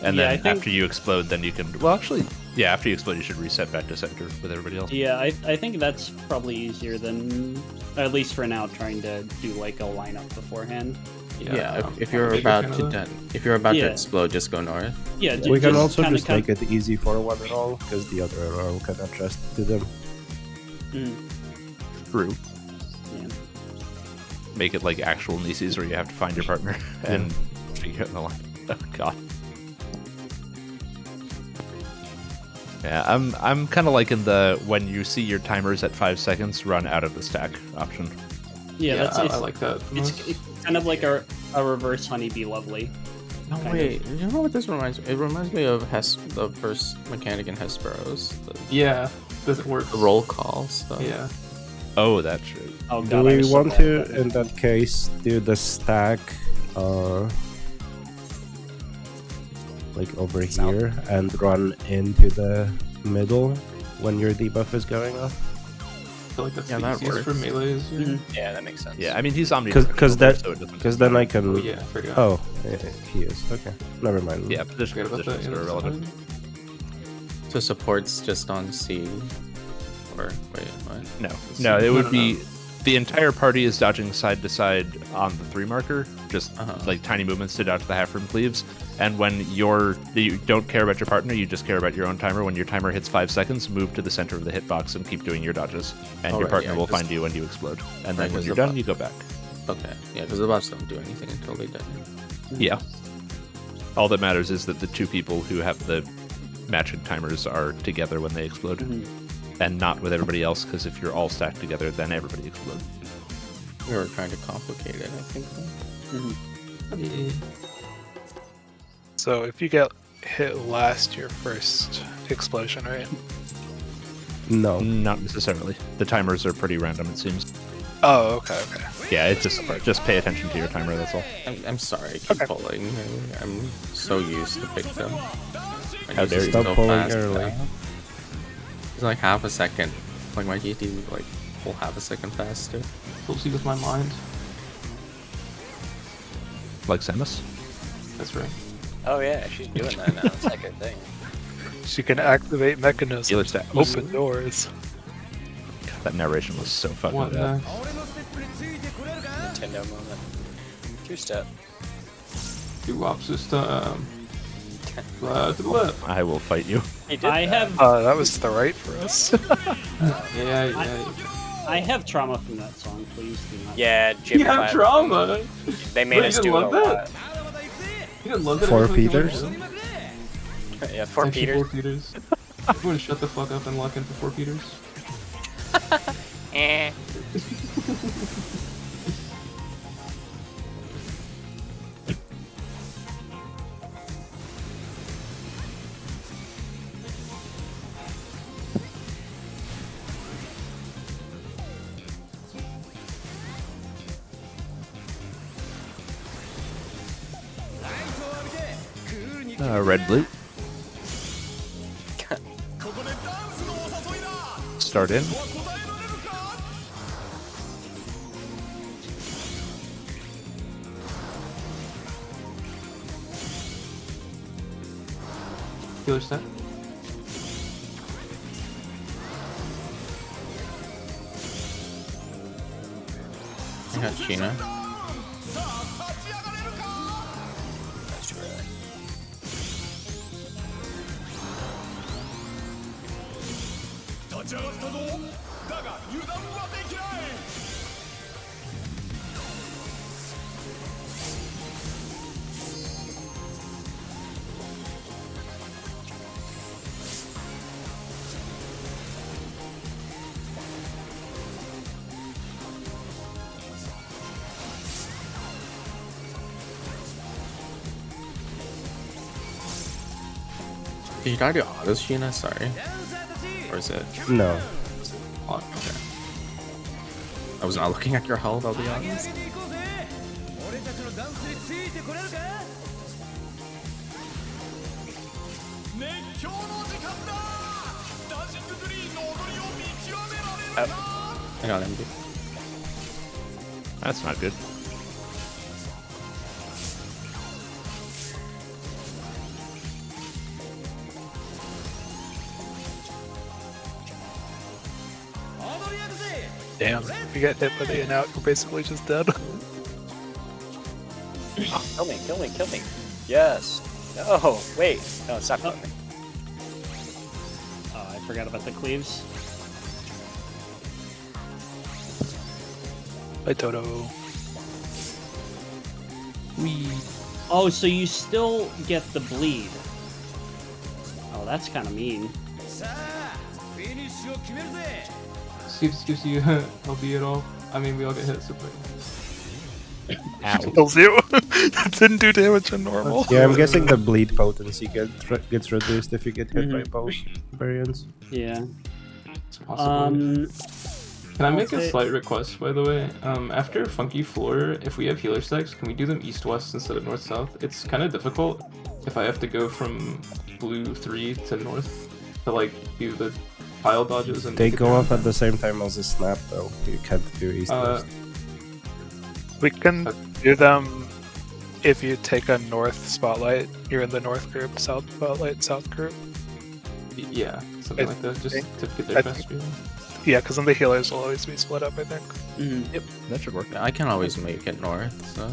Speaker 5: Yeah,
Speaker 2: then
Speaker 5: I think-
Speaker 2: after you explode, then you can. Well, actually, yeah, after you explode, you should reset back to center with everybody else.
Speaker 5: Yeah, I think that's probably easier than, at least for now, trying to do like a lineup beforehand.
Speaker 7: Yeah, if
Speaker 3: I'm
Speaker 7: you're
Speaker 3: a big
Speaker 7: about
Speaker 3: fan
Speaker 7: to
Speaker 3: of that.
Speaker 7: if you're about to
Speaker 5: Yeah.
Speaker 7: explode, just go north.
Speaker 5: Yeah,
Speaker 6: We can also
Speaker 5: kinda
Speaker 6: just make it easy for one roll, because the other roll can adjust to them.
Speaker 2: True.
Speaker 5: Yeah.
Speaker 2: Make it like actual Nises where you have to find your partner and figure out the line. Oh god. Yeah, I'm kind of liking the when you see your timers at 5 seconds, run out of the stack option.
Speaker 5: Yeah, that's
Speaker 3: I
Speaker 5: it's,
Speaker 3: like that.
Speaker 5: it's kind of like a reverse honeybee lovely.
Speaker 7: No,
Speaker 5: Kind
Speaker 7: wait. You know what this reminds me? It reminds me of the first mechanic in Hesperos.
Speaker 3: Yeah, doesn't work.
Speaker 7: The roll call stuff.
Speaker 3: Yeah.
Speaker 2: Oh, that's true.
Speaker 5: Oh god.
Speaker 6: Do
Speaker 5: I
Speaker 6: we
Speaker 5: was so
Speaker 6: want
Speaker 5: bad
Speaker 6: to,
Speaker 5: at that.
Speaker 6: in that case, do the stack, like over here, and run into the middle when your debuff is going off?
Speaker 3: I feel like that's
Speaker 7: Yeah,
Speaker 3: the
Speaker 7: that
Speaker 3: easiest for
Speaker 7: works.
Speaker 3: melees. Yeah.
Speaker 5: Mhm.
Speaker 4: Yeah, that makes sense.
Speaker 2: Yeah, I mean he's omnidirectional,
Speaker 6: Because that,
Speaker 2: so it doesn't.
Speaker 6: because then I can.
Speaker 3: Oh yeah, I forgot.
Speaker 6: Oh, he is. Okay, never mind.
Speaker 2: Yeah,
Speaker 3: Forgot about that.
Speaker 2: positions
Speaker 3: Yeah,
Speaker 2: are
Speaker 3: that's
Speaker 2: irrelevant.
Speaker 3: fine.
Speaker 7: So support's just on C. Or wait, what?
Speaker 2: No, it would
Speaker 3: no,
Speaker 2: be the entire party is dodging side to side on the 3 marker, just like tiny movements to dodge the half room cleaves. And when you don't care about your partner, you just care about your own timer. When your timer hits 5 seconds, move to the center of the hitbox and keep doing your dodges. And your
Speaker 7: right,
Speaker 2: partner
Speaker 7: yeah,
Speaker 2: will
Speaker 7: 'cause-
Speaker 2: find you when you explode. And
Speaker 7: Right,
Speaker 2: then when
Speaker 7: 'cause
Speaker 2: you're
Speaker 7: the
Speaker 2: done, you go back.
Speaker 7: Okay, yeah, because the buffs don't do anything until they die.
Speaker 2: Yeah. All that matters is that the 2 people who have the matching timers are together when they explode. And not with everybody else, because if you're all stacked together, then everybody explodes.
Speaker 7: We were trying to complicate it, I think.
Speaker 3: Yeah.
Speaker 1: So if you get hit last, your first explosion, right?
Speaker 6: No.
Speaker 2: Not necessarily. The timers are pretty random, it seems.
Speaker 1: Oh, okay.
Speaker 2: Yeah, it's just pay attention to your timer, that's all.
Speaker 7: I'm sorry, I keep
Speaker 1: Okay.
Speaker 7: pulling. I'm so used to pick them.
Speaker 2: How dare you.
Speaker 6: Stop pulling
Speaker 7: fast
Speaker 6: early.
Speaker 7: now. It's like half a second. Like my GT like pull half a second faster.
Speaker 3: Helps you with my mind.
Speaker 2: Like Samus?
Speaker 3: That's right.
Speaker 4: Oh yeah, she's doing that now. It's like her thing.
Speaker 1: She can activate mechanisms
Speaker 2: Healer
Speaker 1: to
Speaker 2: stack.
Speaker 1: open doors.
Speaker 2: God, that narration was so fucking
Speaker 3: What
Speaker 2: bad.
Speaker 3: next?
Speaker 4: Nintendo moment. 2-step.
Speaker 3: Do system. To the left.
Speaker 2: I will fight you.
Speaker 4: He did
Speaker 5: I
Speaker 4: that.
Speaker 5: have
Speaker 1: That was the right for us.
Speaker 3: Yeah.
Speaker 5: I have trauma from that song. Please do not.
Speaker 4: Yeah, Jimmy.
Speaker 3: You have trauma.
Speaker 4: They made
Speaker 3: Wait,
Speaker 4: us
Speaker 3: you
Speaker 4: do it a
Speaker 3: love that?
Speaker 4: lot.
Speaker 3: You didn't love that.
Speaker 6: Four
Speaker 3: every time you
Speaker 6: Peters?
Speaker 3: went in?
Speaker 4: Yeah, 4
Speaker 3: Actually,
Speaker 4: Peters.
Speaker 3: 4 Peters. Everyone shut the fuck up and lock in for 4 Peters.
Speaker 4: Eh.
Speaker 2: Red blue. Start in.
Speaker 3: Healer set.
Speaker 7: I got Sheena.
Speaker 4: That's too early.
Speaker 7: Did you try to auto Sheena? Sorry. Or is it?
Speaker 6: No.
Speaker 7: Oh, okay. I was not looking at your health, I'll be honest. I got MD.
Speaker 2: That's not good.
Speaker 1: Damn, if you get hit by the in-out, you're basically just dead.
Speaker 4: Kill me, kill me, kill me. Yes. No, wait. No, stop killing me.
Speaker 5: Oh, I forgot about the cleaves.
Speaker 1: By Toto.
Speaker 5: Oh, so you still get the bleed. Oh, that's kind of mean.
Speaker 3: See if this gives you LB at all. I mean, we all get hit, so
Speaker 2: Ow.
Speaker 1: Kills you. That didn't do damage in normal.
Speaker 6: Yeah, I'm guessing the bleed potency gets reduced if you get hit by both variants.
Speaker 5: Yeah.
Speaker 3: it's possible. Can I make a
Speaker 5: say-
Speaker 3: slight request, by the way? After Funky Floor, if we have healer stacks, can we do them east-west instead of north-south? It's kind of difficult if I have to go from blue 3 to north to, like, do the pile dodges and
Speaker 6: They
Speaker 3: make it
Speaker 6: go
Speaker 3: down.
Speaker 6: off at the same time as the snap, though. You can't do east west.
Speaker 1: We can do them if you take a north spotlight. You're in the north group, south spotlight, south group.
Speaker 3: Yeah, something
Speaker 1: I
Speaker 3: like that, just to get
Speaker 1: I
Speaker 3: there
Speaker 1: think-
Speaker 3: faster.
Speaker 1: Yeah, because then the healers will always be split up, I think.
Speaker 2: Yep, that should work.
Speaker 7: I can always make it north, so.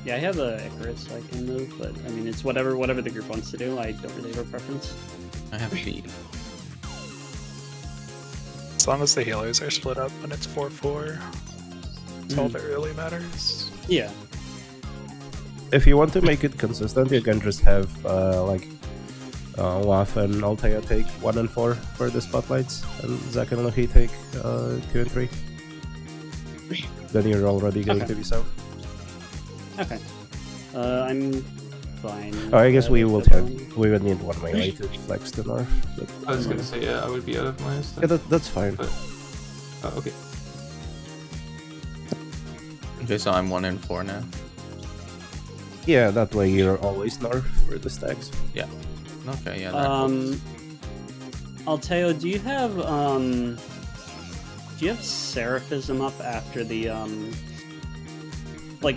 Speaker 5: Yeah, I have a Icarus I can move, but I mean, it's whatever the group wants to do. I don't really have a preference.
Speaker 7: I have feet.
Speaker 1: As long as the healers are split up and it's 4-4, that's all that really matters.
Speaker 5: Yeah.
Speaker 6: If you want to make it consistent, you can just have Waf and Altea take 1 and 4 for the spotlights, and Zach and Lohi take 2 and 3. Then you're already going to be south.
Speaker 5: Okay. I'm fine.
Speaker 6: Oh, I guess we
Speaker 5: with
Speaker 6: would
Speaker 5: the
Speaker 6: have
Speaker 5: bone.
Speaker 6: we would need 1 melee to flex the north. But
Speaker 3: I was gonna say, yeah, I would be out of my
Speaker 6: yeah,
Speaker 3: stuff.
Speaker 6: that's fine.
Speaker 3: But, okay.
Speaker 7: Okay, so I'm 1 and 4 now.
Speaker 6: Yeah, that way you're always north for the stacks.
Speaker 7: Okay, yeah. That helps.
Speaker 5: Alteo, do you have Seraphism up after the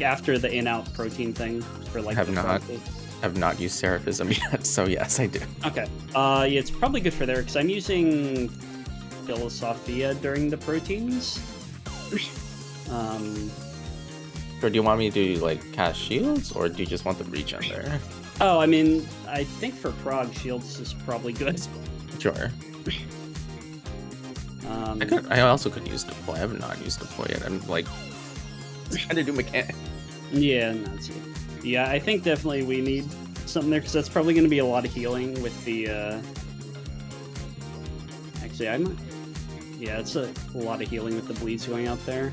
Speaker 5: after the in-out protein thing for like
Speaker 7: Have
Speaker 5: the
Speaker 7: not.
Speaker 5: front-
Speaker 7: I've not used Seraphism yet, so yes, I do.
Speaker 5: Okay. Yeah, it's probably good for there because I'm using Philosophia during the proteins.
Speaker 7: Or do you want me to like cast shields, or do you just want the regen there?
Speaker 5: Oh, I mean, I think for Prog, Shields is probably good.
Speaker 7: Sure. I also could use deploy. I have not used deploy yet. I'm like trying to do mechanic.
Speaker 5: Yeah, no, it's it. Yeah, I think definitely we need something there because that's probably going to be a lot of healing with the. Actually, I might. Yeah, it's a lot of healing with the bleeds going out there.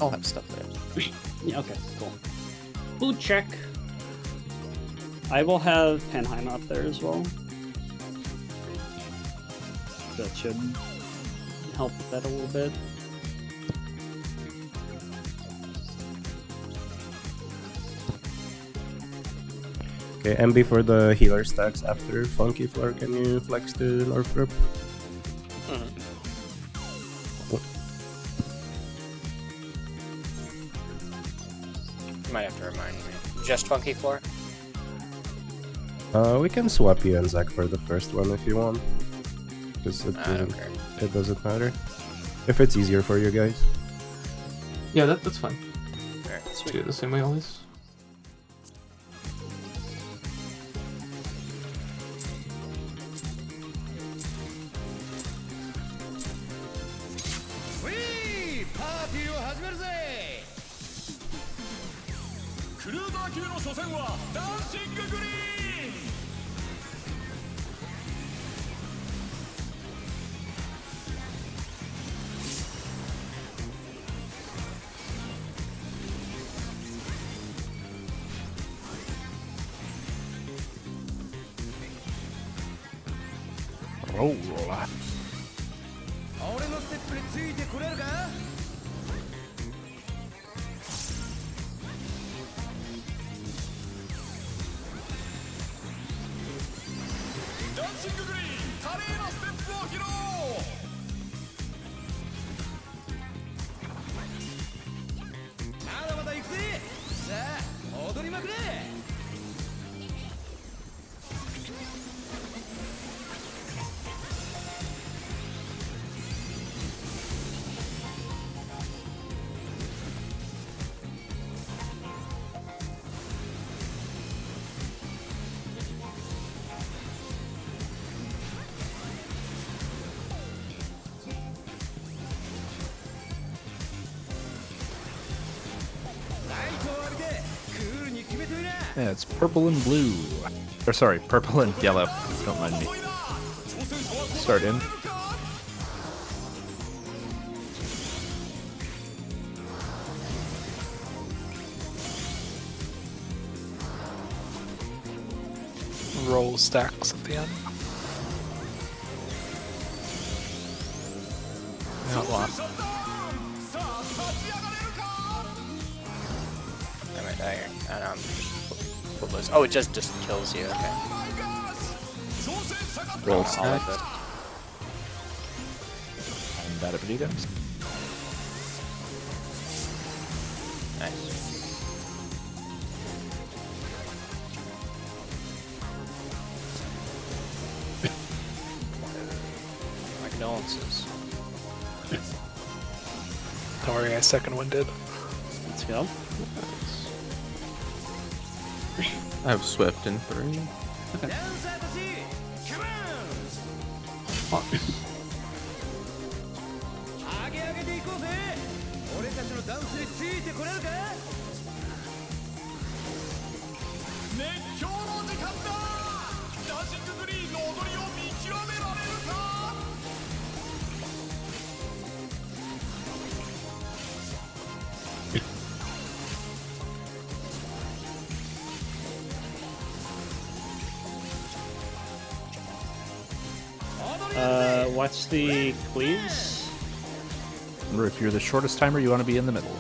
Speaker 7: I'll have stuff there.
Speaker 5: Yeah, okay, cool. Blue check. I will have Penheim up there as well. That should help with that a little bit.
Speaker 6: Okay, MB for the healer stacks after Funky Floor, can you flex to north group?
Speaker 4: You might have to remind me. Just Funky Floor?
Speaker 6: We can swap you and Zach for the first one if you want. Because
Speaker 4: I don't care.
Speaker 6: it doesn't matter. If it's easier for you guys.
Speaker 3: Yeah, that's fine.
Speaker 4: Alright,
Speaker 3: Do
Speaker 4: sweet.
Speaker 3: it the same way always.
Speaker 2: Roll. Yeah, it's purple and blue. Or sorry, purple and yellow. Don't mind me. Start in.
Speaker 1: Roll stacks at the end. Not a lot.
Speaker 4: Alright, there. And oh, it just kills you. Okay.
Speaker 2: Roll
Speaker 4: I'll
Speaker 2: stack.
Speaker 4: let this.
Speaker 2: And that ability damage.
Speaker 4: Nice. My condolences.
Speaker 1: Don't worry, I second winded.
Speaker 5: Let's go.
Speaker 7: I have Swift in 3.
Speaker 5: What's the cleaves?
Speaker 2: Remember, if you're the shortest timer, you want to be in the middle.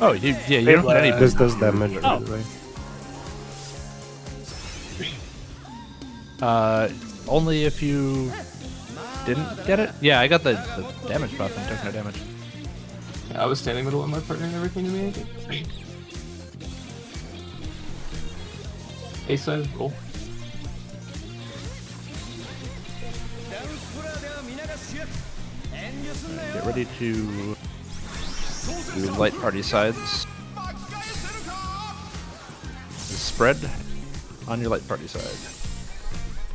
Speaker 2: Oh, you don't have any.
Speaker 6: This does damage.
Speaker 5: Oh.
Speaker 2: Only if you didn't get it. Yeah, I got the damage buff and took no damage.
Speaker 3: I was standing middle and my partner never came to me. A-side, roll.
Speaker 2: Get ready to do light party sides. Spread on your light party side.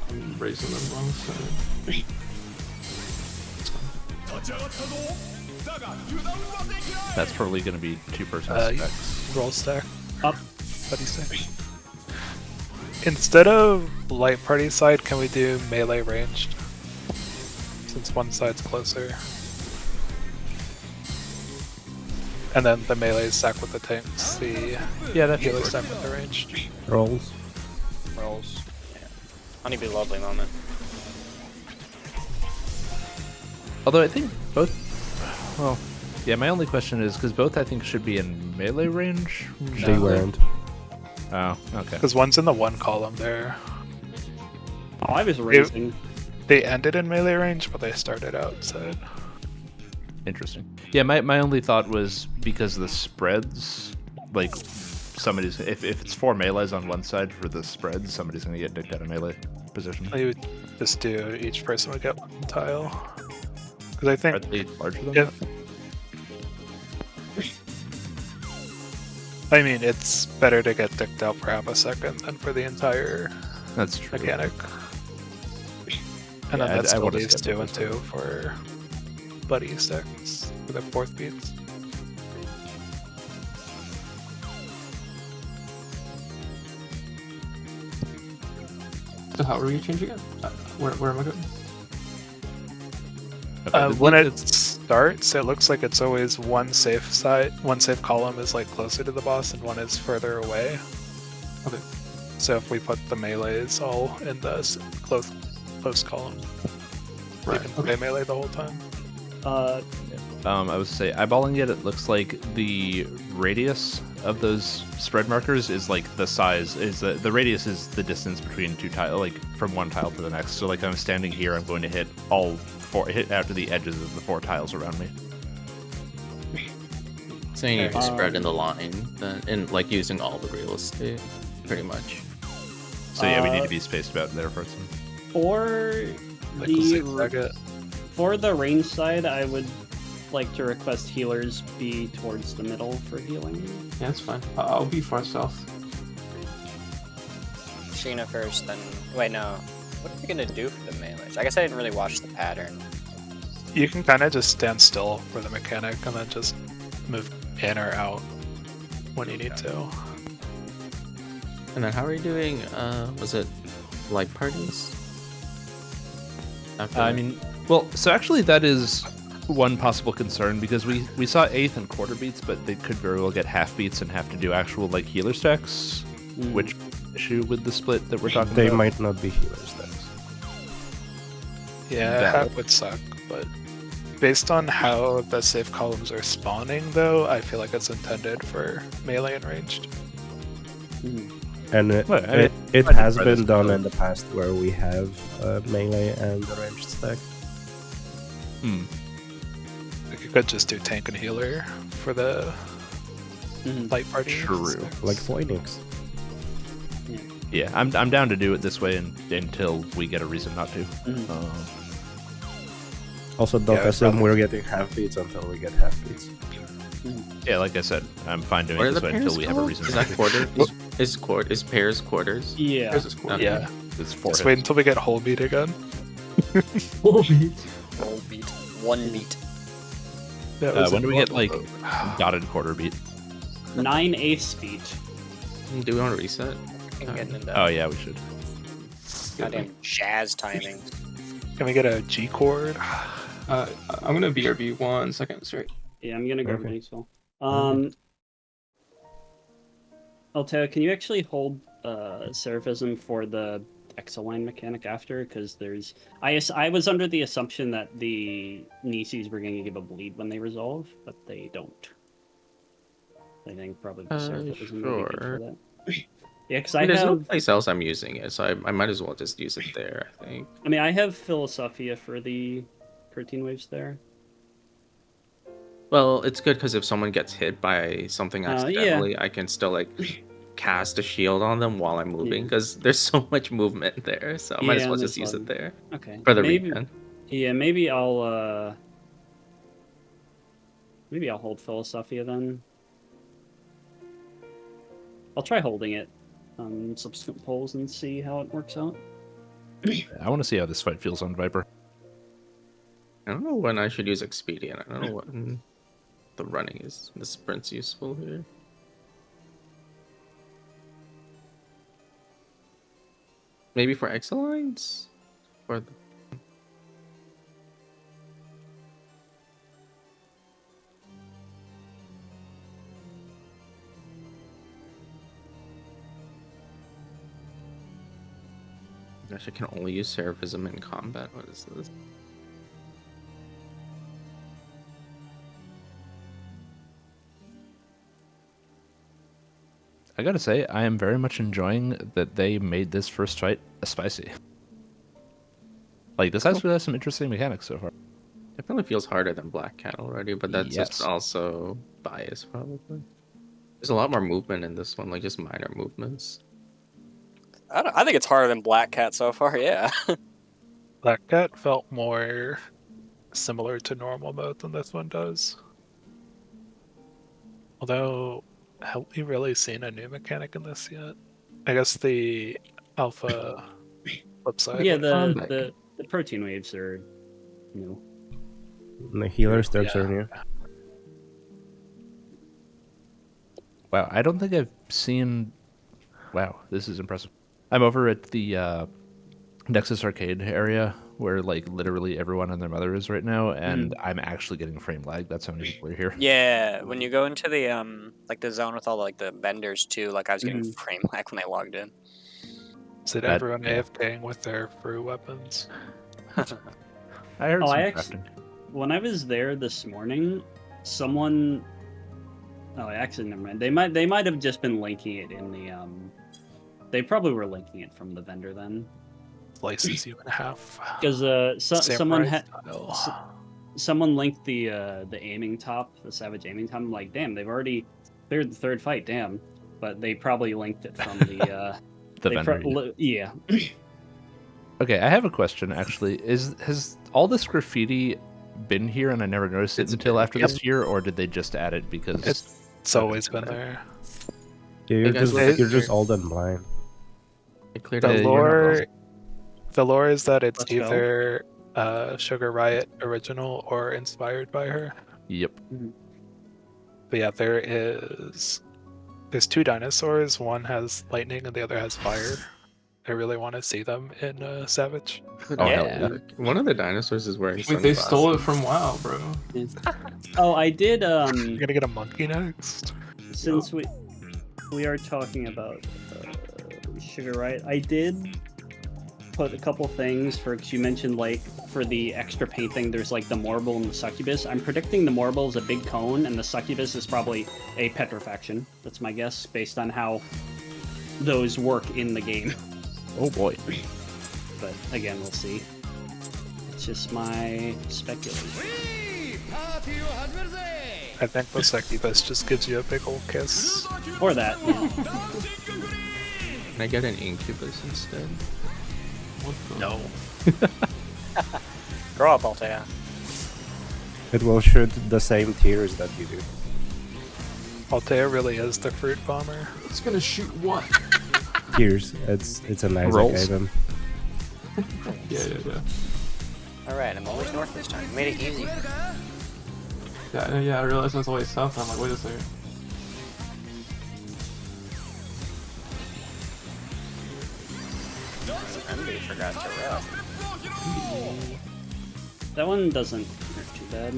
Speaker 3: I'm raising them wrong side.
Speaker 2: That's probably going to be 2-person stacks.
Speaker 1: Roll stack.
Speaker 5: Up.
Speaker 1: What do you say? Instead of light party side, can we do melee ranged? Since one side's closer. And then the melee stack with the tanks, the healer stack with the ranged.
Speaker 6: Rolls.
Speaker 4: Rolls. Yeah. Honeybee lovely moment.
Speaker 2: Although I think both. Well, yeah. My only question is because both I think should be in melee range.
Speaker 6: They weren't.
Speaker 2: Oh, okay.
Speaker 1: Because one's in the one column there.
Speaker 5: Oh, I was raising.
Speaker 1: They ended in melee range, but they started outside.
Speaker 2: Interesting. Yeah, my only thought was because of the spreads, like somebody's if it's 4 melees on one side for the spreads, somebody's gonna get dicked out of melee position.
Speaker 1: You would just do each person would get one tile. Because I think
Speaker 2: Are they larger than
Speaker 1: if
Speaker 2: that?
Speaker 1: I mean it's better to get dicked out for half a second than for the entire
Speaker 2: That's true.
Speaker 1: mechanic. And
Speaker 2: Yeah,
Speaker 1: then that
Speaker 2: I
Speaker 1: still
Speaker 2: would've
Speaker 1: leaves
Speaker 2: skipped
Speaker 1: 2 and
Speaker 2: this
Speaker 1: 2 for buddy stacks for the 4th beats.
Speaker 3: So how are we changing it? Where am I going?
Speaker 2: Okay,
Speaker 1: When it starts, it looks like it's always one safe column is like closer to the boss and one is further away.
Speaker 3: Okay.
Speaker 1: So if we put the melees all in the close column,
Speaker 3: Right.
Speaker 1: you can play melee the whole time.
Speaker 2: I would say eyeballing it looks like the radius of those spread markers is like the size is the radius is the distance between two tile, like from one tile to the next. So like I'm standing here, I'm going to hit hit out to the edges of the 4 tiles around me.
Speaker 7: So you need to spread in the line, and like using all the real estate, pretty much.
Speaker 2: So yeah, we need to be spaced about there for some.
Speaker 5: For
Speaker 1: Like zigzag it.
Speaker 5: for the range side, I would like to request healers be towards the middle for healing.
Speaker 3: Yeah, that's fine. I'll be far south.
Speaker 4: Sheena first, then... Wait, no. What are we gonna do for the melees? I guess I didn't really watch the pattern.
Speaker 1: You can kind of just stand still for the mechanic and then just move in or out when you need to.
Speaker 7: And then how are you doing? Was it light parties?
Speaker 2: I mean, well, so actually that is one possible concern because we saw 8th and quarter beats, but they could very well get half beats and have to do actual like healer stacks, which issue with the split that we're talking
Speaker 6: They
Speaker 2: about.
Speaker 6: might not be healer stats.
Speaker 1: Yeah, that would suck, but based on how the safe columns are spawning, though, I feel like it's intended for melee and ranged.
Speaker 6: And
Speaker 2: Well, I mean,
Speaker 6: it
Speaker 2: I
Speaker 6: has
Speaker 2: think Fred
Speaker 6: been
Speaker 2: is
Speaker 6: done
Speaker 2: cool.
Speaker 6: in the past where we have melee and the ranged stack.
Speaker 1: Like you could just do tank and healer for the light party.
Speaker 2: True.
Speaker 6: Like Phoenix.
Speaker 2: Yeah, I'm down to do it this way until we get a reason not to.
Speaker 6: Also, don't
Speaker 1: Yeah,
Speaker 6: assume
Speaker 1: probably.
Speaker 6: we're getting half beats until we get half beats.
Speaker 2: Yeah, like I said, I'm fine doing
Speaker 7: What are
Speaker 2: it this
Speaker 7: the
Speaker 2: way
Speaker 7: pairs
Speaker 2: until we have a
Speaker 7: called?
Speaker 2: reason
Speaker 7: Is
Speaker 2: not
Speaker 7: that
Speaker 2: to.
Speaker 7: quarter? Is pairs quarters?
Speaker 5: Yeah.
Speaker 3: There's this quarter.
Speaker 1: Yeah,
Speaker 2: It's 4
Speaker 1: just wait
Speaker 2: hits.
Speaker 1: until we get whole beat again.
Speaker 3: Full beat.
Speaker 4: Roll beat. 1 beat.
Speaker 1: That was
Speaker 2: When do we get like
Speaker 1: adorable.
Speaker 2: dotted quarter beat?
Speaker 5: 9/8 speed.
Speaker 7: Do we want to reset?
Speaker 4: Fucking getting into
Speaker 2: Oh yeah, we should.
Speaker 4: goddamn Shaz timing.
Speaker 1: Can we get a G chord?
Speaker 3: I'm gonna BRB 1 second straight.
Speaker 5: Yeah, I'm gonna grab
Speaker 6: Okay.
Speaker 5: okay. as well. Alteo, can you actually hold Seraphism for the Exaline mechanic after? Because there's... I was under the assumption that the Nisis were going to give a bleed when they resolve, but they don't. I think probably the Seraphism would be good for
Speaker 7: sure.
Speaker 5: that. Yeah, because I
Speaker 7: There's no
Speaker 5: have...
Speaker 7: place else I'm using it, so I might as well just use it there, I think.
Speaker 5: I mean, I have Philosophia for the protein waves there.
Speaker 7: Well, it's good because if someone gets hit by something
Speaker 5: yeah.
Speaker 7: accidentally, I can still like cast a shield on them while I'm moving because there's so much movement there. So I might as
Speaker 5: Yeah,
Speaker 7: well
Speaker 5: there's
Speaker 7: just use
Speaker 5: a lot
Speaker 7: it there
Speaker 5: Okay.
Speaker 7: for the
Speaker 5: maybe,
Speaker 7: regen.
Speaker 5: Yeah, maybe I'll hold Philosophia then. I'll try holding it on subsequent polls and see how it works out.
Speaker 2: I want to see how this fight feels on Viper.
Speaker 7: I don't know when I should use Expedient. I don't know when the running is. The sprint's useful here. Maybe for Exalines? Or the... Gosh, I can only use Seraphism in combat. What is this?
Speaker 2: I gotta say, I am very much enjoying that they made this first fight a spicy. Like, this actually has some interesting mechanics so far.
Speaker 7: Definitely feels harder than Black Cat already, but that's
Speaker 2: Yes.
Speaker 7: just also bias, probably. There's a lot more movement in this one, like just minor movements.
Speaker 4: I think it's harder than Black Cat so far, yeah.
Speaker 1: Black Cat felt more similar to normal mode than this one does. Although, have we really seen a new mechanic in this yet? I guess the alpha flip side.
Speaker 5: Yeah,
Speaker 1: would-
Speaker 5: the protein waves are new.
Speaker 6: The healer stacks are new.
Speaker 2: Wow, I don't think I've seen... Wow, this is impressive. I'm over at the Nexus Arcade area where like literally everyone and their mother is right now, and I'm actually getting frame lag. That's how many people are here.
Speaker 4: Yeah, when you go into the like the zone with all like the vendors too, like I was getting frame lag when I logged in.
Speaker 1: Is it everyone AFKing with their fruit weapons?
Speaker 2: I heard some
Speaker 5: actually,
Speaker 2: crafting.
Speaker 5: when I was there this morning, someone. Oh, actually, never mind. They might have just been linking it in the They probably were linking it from the vendor then.
Speaker 1: Slices you in half.
Speaker 5: Because someone linked the aiming top, the Savage aiming top. I'm like, damn, they've already cleared the third fight, damn. But they probably linked it from the
Speaker 2: vendor.
Speaker 5: Yeah.
Speaker 2: Okay, I have a question actually. Has all this graffiti been here and I never noticed it until after this year, or did they just add it because
Speaker 1: it's always been there?
Speaker 6: Yeah, you're just old and blind.
Speaker 1: The lore is that it's either Sugar Riot original or inspired by her.
Speaker 2: Yep.
Speaker 1: But yeah, there's 2 dinosaurs. One has lightning and the other has fire. I really want to see them in Savage.
Speaker 2: Oh, yeah.
Speaker 7: One of the dinosaurs is wearing
Speaker 3: sunglasses. They stole it from WoW, bro.
Speaker 5: Oh, I did.
Speaker 1: You're gonna get a monkey next.
Speaker 5: Since we are talking about Sugar Riot, I did put a couple things because you mentioned like for the extra painting, there's like the Morble and the Succubus. I'm predicting the Morble is a big cone and the Succubus is probably a petrifaction. That's my guess based on how those work in the game.
Speaker 2: Oh boy.
Speaker 5: But again, we'll see. It's just my speculation.
Speaker 1: I think the Succubus just gives you a big old kiss.
Speaker 5: Or that. Yeah.
Speaker 7: Can I get an Incubus instead?
Speaker 1: No.
Speaker 4: Grow up, Altea.
Speaker 6: It will shoot the same tiers that you do.
Speaker 1: Altea really is the fruit bomber.
Speaker 3: It's gonna shoot what?
Speaker 6: Tiers. It's a nice item.
Speaker 3: Yeah.
Speaker 4: Alright, I'm always north this time. Made it easy.
Speaker 3: Yeah, I realized it's always south. I'm like, wait a second.
Speaker 4: Remedy forgot to rest.
Speaker 5: That one doesn't hurt too bad.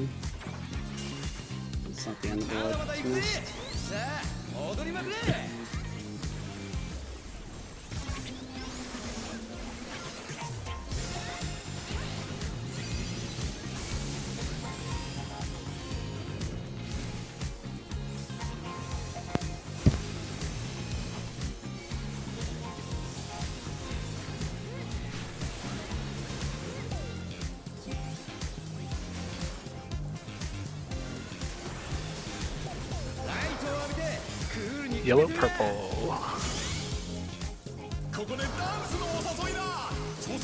Speaker 5: It's not the end of the world. It's missed.
Speaker 1: Yellow purple.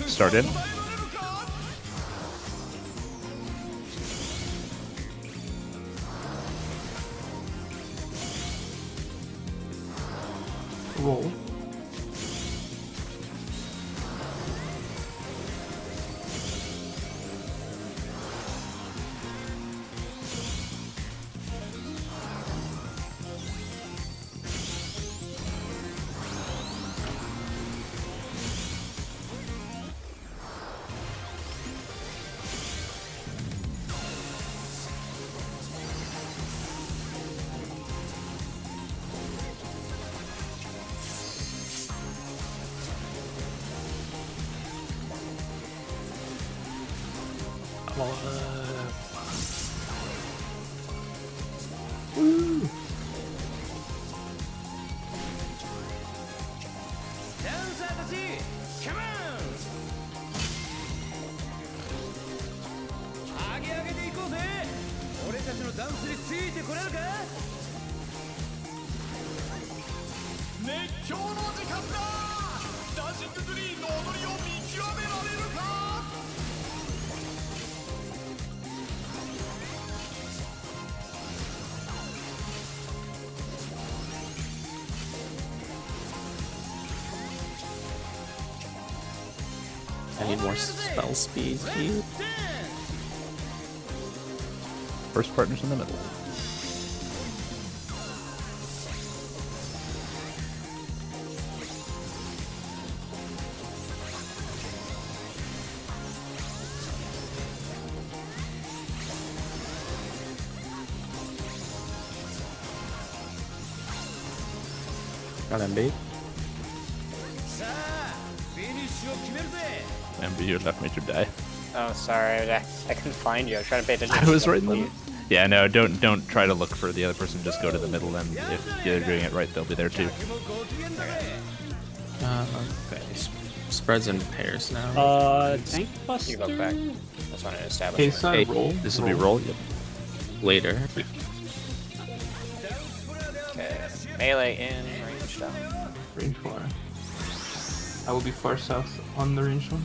Speaker 2: Start in.
Speaker 3: Roll.
Speaker 7: I need more spell speed, dude.
Speaker 2: First partner's in the middle.
Speaker 7: Got MB.
Speaker 2: Amber, you left me to die.
Speaker 4: Oh, sorry. I couldn't find you. I was trying to pay attention.
Speaker 2: I was
Speaker 4: to
Speaker 2: right in
Speaker 4: you.
Speaker 2: the. Yeah, no, don't try to look for the other person. Just go to the middle, and if you're doing it right, they'll be there too.
Speaker 7: Okay. Spreads in pairs now.
Speaker 5: Tank Buster.
Speaker 4: You look back. That's what I
Speaker 3: Hey,
Speaker 4: established.
Speaker 3: side roll.
Speaker 2: This will be roll. Yep.
Speaker 7: Later.
Speaker 4: Okay. Melee in, range down.
Speaker 3: Range 4. I will be far south on the range one.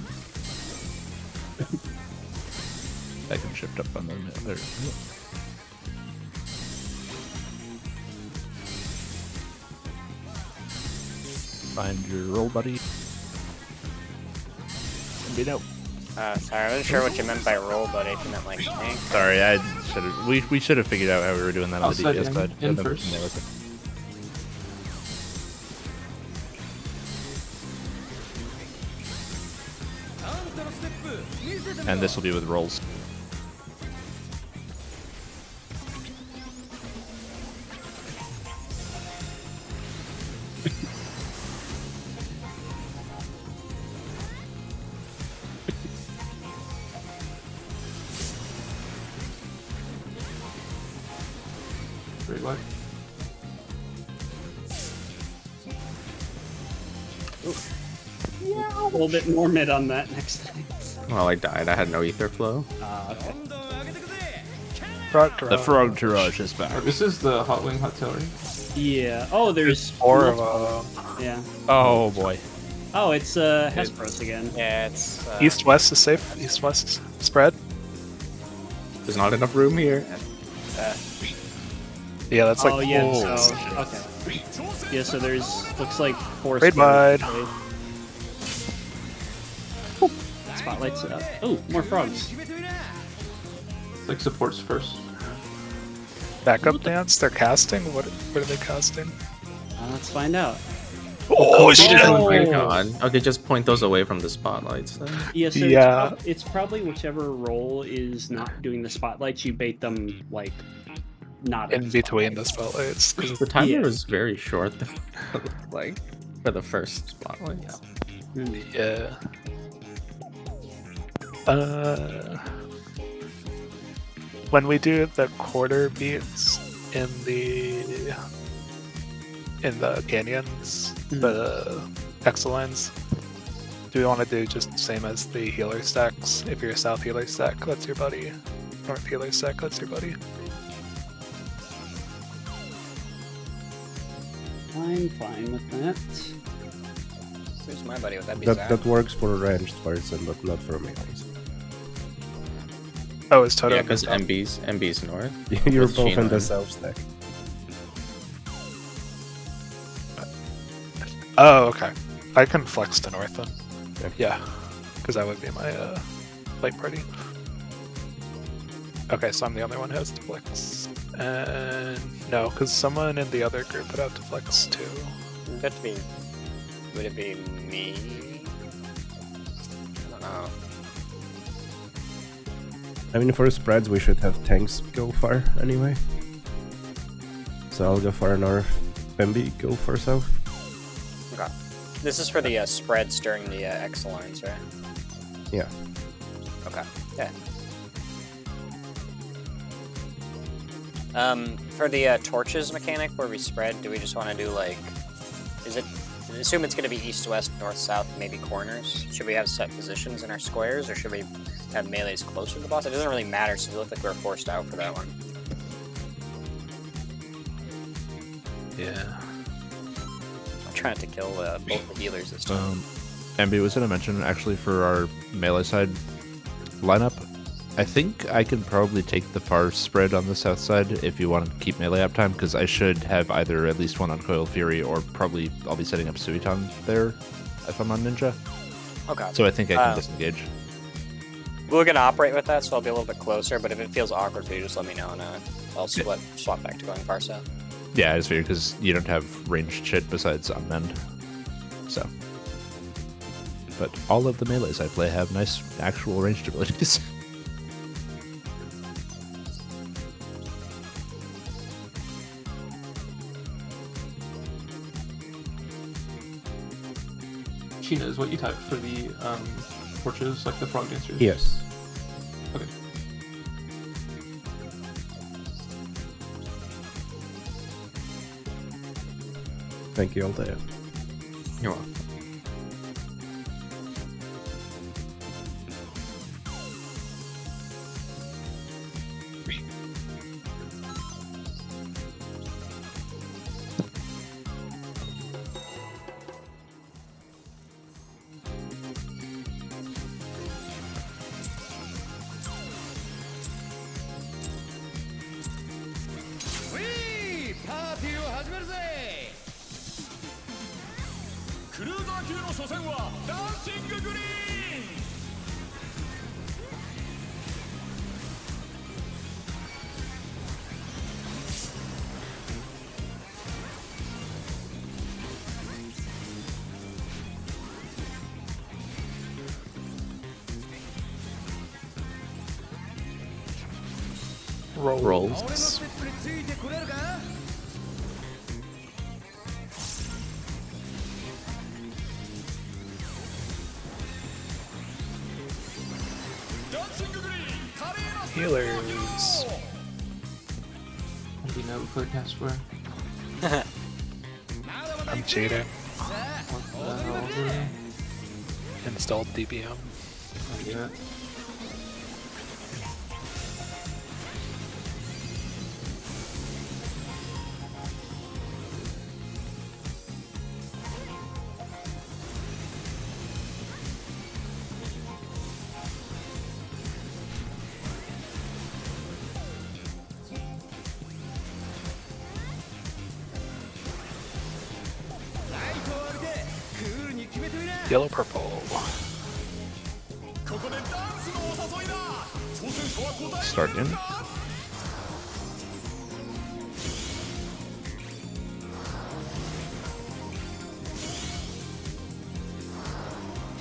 Speaker 2: I can shift up on the other. Find your roll, buddy. Beat out.
Speaker 4: Sorry, I wasn't sure what you meant by roll, but if you meant like tank.
Speaker 2: Sorry, I should have. We should have figured out how we were doing that on the
Speaker 3: Outside
Speaker 2: DPS
Speaker 3: in-
Speaker 2: side.
Speaker 3: in
Speaker 2: Yeah,
Speaker 3: first.
Speaker 2: no, okay. And this will be with rolls.
Speaker 3: Great luck.
Speaker 5: A little bit more mid on that next time.
Speaker 7: Well, I died. I had no ether flow.
Speaker 5: Okay.
Speaker 1: Frog
Speaker 2: The
Speaker 1: Garage.
Speaker 2: frog Taraj is back.
Speaker 3: This is the hot wing hot tail, right?
Speaker 5: Yeah. Oh, there's
Speaker 1: Or
Speaker 5: Yeah.
Speaker 2: Oh boy.
Speaker 5: Oh, it's Hesperos again.
Speaker 4: Yeah, it's
Speaker 1: east-west is safe. East-west spread.
Speaker 7: There's not enough room here.
Speaker 1: Yeah, that's like.
Speaker 5: Oh yeah.
Speaker 1: oh,
Speaker 5: So okay. Yeah. So there's looks like 4
Speaker 1: Raid
Speaker 5: spiders
Speaker 1: wide.
Speaker 5: played. Spotlights it up. Oh, more frogs.
Speaker 3: It's like supports first.
Speaker 1: Backup dance. They're casting. What are they casting?
Speaker 5: Let's find out.
Speaker 1: Oh shit!
Speaker 7: Oh my god. Okay, just point those away from the spotlights then.
Speaker 5: Yeah, so
Speaker 1: Yeah.
Speaker 5: it's probably whichever role is not doing the spotlights, you bait them like not
Speaker 1: In
Speaker 5: at
Speaker 1: between the
Speaker 5: spotlights.
Speaker 1: spotlights. 'cause
Speaker 7: The timer
Speaker 5: Yeah.
Speaker 7: was very short though. Like for the first spotlight.
Speaker 1: Yeah. When we do the quarter beats in the canyons, the Exolines, do we want to do just same as the healer stacks? If you're a south healer stack, that's your buddy. North healer stack, that's your buddy.
Speaker 5: I'm fine with that.
Speaker 4: who's my buddy? Would that be
Speaker 6: That
Speaker 4: Zach?
Speaker 6: that works for a ranged person, but not for melees.
Speaker 1: Oh, is Toto
Speaker 7: Yeah,
Speaker 1: in the
Speaker 7: because
Speaker 1: top?
Speaker 7: MB's north.
Speaker 6: You're
Speaker 7: With
Speaker 6: both in the
Speaker 7: Sheen
Speaker 6: south stack.
Speaker 1: Oh, okay. I can flex to north then.
Speaker 6: Okay.
Speaker 1: Yeah, because that would be my light party. Okay, so I'm the only one who has to flex. And no, because someone in the other group would have to flex too.
Speaker 4: Would it be me? I don't know.
Speaker 6: I mean, for spreads, we should have tanks go far anyway. So I'll go far north. MB, go far south.
Speaker 4: Okay. This is for the spreads during the X lines, right?
Speaker 6: Yeah.
Speaker 4: Okay. Yeah. For the torches mechanic where we spread, do we just want to do like, assume it's going to be east, west, north, south, maybe corners? Should we have set positions in our squares, or should we have melees closer to the boss? It doesn't really matter, so it looked like we were forced out for that one.
Speaker 1: Yeah.
Speaker 4: I'm trying to kill both the healers this time.
Speaker 2: MB was going to mention actually for our melee side lineup. I think I can probably take the far spread on the south side if you want to keep melee uptime, because I should have either at least one on Coil Fury or probably I'll be setting up Suiton there if I'm on Ninja.
Speaker 4: Okay.
Speaker 2: So I think I can disengage.
Speaker 4: We're going to operate with that, so I'll be a little bit closer, but if it feels awkward for you, just let me know, and I'll swap back to going far south.
Speaker 2: Yeah, I just figured because you don't have ranged shit besides unmend. So. But all of the melees I play have nice actual ranged abilities.
Speaker 3: China, is what you typed for the torches, like the frog dancers.
Speaker 6: Yes.
Speaker 3: Okay.
Speaker 6: Thank you, Altair.
Speaker 7: You're welcome. Rolls.
Speaker 1: Healers.
Speaker 3: What do you know before Casper?
Speaker 1: I'm cheating.
Speaker 3: What the hell, bro?
Speaker 1: Installed DBM.
Speaker 3: I get it.
Speaker 1: Yellow purple.
Speaker 2: Start in.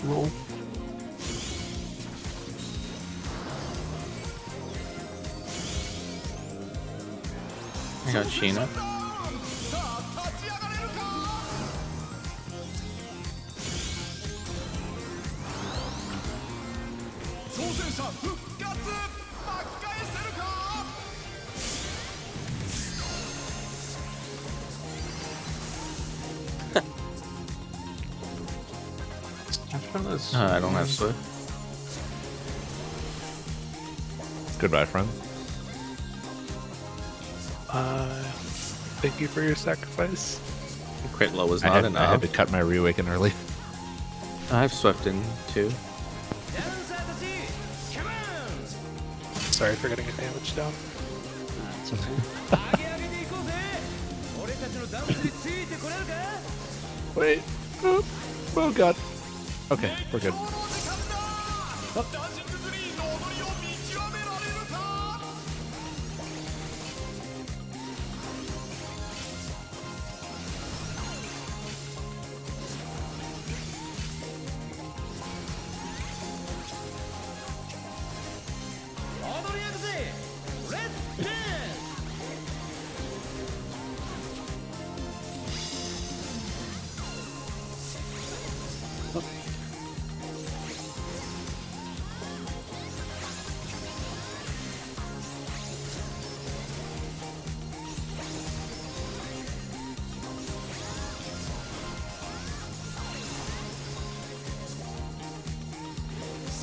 Speaker 3: Roll.
Speaker 7: I got Sheena. I don't have Swift.
Speaker 2: Goodbye, friend.
Speaker 1: Thank you for your sacrifice.
Speaker 7: Crit low was
Speaker 2: I
Speaker 7: not
Speaker 2: had
Speaker 7: enough.
Speaker 2: to cut my reawaken early.
Speaker 7: I have Swift in too.
Speaker 1: Sorry for getting a damage down.
Speaker 5: It's okay.
Speaker 1: Wait.
Speaker 2: Oh god. Okay, we're good.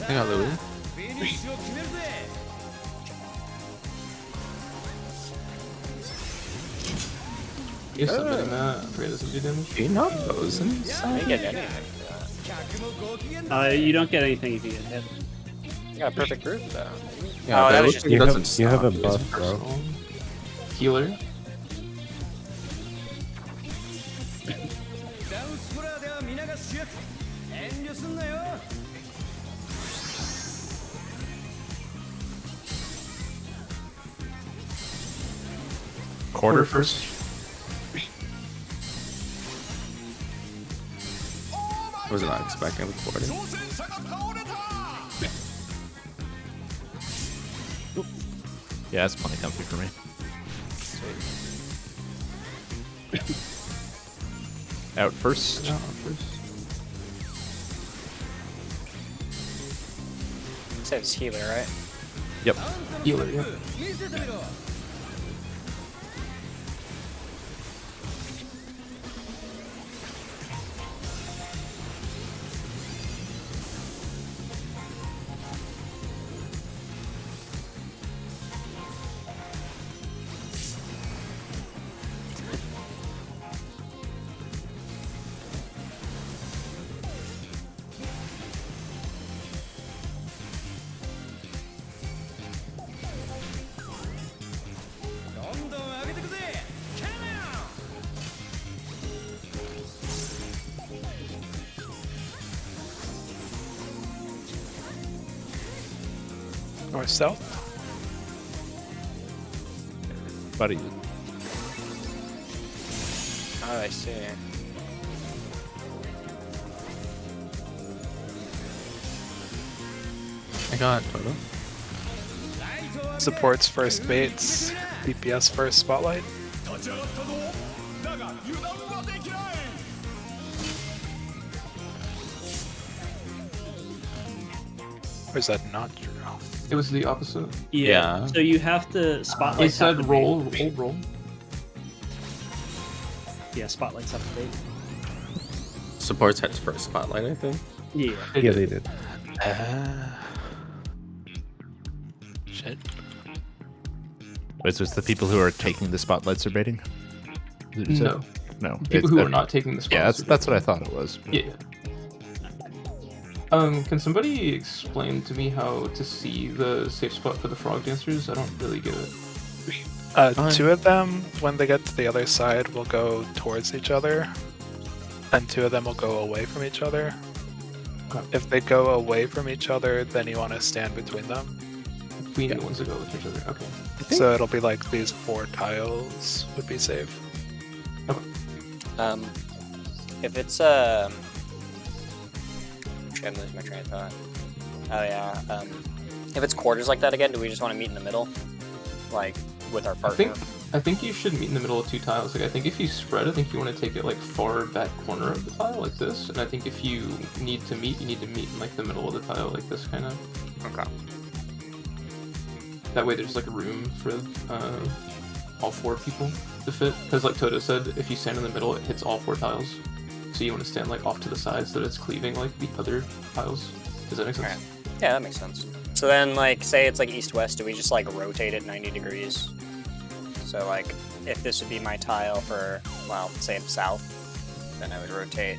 Speaker 7: I got Louis.
Speaker 3: You're submitting that. I forget this would do damage.
Speaker 7: Do you not those
Speaker 4: I didn't get anything for that.
Speaker 5: You don't get anything if you get hit.
Speaker 4: You got a perfect group though.
Speaker 7: Yeah,
Speaker 4: Oh,
Speaker 7: but
Speaker 4: that
Speaker 7: it
Speaker 4: was
Speaker 7: looks
Speaker 4: just-
Speaker 7: like it doesn't
Speaker 6: You have a
Speaker 7: stop.
Speaker 6: buff, bro.
Speaker 3: Personal. Healer.
Speaker 2: Quarter first.
Speaker 7: Was not expecting the quarter.
Speaker 2: Yeah, it's plenty comfy for me. Out first.
Speaker 3: Yeah, first.
Speaker 4: said it's healer, right?
Speaker 2: Yep.
Speaker 3: Healer, yeah.
Speaker 1: North south.
Speaker 2: Buddy.
Speaker 4: Oh, I see.
Speaker 7: I got Toto.
Speaker 1: Supports first baits. DPS first spotlight. Or is that not true?
Speaker 3: It was the opposite.
Speaker 7: Yeah.
Speaker 5: So you have to spotlight.
Speaker 3: It said roll.
Speaker 5: Yeah, spotlights have to be.
Speaker 7: Supports had first spotlight, I think.
Speaker 5: Yeah.
Speaker 6: Yeah, they did.
Speaker 1: Shit.
Speaker 2: Wait, so it's the people who are taking the spotlights are baiting? Did you say?
Speaker 3: No.
Speaker 2: No.
Speaker 3: People who are not taking the spot.
Speaker 2: Yeah, that's what I thought it was.
Speaker 3: Yeah. Can somebody explain to me how to see the safe spot for the frog dancers? I don't really get it.
Speaker 1: Two of them, when they get to the other side, will go towards each other, and two of them will go away from each other.
Speaker 3: Okay.
Speaker 1: If they go away from each other, then you want to stand between them.
Speaker 3: Between the ones that go with each other. Okay.
Speaker 1: So it'll be like these 4 tiles would be safe.
Speaker 4: If it's I'm losing my train of thought. Oh yeah. If it's quarters like that again, do we just want to meet in the middle, like with our partner?
Speaker 3: I think you should meet in the middle of 2 tiles. Like I think if you spread, I think you want to take it like far back corner of the tile like this, and I think if you need to meet, you need to meet in like the middle of the tile like this kind of.
Speaker 4: Okay.
Speaker 3: That way, there's like room for all 4 people to fit. Because like Toto said, if you stand in the middle, it hits all 4 tiles. So you want to stand like off to the side so that it's cleaving like the other tiles. Does that make sense?
Speaker 4: Alright. Yeah, that makes sense. So then, like, say it's like east-west, do we just like rotate it 90 degrees? So like, if this would be my tile for, well, say it's south, then I would rotate,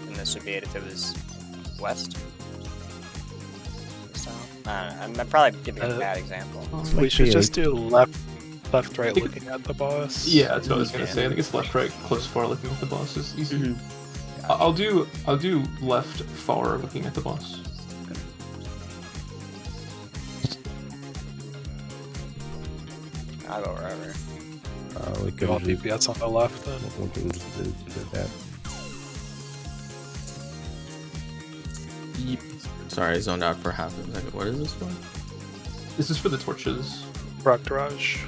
Speaker 4: and this would be it if it was west. So, I don't know. I'm probably giving a bad example.
Speaker 1: We should just do left, right, looking at the boss.
Speaker 3: Yeah, that's what I was gonna say. I think it's left, right, close, far, looking at the boss is easy.
Speaker 5: Mm-hmm.
Speaker 3: I'll do left, far, looking at the boss.
Speaker 4: I'll go wherever.
Speaker 6: We
Speaker 1: Do all
Speaker 6: can just,
Speaker 1: DPS on the left then.
Speaker 6: we can just do that.
Speaker 7: Sorry, I zoned out for half a second. What is this for?
Speaker 3: This is for the torches.
Speaker 1: Rock Garage.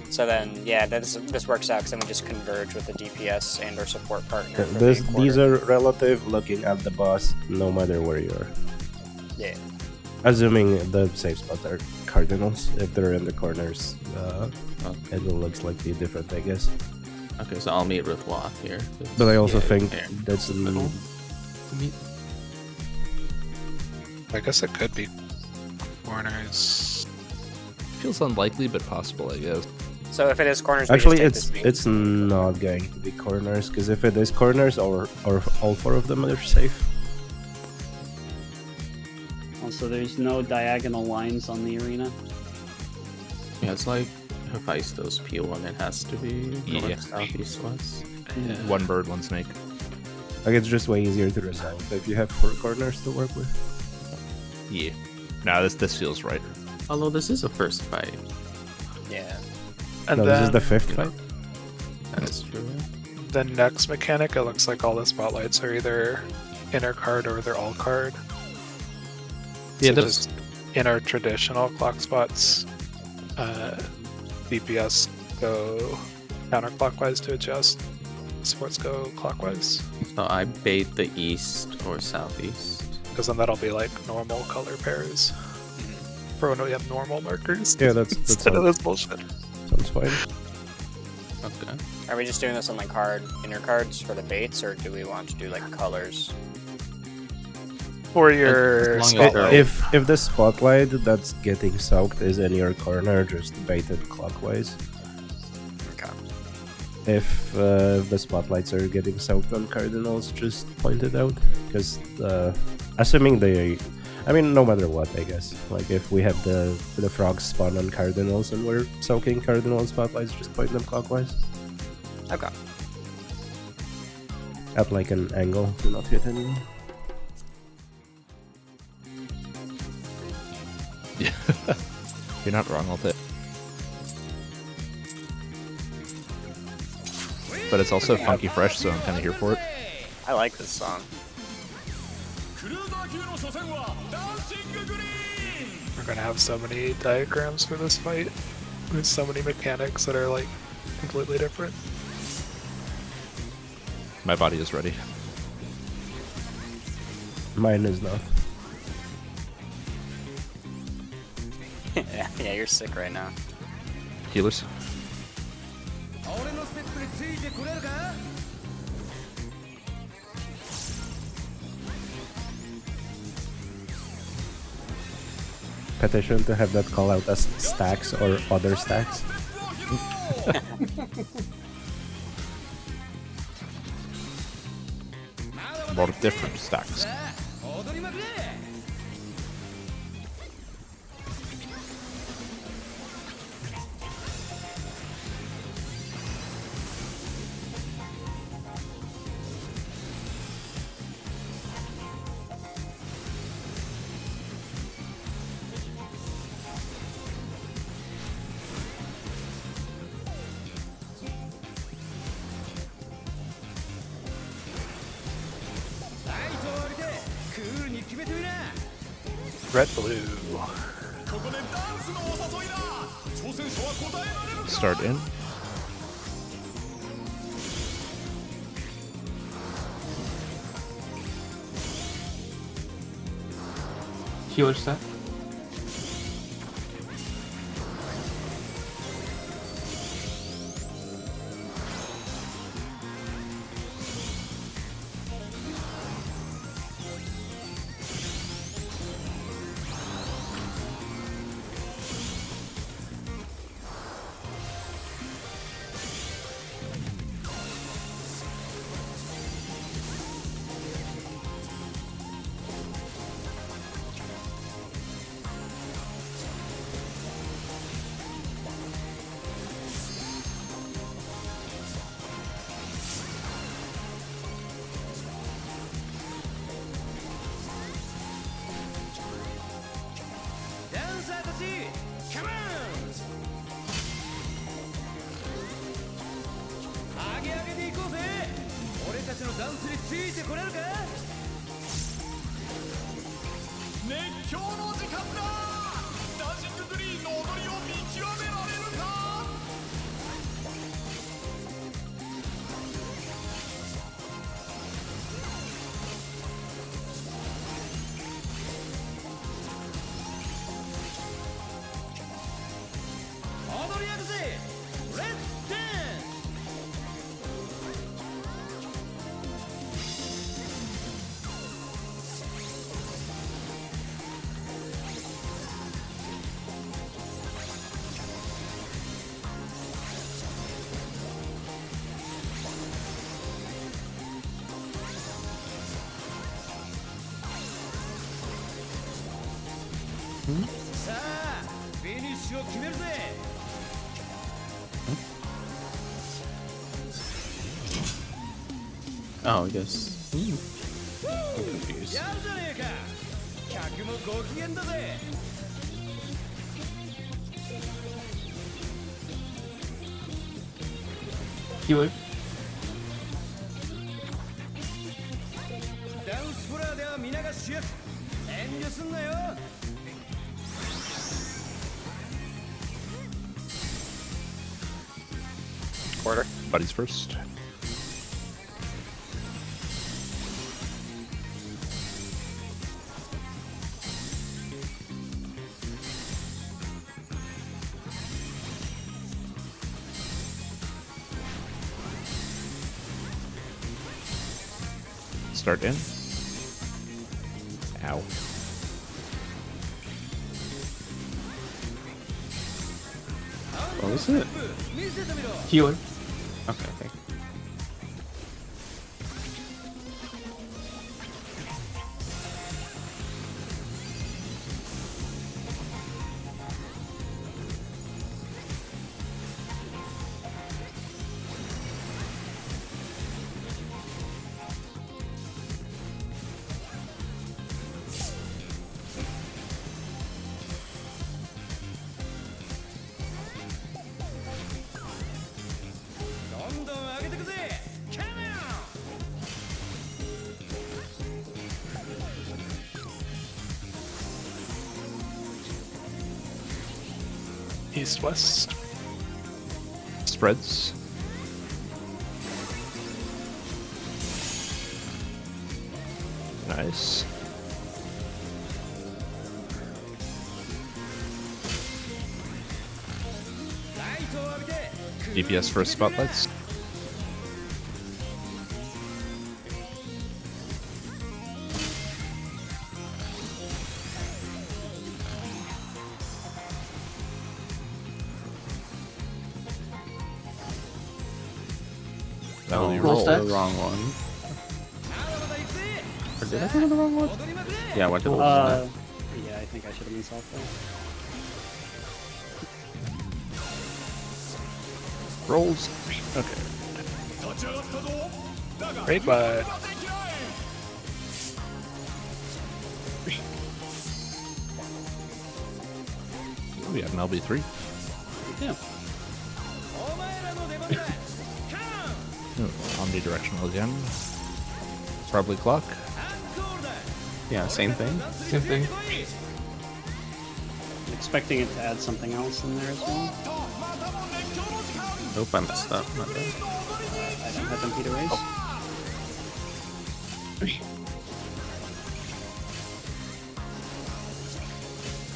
Speaker 4: So then, yeah, this works out because then we just converge with the DPS and our support partner. for
Speaker 6: These
Speaker 4: being quarter.
Speaker 6: are relative looking at the boss, no matter where you are.
Speaker 4: Yeah.
Speaker 6: Assuming the safe spots are cardinals. If they're in the corners, it will look slightly different, I guess.
Speaker 7: Okay, so I'll meet with Wath here.
Speaker 6: But I also
Speaker 7: Yeah,
Speaker 6: think
Speaker 7: there.
Speaker 6: that's in the middle.
Speaker 3: To meet.
Speaker 1: I guess it could be corners.
Speaker 2: Feels unlikely, but possible, I guess.
Speaker 4: So if it is corners, we
Speaker 6: Actually,
Speaker 4: just take this beam.
Speaker 6: it's not going to be corners, because if it is corners, or all 4 of them are safe.
Speaker 5: Also, there's no diagonal lines on the arena.
Speaker 7: Yeah, it's like Hephaestus peel, and it has to be north,
Speaker 2: Yeah.
Speaker 7: south, east, west.
Speaker 2: One bird, one snake.
Speaker 6: Like, it's just way easier to resolve if you have 4 corners to work with.
Speaker 2: Yeah. No, this feels right.
Speaker 7: Although this is a first fight.
Speaker 4: Yeah.
Speaker 1: And
Speaker 6: No,
Speaker 1: then
Speaker 6: this is the 5th fight.
Speaker 7: That is true.
Speaker 1: the next mechanic, it looks like all the spotlights are either inner card or they're all card.
Speaker 2: Yeah,
Speaker 1: So
Speaker 2: that's
Speaker 1: just in our traditional clock spots, DPS go counterclockwise to adjust. Supports go clockwise.
Speaker 7: So I bait the east or southeast.
Speaker 1: because then that'll be like normal color pairs for when we have normal markers.
Speaker 6: Yeah, that's
Speaker 1: instead of this bullshit.
Speaker 6: sounds fine.
Speaker 7: Okay.
Speaker 4: Are we just doing this on like inner cards for the baits, or do we want to do like colors?
Speaker 1: For your
Speaker 7: As long as
Speaker 1: spotlight.
Speaker 6: If the spotlight that's getting soaked is in your corner, just bait it clockwise.
Speaker 4: Okay.
Speaker 6: If the spotlights are getting soaked on cardinals, just point it out. Because assuming they, I mean, no matter what, I guess. Like if we have the frogs spawn on cardinals and we're soaking cardinal spotlights, just point them clockwise
Speaker 4: Okay.
Speaker 6: at like an angle to not hit anyone.
Speaker 2: You're not wrong with it. But it's also funky fresh, so I'm kind of here for it.
Speaker 4: I like this song.
Speaker 1: We're gonna have so many diagrams for this fight. There's so many mechanics that are like completely different.
Speaker 2: My body is ready.
Speaker 6: Mine is not.
Speaker 4: Yeah, you're sick right now.
Speaker 2: Healers.
Speaker 6: Petition to have that call out as stacks or other stacks.
Speaker 2: More different stacks.
Speaker 1: Red, blue.
Speaker 2: Start in.
Speaker 3: Healer set.
Speaker 7: Oh, I guess. I'm confused.
Speaker 3: Healer.
Speaker 4: Quarter.
Speaker 2: Buddies first. start in. Ow.
Speaker 7: What was it?
Speaker 3: Healer.
Speaker 7: Okay, thank you.
Speaker 1: East west.
Speaker 2: Spreads. Nice. DPS for spotlights.
Speaker 7: No,
Speaker 2: you
Speaker 7: you
Speaker 3: roll
Speaker 7: rolled
Speaker 3: stats?
Speaker 7: the wrong one. Or did I go to the wrong one? Yeah, I went to the
Speaker 5: Yeah, I think I should have been south there.
Speaker 2: Rolls. Okay.
Speaker 1: Great, but
Speaker 2: Oh, we have an LB3.
Speaker 5: Yeah.
Speaker 2: Omnidirectional again. Probably clock.
Speaker 7: Yeah, same thing.
Speaker 3: Same thing.
Speaker 5: I'm expecting it to add something else in there as well.
Speaker 7: Nope, I messed up. My bad.
Speaker 5: I don't have MP to raise.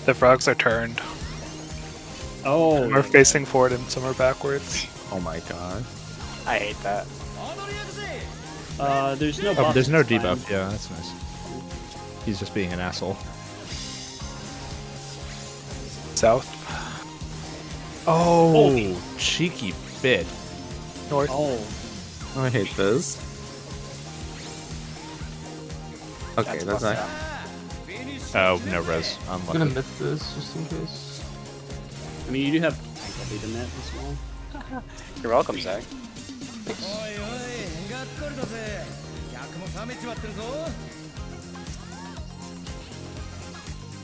Speaker 1: the frogs are turned.
Speaker 5: Oh,
Speaker 1: Some are facing forward and some are backwards.
Speaker 7: Oh my god.
Speaker 4: I hate that.
Speaker 5: there's no
Speaker 2: Oh,
Speaker 5: buff.
Speaker 2: there's no
Speaker 5: it's fine.
Speaker 2: debuff. Yeah, that's nice. He's just being an asshole.
Speaker 1: South,
Speaker 2: Oh,
Speaker 5: Holy.
Speaker 2: cheeky bit.
Speaker 1: north.
Speaker 5: Oh,
Speaker 7: Oh, I hate this. Okay, that's not.
Speaker 2: Oh, no res.
Speaker 3: I'm gonna
Speaker 2: Unlucky.
Speaker 3: myth this just in case.
Speaker 5: I mean, you do have tank to net as well.
Speaker 4: You're welcome, Zach.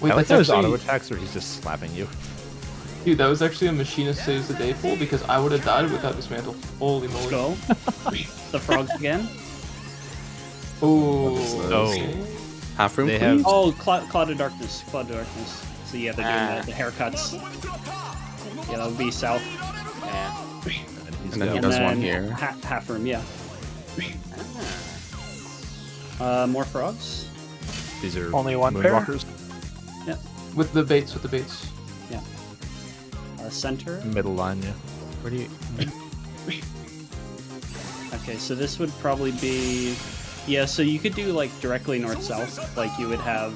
Speaker 3: Wait,
Speaker 2: I like
Speaker 3: that's
Speaker 2: those auto
Speaker 3: actually,
Speaker 2: attacks where he's just slapping you.
Speaker 3: dude, that was actually a machinist saves the day pull because I would have died without this mantle. Holy
Speaker 5: Let's
Speaker 3: moly.
Speaker 5: go. The frogs again.
Speaker 3: Oh.
Speaker 2: Oh.
Speaker 7: Half room,
Speaker 2: They
Speaker 7: please?
Speaker 2: have-
Speaker 5: Oh, Cloud of Darkness. Cloud of Darkness. So yeah, they're doing the haircuts. Yeah, that would be south.
Speaker 4: Yeah.
Speaker 2: And he's
Speaker 7: And then he
Speaker 2: going.
Speaker 7: does
Speaker 5: and
Speaker 7: one
Speaker 5: then
Speaker 7: here.
Speaker 5: half room, yeah. More frogs.
Speaker 2: These are
Speaker 1: Only one pair?
Speaker 2: moonwalkers.
Speaker 3: With the baits, with the baits.
Speaker 5: Center.
Speaker 2: Middle line, yeah.
Speaker 7: Where do you?
Speaker 5: Okay, so this would probably be. Yeah, so you could do like directly north-south, like you would have.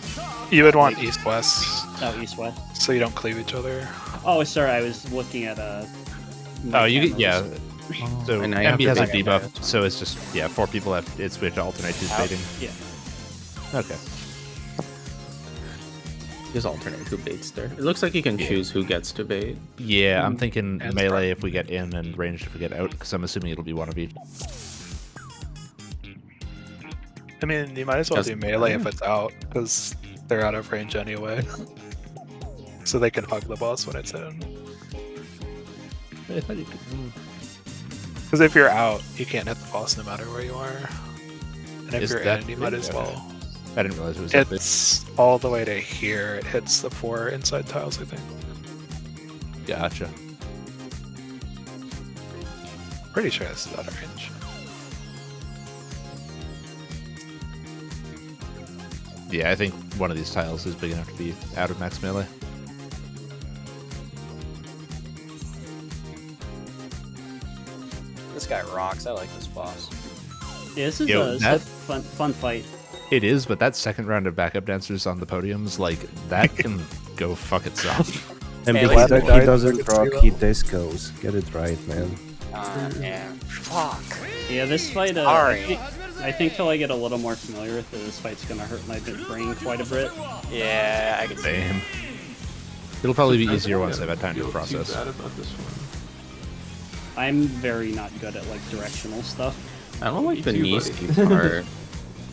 Speaker 1: You would want
Speaker 5: Like-
Speaker 1: east-west,
Speaker 5: Oh, east-west.
Speaker 1: so you don't cleave each other.
Speaker 5: Oh, sorry, I was looking at
Speaker 2: Oh, you get, yeah.
Speaker 5: cameras.
Speaker 2: So
Speaker 7: And now you have
Speaker 2: MB has a
Speaker 7: to pick
Speaker 2: debuff, so it's just, yeah, 4 people have, it's we have to alternate who's baiting.
Speaker 5: Yeah.
Speaker 2: Okay.
Speaker 7: Just alternate who baits there. It looks like you can choose who gets to bait.
Speaker 2: Yeah, I'm thinking
Speaker 1: And
Speaker 2: melee if we get in and ranged if we get out, because I'm assuming it'll be one of each.
Speaker 1: I mean, you might as well
Speaker 7: Doesn't
Speaker 1: do melee if
Speaker 7: matter.
Speaker 1: it's out, because they're out of range anyway. So they can hug the boss when it's in. Because if you're out, you can't hit the boss no matter where you are. And if
Speaker 2: Is
Speaker 1: you're
Speaker 2: that
Speaker 1: in, you might
Speaker 2: big?
Speaker 1: as
Speaker 2: Okay.
Speaker 1: well.
Speaker 2: I didn't realize it was that big.
Speaker 1: It's all the way to here. It hits the 4 inside tiles, I think.
Speaker 2: Gotcha.
Speaker 1: Pretty sure this is out of range.
Speaker 2: Yeah, I think one of these tiles is big enough to be out of max melee.
Speaker 4: This guy rocks. I like this boss.
Speaker 5: Yeah, this is
Speaker 2: Yo,
Speaker 5: a fun fight.
Speaker 2: It is, but that second round of backup dancers on the podiums, like, that can go fuck itself.
Speaker 6: And
Speaker 4: Hey,
Speaker 6: because
Speaker 1: at least
Speaker 6: he
Speaker 1: I
Speaker 6: doesn't
Speaker 1: could
Speaker 6: proc,
Speaker 1: see
Speaker 6: he
Speaker 1: that.
Speaker 6: discos. Get it right, man.
Speaker 4: Yeah. Fuck.
Speaker 5: Yeah, this fight.
Speaker 4: Sorry.
Speaker 5: I think till I get a little more familiar with it, this fight's gonna hurt my brain quite a bit.
Speaker 4: Yeah, I can see.
Speaker 2: Damn. It'll probably be
Speaker 3: I
Speaker 2: easier
Speaker 3: don't
Speaker 2: once I've had time to
Speaker 3: feel too
Speaker 2: process.
Speaker 3: bad about this one.
Speaker 5: I'm very not good at like directional stuff.
Speaker 7: I don't like the
Speaker 3: Me too,
Speaker 7: Nisi
Speaker 3: buddy.
Speaker 7: part.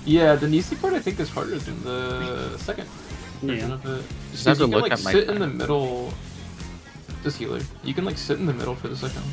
Speaker 3: Yeah, the Nisi part I think is harder than the second version
Speaker 5: Yeah.
Speaker 3: of it.
Speaker 7: Just have to
Speaker 3: You can,
Speaker 7: look
Speaker 3: like,
Speaker 7: at my
Speaker 3: sit in the
Speaker 7: time.
Speaker 3: middle. This healer. You can like sit in the middle for the second one.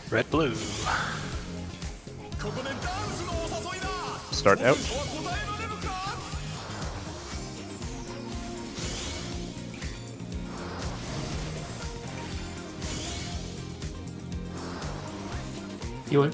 Speaker 1: Red blue.
Speaker 2: Start out.
Speaker 3: Healer.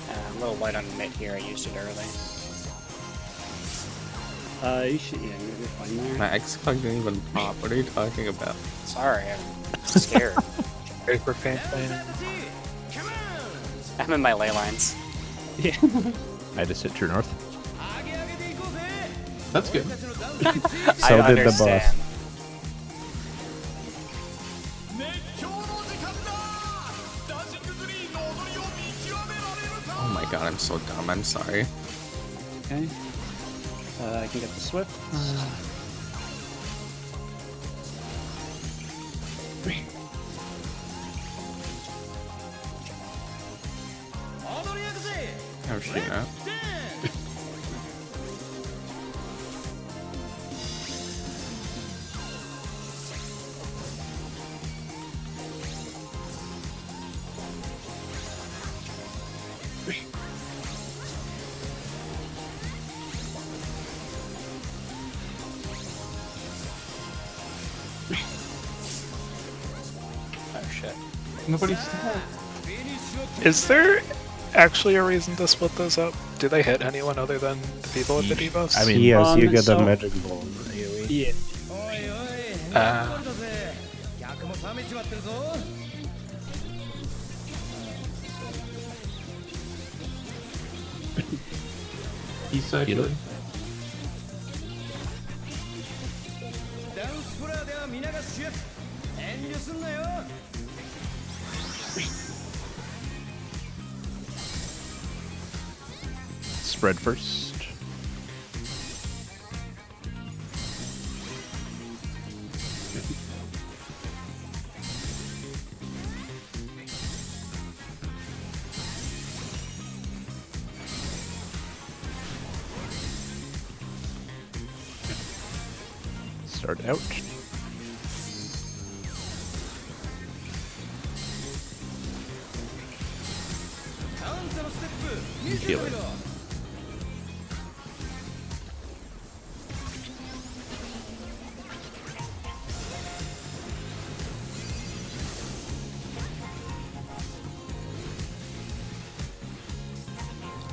Speaker 4: I'm a little light on mid here. I used it early.
Speaker 5: You should, yeah, you're fine there.
Speaker 7: My X-Cog didn't even pop. What are you talking about?
Speaker 4: Sorry, I'm scared.
Speaker 1: Paper painting.
Speaker 4: I'm in my ley lines.
Speaker 5: Yeah.
Speaker 2: I had to sit true north.
Speaker 3: That's good.
Speaker 6: So
Speaker 4: I
Speaker 6: did the boss.
Speaker 4: understand.
Speaker 7: Oh my god, I'm so dumb. I'm sorry.
Speaker 5: Okay. I can get the Swift.
Speaker 7: Oh shit. No.
Speaker 4: Oh shit.
Speaker 3: Nobody's dead.
Speaker 1: Is there actually a reason to split those up? Do they hit anyone other than the people with the debuffs?
Speaker 2: I mean,
Speaker 6: Yes, you get
Speaker 5: so-
Speaker 6: a magic ball. AoE.
Speaker 5: Yeah.
Speaker 3: East side
Speaker 2: Healer.
Speaker 3: healer.
Speaker 2: spread first. Start out. Healer.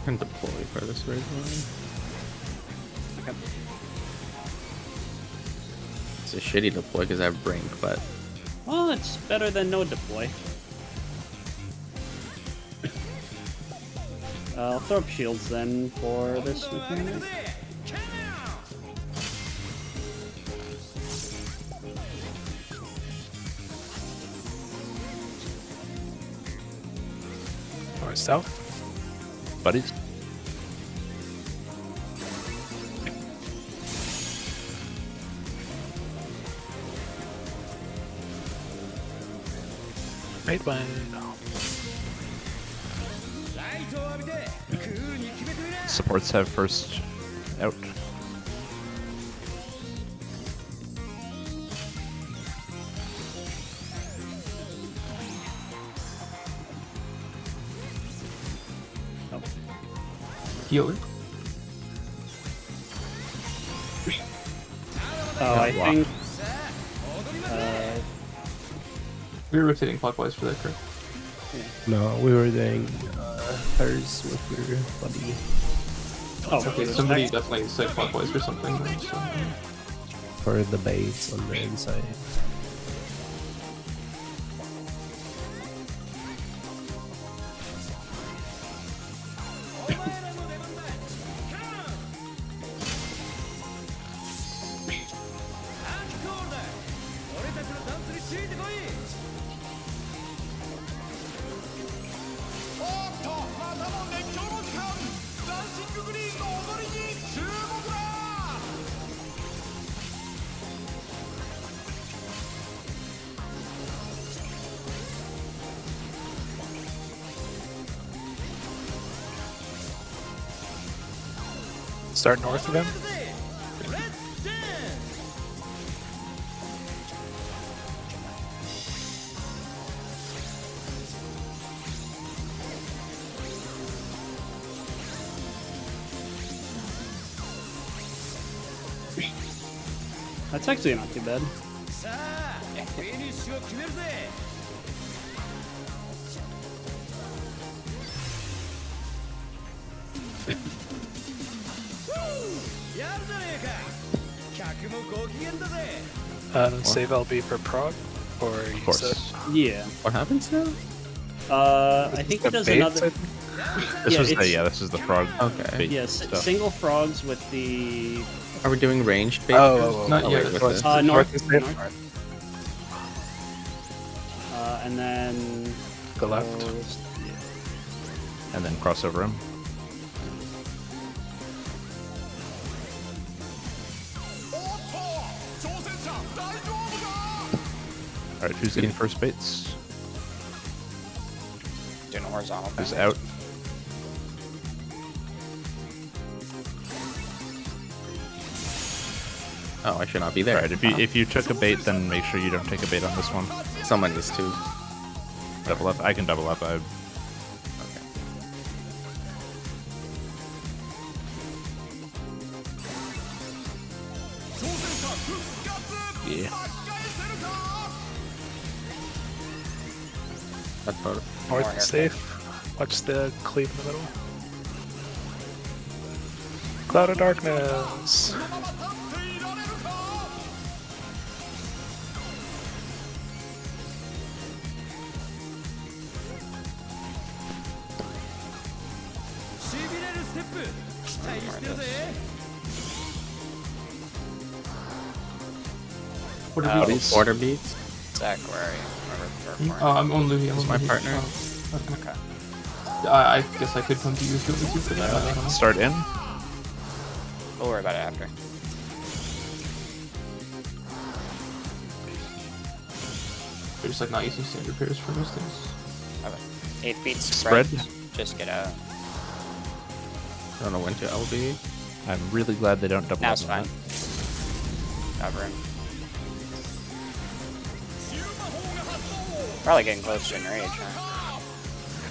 Speaker 7: And deploy for this red line. It's a shitty deploy because I have Brink, but
Speaker 5: Well, it's better than no deploy. I'll throw up shields then for this mechanic.
Speaker 1: Or south.
Speaker 2: Buddies.
Speaker 1: Right one.
Speaker 2: Supports have first out.
Speaker 3: Healer.
Speaker 5: Oh, I think.
Speaker 3: We were rotating clockwise for that, correct?
Speaker 6: No, we were doing hers with your buddy.
Speaker 5: Oh,
Speaker 3: Okay, somebody definitely said clockwise for something. Then, so.
Speaker 6: For the base on the inside.
Speaker 1: Start north of him.
Speaker 5: That's actually not too bad.
Speaker 1: Save LB for Prog, or
Speaker 2: Of
Speaker 1: use
Speaker 2: course.
Speaker 1: it.
Speaker 5: Yeah.
Speaker 7: what happens now?
Speaker 5: I think he does
Speaker 1: Baits,
Speaker 5: another.
Speaker 1: I think?
Speaker 2: This
Speaker 5: Yeah,
Speaker 2: was the
Speaker 5: it's-
Speaker 2: this is the frog.
Speaker 7: Okay.
Speaker 2: bait
Speaker 5: Yeah,
Speaker 2: stuff.
Speaker 5: single frogs with the.
Speaker 7: Are we doing ranged bait?
Speaker 3: Not
Speaker 7: Oh,
Speaker 3: yet.
Speaker 7: wait,
Speaker 3: That's
Speaker 7: what's
Speaker 3: fine.
Speaker 7: this?
Speaker 5: North.
Speaker 1: is safe.
Speaker 5: North. And then.
Speaker 1: Go left.
Speaker 5: goes- yeah.
Speaker 2: And then cross over him. Alright, who's getting first baits?
Speaker 4: Doing a horizontal.
Speaker 2: Who's
Speaker 4: bend.
Speaker 2: out?
Speaker 7: Oh, I should not be there.
Speaker 2: Alright, if you took a bait, then make sure you don't take a bait on this one.
Speaker 7: Someone needs to.
Speaker 2: Double up. I can double up.
Speaker 7: Okay.
Speaker 2: Yeah.
Speaker 7: That's about it.
Speaker 1: North is safe. Watch the cleave in the middle. Cloud of darkness.
Speaker 3: What are
Speaker 2: Howdies.
Speaker 7: Border beats.
Speaker 4: Zach, where are you?
Speaker 3: I'm on Louis. I'm on
Speaker 7: my
Speaker 3: Louis.
Speaker 7: partner.
Speaker 3: Oh, okay. I guess I could come to you if you want me to for that. I don't know.
Speaker 2: Start in.
Speaker 4: We'll worry about it after.
Speaker 3: They're just like not using standard pairs for most things.
Speaker 4: Okay. 8 beats
Speaker 2: Spread.
Speaker 4: spread. Just get out.
Speaker 7: I don't know when to LB.
Speaker 2: I'm really glad they don't double
Speaker 4: Now
Speaker 2: up
Speaker 4: it's
Speaker 2: on
Speaker 4: fine. Cover him. Probably getting close to enrage, huh?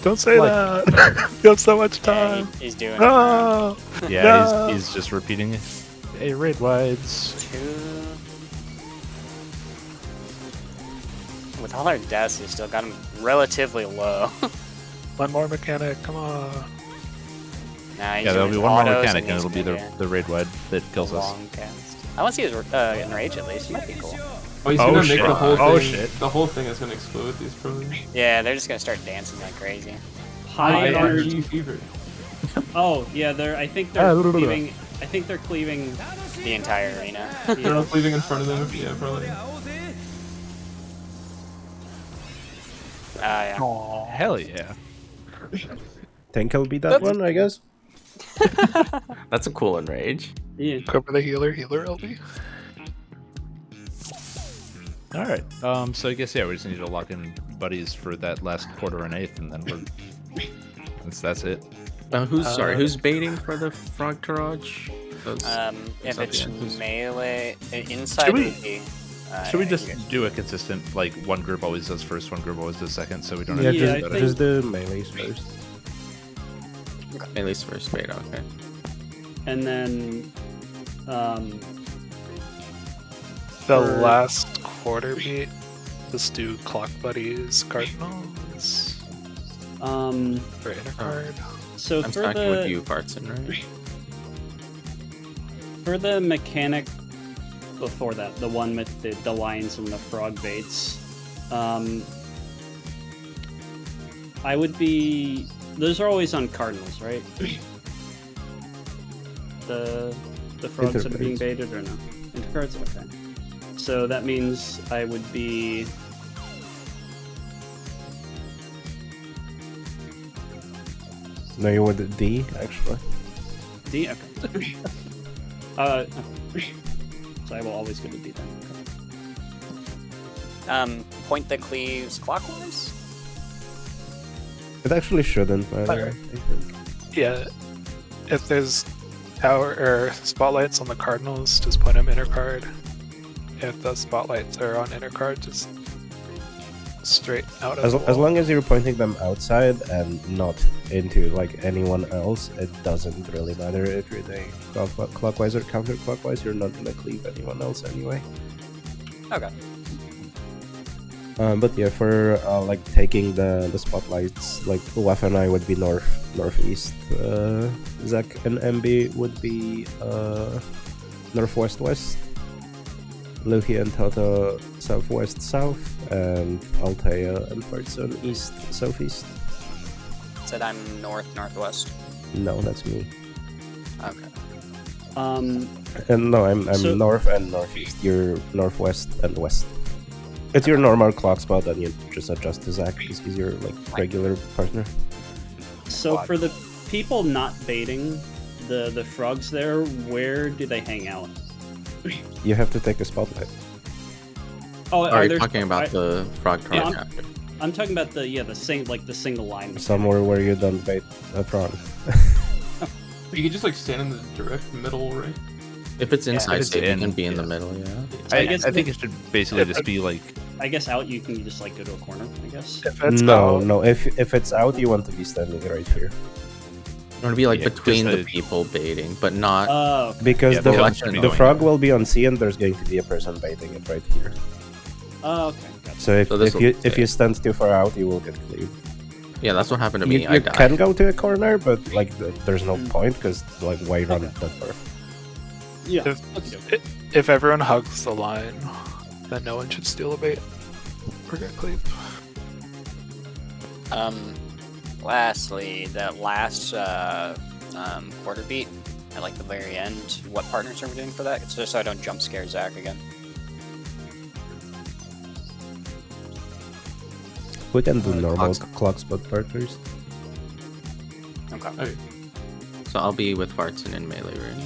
Speaker 1: Don't say that. You have so much
Speaker 4: Yeah,
Speaker 1: time.
Speaker 4: he's doing it.
Speaker 1: No.
Speaker 2: that. Yeah,
Speaker 1: No.
Speaker 2: he's just repeating it. Hey, raid wides.
Speaker 4: 2. With all our deaths, we still got him relatively low.
Speaker 1: One more mechanic. Come on.
Speaker 4: Nah, he's
Speaker 2: Yeah, there'll
Speaker 4: doing
Speaker 2: be one more
Speaker 4: autos
Speaker 2: mechanic, and
Speaker 4: he's
Speaker 2: it'll be
Speaker 4: gonna
Speaker 2: the raid wide that
Speaker 4: do
Speaker 2: kills
Speaker 4: a
Speaker 2: us.
Speaker 4: long cast. I want to see his enrage at least. It might be cool.
Speaker 3: Oh, he's
Speaker 2: Oh,
Speaker 3: gonna
Speaker 2: shit.
Speaker 3: make the whole thing.
Speaker 2: Oh, shit.
Speaker 3: The whole thing is gonna explode with these probably.
Speaker 4: Yeah, they're just gonna start dancing like crazy.
Speaker 5: High energy.
Speaker 3: RG fever.
Speaker 5: Oh yeah, I think they're cleaving. I think they're cleaving.
Speaker 4: The entire arena.
Speaker 3: They're not leaving in front of them. Yeah, probably.
Speaker 4: Yeah.
Speaker 1: Aw.
Speaker 2: Hell yeah.
Speaker 6: Think I'll be that one, I guess.
Speaker 7: That's a cool enrage.
Speaker 5: Yeah.
Speaker 1: Cover the healer LB.
Speaker 2: All right. So I guess yeah, we just need to lock in buddies for that last quarter and eighth, and then that's it.
Speaker 7: Who's baiting for the frog tarage?
Speaker 4: If it's
Speaker 7: who's-
Speaker 4: melee, inside
Speaker 2: Should we-
Speaker 4: would be.
Speaker 2: Should we
Speaker 4: I
Speaker 2: just
Speaker 4: think
Speaker 2: do a consistent, like, one group always does first, one group always does second, so we don't
Speaker 6: Yeah,
Speaker 2: have to
Speaker 5: Yeah,
Speaker 2: do
Speaker 5: I
Speaker 2: that?
Speaker 5: think-
Speaker 6: just the melees first.
Speaker 7: At least first bait, okay.
Speaker 5: And then,
Speaker 1: The
Speaker 5: For-
Speaker 1: last quarter beat, just do clock buddies, cardinals, for inner card.
Speaker 5: so
Speaker 7: I'm
Speaker 5: for
Speaker 7: stacking with
Speaker 5: the
Speaker 7: you, Fartson, right?
Speaker 5: for the mechanic before that, the one with the lions and the frog baits, I would be. Those are always on cardinals, right? The frogs that are being
Speaker 6: Intercards.
Speaker 5: baited or no? Intercards, okay. So that means I would be.
Speaker 6: No, you would D, actually.
Speaker 5: D? Okay. So I will always go to D then. Okay.
Speaker 4: point that cleaves clockwise.
Speaker 6: It actually shouldn't, by the way, I think.
Speaker 1: Yeah, if there's tower or spotlights on the cardinals, just point them inner card. If the spotlights are on inner card, just straight out of
Speaker 6: As,
Speaker 1: the
Speaker 6: as
Speaker 1: wall.
Speaker 6: long as you're pointing them outside and not into like anyone else, it doesn't really matter if you're doing clockwise or counterclockwise. You're not gonna cleave anyone else anyway.
Speaker 4: Okay.
Speaker 6: But yeah, for like taking the spotlights, like Waf and I would be northeast. Zach and MB would be northwest west. Luhi and Toto southwest south, and Altea and Fartson east southeast.
Speaker 4: Said I'm northwest.
Speaker 6: No, that's me.
Speaker 4: Okay.
Speaker 6: And no, I'm
Speaker 5: So-
Speaker 6: north and northeast. You're northwest and west. It's your normal clock spot, and you just adjust to Zach because he's your like regular partner.
Speaker 5: So for the people not baiting the frogs there, where do they hang out?
Speaker 6: You have to take a spotlight.
Speaker 5: Oh,
Speaker 7: Are you
Speaker 5: there-
Speaker 7: talking about the frog tarage
Speaker 5: Yeah,
Speaker 7: after?
Speaker 5: I'm talking about the single line.
Speaker 6: Somewhere where you don't bait a frog.
Speaker 3: You can just like stand in the direct middle, right?
Speaker 7: If it's inside
Speaker 2: it's
Speaker 7: state,
Speaker 2: in,
Speaker 7: you can be in the
Speaker 2: yeah.
Speaker 7: middle, yeah.
Speaker 2: I think it should basically just be like,
Speaker 5: I guess out you can just like go to a corner. I guess.
Speaker 1: If it's
Speaker 6: No,
Speaker 1: out,
Speaker 6: no. If it's out, you want to be standing right here
Speaker 7: You want to be like
Speaker 2: Yeah,
Speaker 7: between
Speaker 2: just
Speaker 7: the
Speaker 2: a-
Speaker 7: people baiting, but not.
Speaker 5: Oh, okay.
Speaker 6: because
Speaker 2: Yeah,
Speaker 6: the
Speaker 2: the election
Speaker 6: the
Speaker 2: going
Speaker 6: frog
Speaker 2: in.
Speaker 6: will be on C, and there's going to be a person baiting it right here.
Speaker 5: Oh, okay. Gotcha.
Speaker 6: So if,
Speaker 7: So this
Speaker 6: if
Speaker 7: will
Speaker 6: you
Speaker 7: stay.
Speaker 6: if you stand too far out, you will get cleaved.
Speaker 7: Yeah, that's what happened to
Speaker 6: You,
Speaker 7: me. I
Speaker 6: you
Speaker 7: died.
Speaker 6: can go to a corner, but like there's no point because like why run
Speaker 5: Okay.
Speaker 6: that far?
Speaker 5: Yeah.
Speaker 1: If-
Speaker 5: Okay.
Speaker 1: if everyone hugs the line, then no one should steal a bait or get cleaved.
Speaker 4: Lastly, that last quarter beat at like the very end. What partners are we doing for that? It's just so I don't jump scare Zach again.
Speaker 6: We can do normal
Speaker 7: clock-
Speaker 6: clock spot partners.
Speaker 4: Okay.
Speaker 3: Okay.
Speaker 7: So I'll be with Fartson in melee range.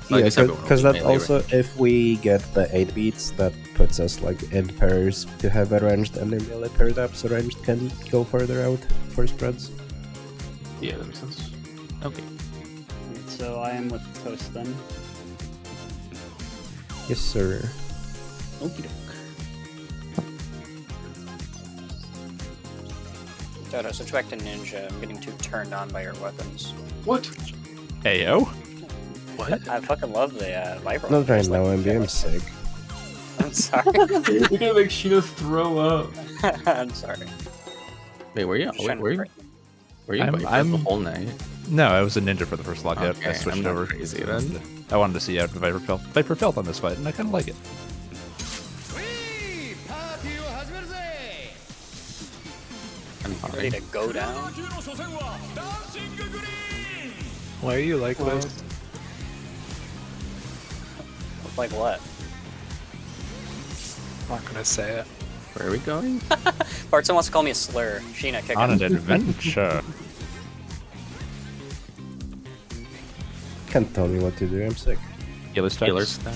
Speaker 7: Well, I
Speaker 6: Yeah,
Speaker 7: guess everyone will
Speaker 6: because
Speaker 7: be
Speaker 6: that
Speaker 7: melee
Speaker 6: also,
Speaker 7: range.
Speaker 6: if we get the 8 beats, that puts us like in pairs to have a ranged and a melee paired up, so ranged can go further out for spreads.
Speaker 3: Yeah, that makes sense.
Speaker 7: Okay.
Speaker 5: So I am with Toast then.
Speaker 6: Yes, sir.
Speaker 5: Okie doke.
Speaker 4: Dodo, switch back to ninja. I'm getting too turned on by your weapons.
Speaker 3: What?
Speaker 2: heyo.
Speaker 1: What?
Speaker 4: I fucking love the viper.
Speaker 6: Not right
Speaker 4: Just,
Speaker 6: now,
Speaker 4: like,
Speaker 6: I'm sick.
Speaker 4: I'm sorry.
Speaker 3: You're gonna make Sheena throw up.
Speaker 4: I'm sorry.
Speaker 7: Wait, were you?
Speaker 4: Just trying to
Speaker 7: Were you?
Speaker 4: break-
Speaker 7: Were you
Speaker 2: I'm-
Speaker 7: Viper the
Speaker 2: I'm-
Speaker 7: whole night?
Speaker 2: No, I was a ninja for the first lockout. I
Speaker 7: Okay,
Speaker 2: switched
Speaker 7: I'm not
Speaker 2: over.
Speaker 7: crazy then.
Speaker 2: I wanted to see how Viper felt on this fight, and I kind of like it.
Speaker 4: Ready to go down?
Speaker 1: Why are you like this?
Speaker 4: Like what?
Speaker 1: I'm not gonna say it.
Speaker 7: Where are we going?
Speaker 4: Bartson wants to call me a slur. Sheena, kick
Speaker 2: On
Speaker 4: him.
Speaker 2: an adventure.
Speaker 6: Can't tell me what to do, I'm sick.
Speaker 2: Healer
Speaker 7: Healer
Speaker 2: stacks.
Speaker 7: stack.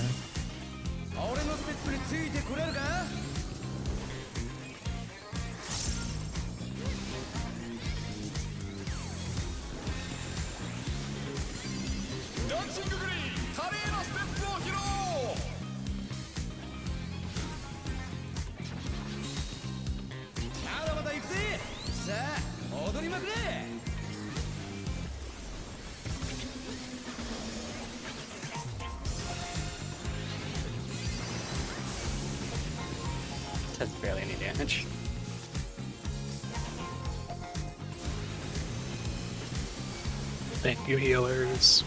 Speaker 4: Does barely any damage.
Speaker 1: Thank you, healers.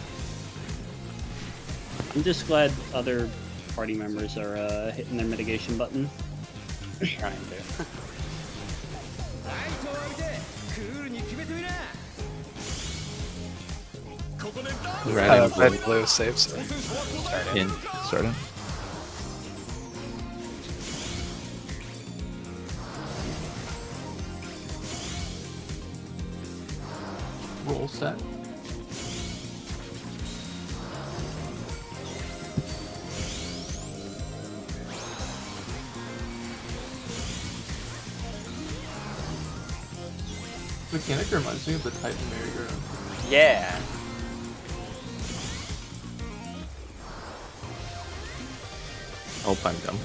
Speaker 5: I'm just glad other party members are hitting their mitigation button.
Speaker 4: Trying to.
Speaker 7: Red and blue.
Speaker 1: Red blue saves.
Speaker 2: In. Starting.
Speaker 3: Roll set. Mechanic reminds me of the Titan merry-go-round.
Speaker 4: Yeah.
Speaker 7: Oh, I'm dumb.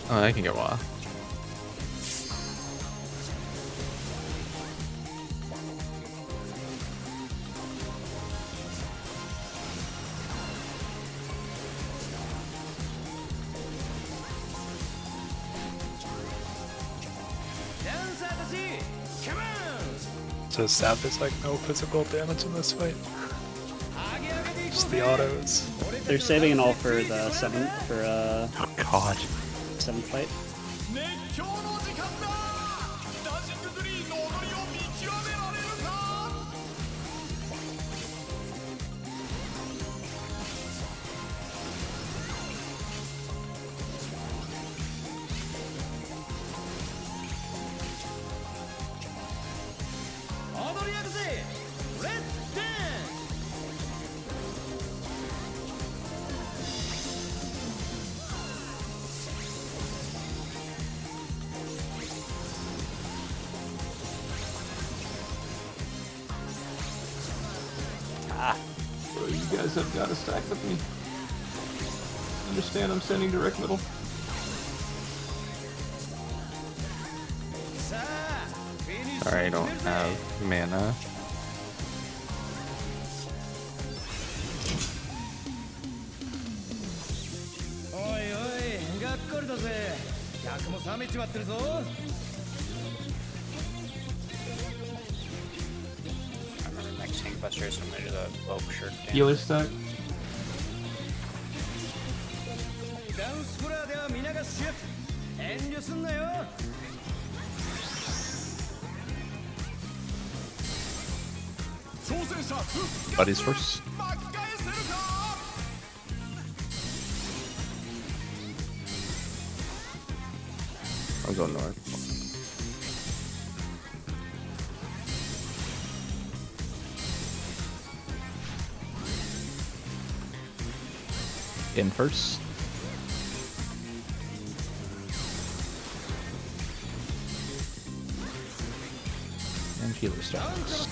Speaker 7: Oh, that can get wild.
Speaker 1: So sad there's like no physical damage in this fight. Just the autos.
Speaker 5: They're saving it all for the seventh
Speaker 2: Oh god.
Speaker 5: seventh fight.
Speaker 3: Bro, you guys have got to stack with me. Understand I'm sending direct middle.
Speaker 7: Sorry, I don't have mana.
Speaker 4: I remember next Tank Busters when they do the oak shirt damage.
Speaker 3: Healer stack.
Speaker 2: Buddies first.
Speaker 7: I'll go north.
Speaker 2: In first. And healer stacks.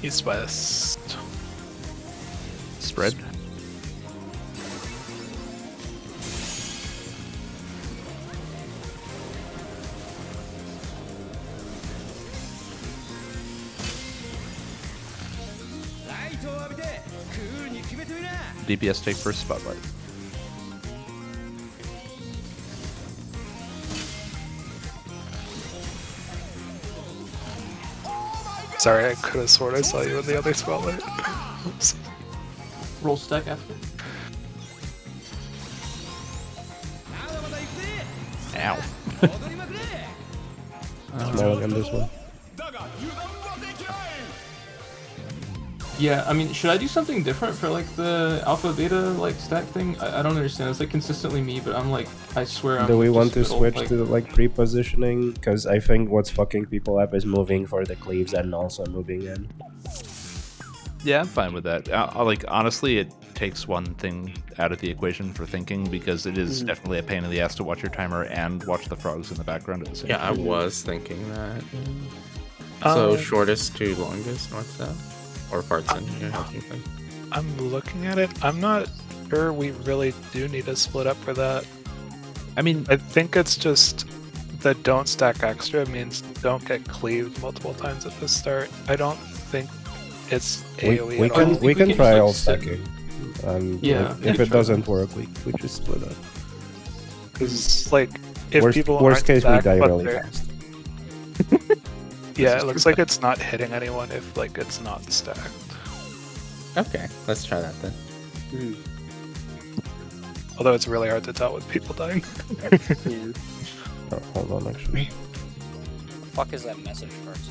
Speaker 1: East-west.
Speaker 2: Spread. DPS take first spotlight.
Speaker 1: Sorry, I could have sworn I saw you in the other spotlight. Oops.
Speaker 3: Roll stack after.
Speaker 2: Ow.
Speaker 6: Smiling on this one.
Speaker 3: Yeah, I mean, should I do something different for like the alpha beta like stack thing? I don't understand. It's like consistently me, but I'm like, I swear I'm.
Speaker 6: Do we want to
Speaker 3: just
Speaker 6: switch
Speaker 3: like,
Speaker 6: to like pre-positioning? Because I think what's fucking people up is moving for the cleaves and also moving in.
Speaker 2: Yeah, I'm fine with that. Like, honestly, it takes one thing out of the equation for thinking, because it is definitely a pain in the ass to watch your timer and watch the frogs in the background at the same
Speaker 7: Yeah,
Speaker 2: time.
Speaker 7: I was thinking that. So shortest to longest, north south, or parts in here? How do you think?
Speaker 1: I'm looking at it. I'm not sure we really do need to split up for that.
Speaker 2: I mean,
Speaker 1: I think it's just that don't stack extra means don't get cleaved multiple times at the start. I don't think it's AoE
Speaker 6: We
Speaker 1: at all.
Speaker 6: we can
Speaker 3: just,
Speaker 6: try
Speaker 3: like,
Speaker 6: all
Speaker 3: sit-
Speaker 6: stacking. And
Speaker 3: Yeah,
Speaker 6: if
Speaker 3: yeah,
Speaker 6: it
Speaker 3: try
Speaker 6: doesn't work, we just split up.
Speaker 1: Because like if
Speaker 6: Worst,
Speaker 1: people
Speaker 6: worst
Speaker 1: aren't
Speaker 6: case, we
Speaker 1: stacked,
Speaker 6: die
Speaker 1: but
Speaker 6: really
Speaker 1: they're-
Speaker 6: fast.
Speaker 1: Yeah, it looks like it's not hitting anyone if like it's not stacked.
Speaker 7: Okay, let's try that then.
Speaker 1: Although it's really hard to tell with people dying.
Speaker 5: Yeah.
Speaker 6: Oh, hold on, actually.
Speaker 4: The fuck is that message first?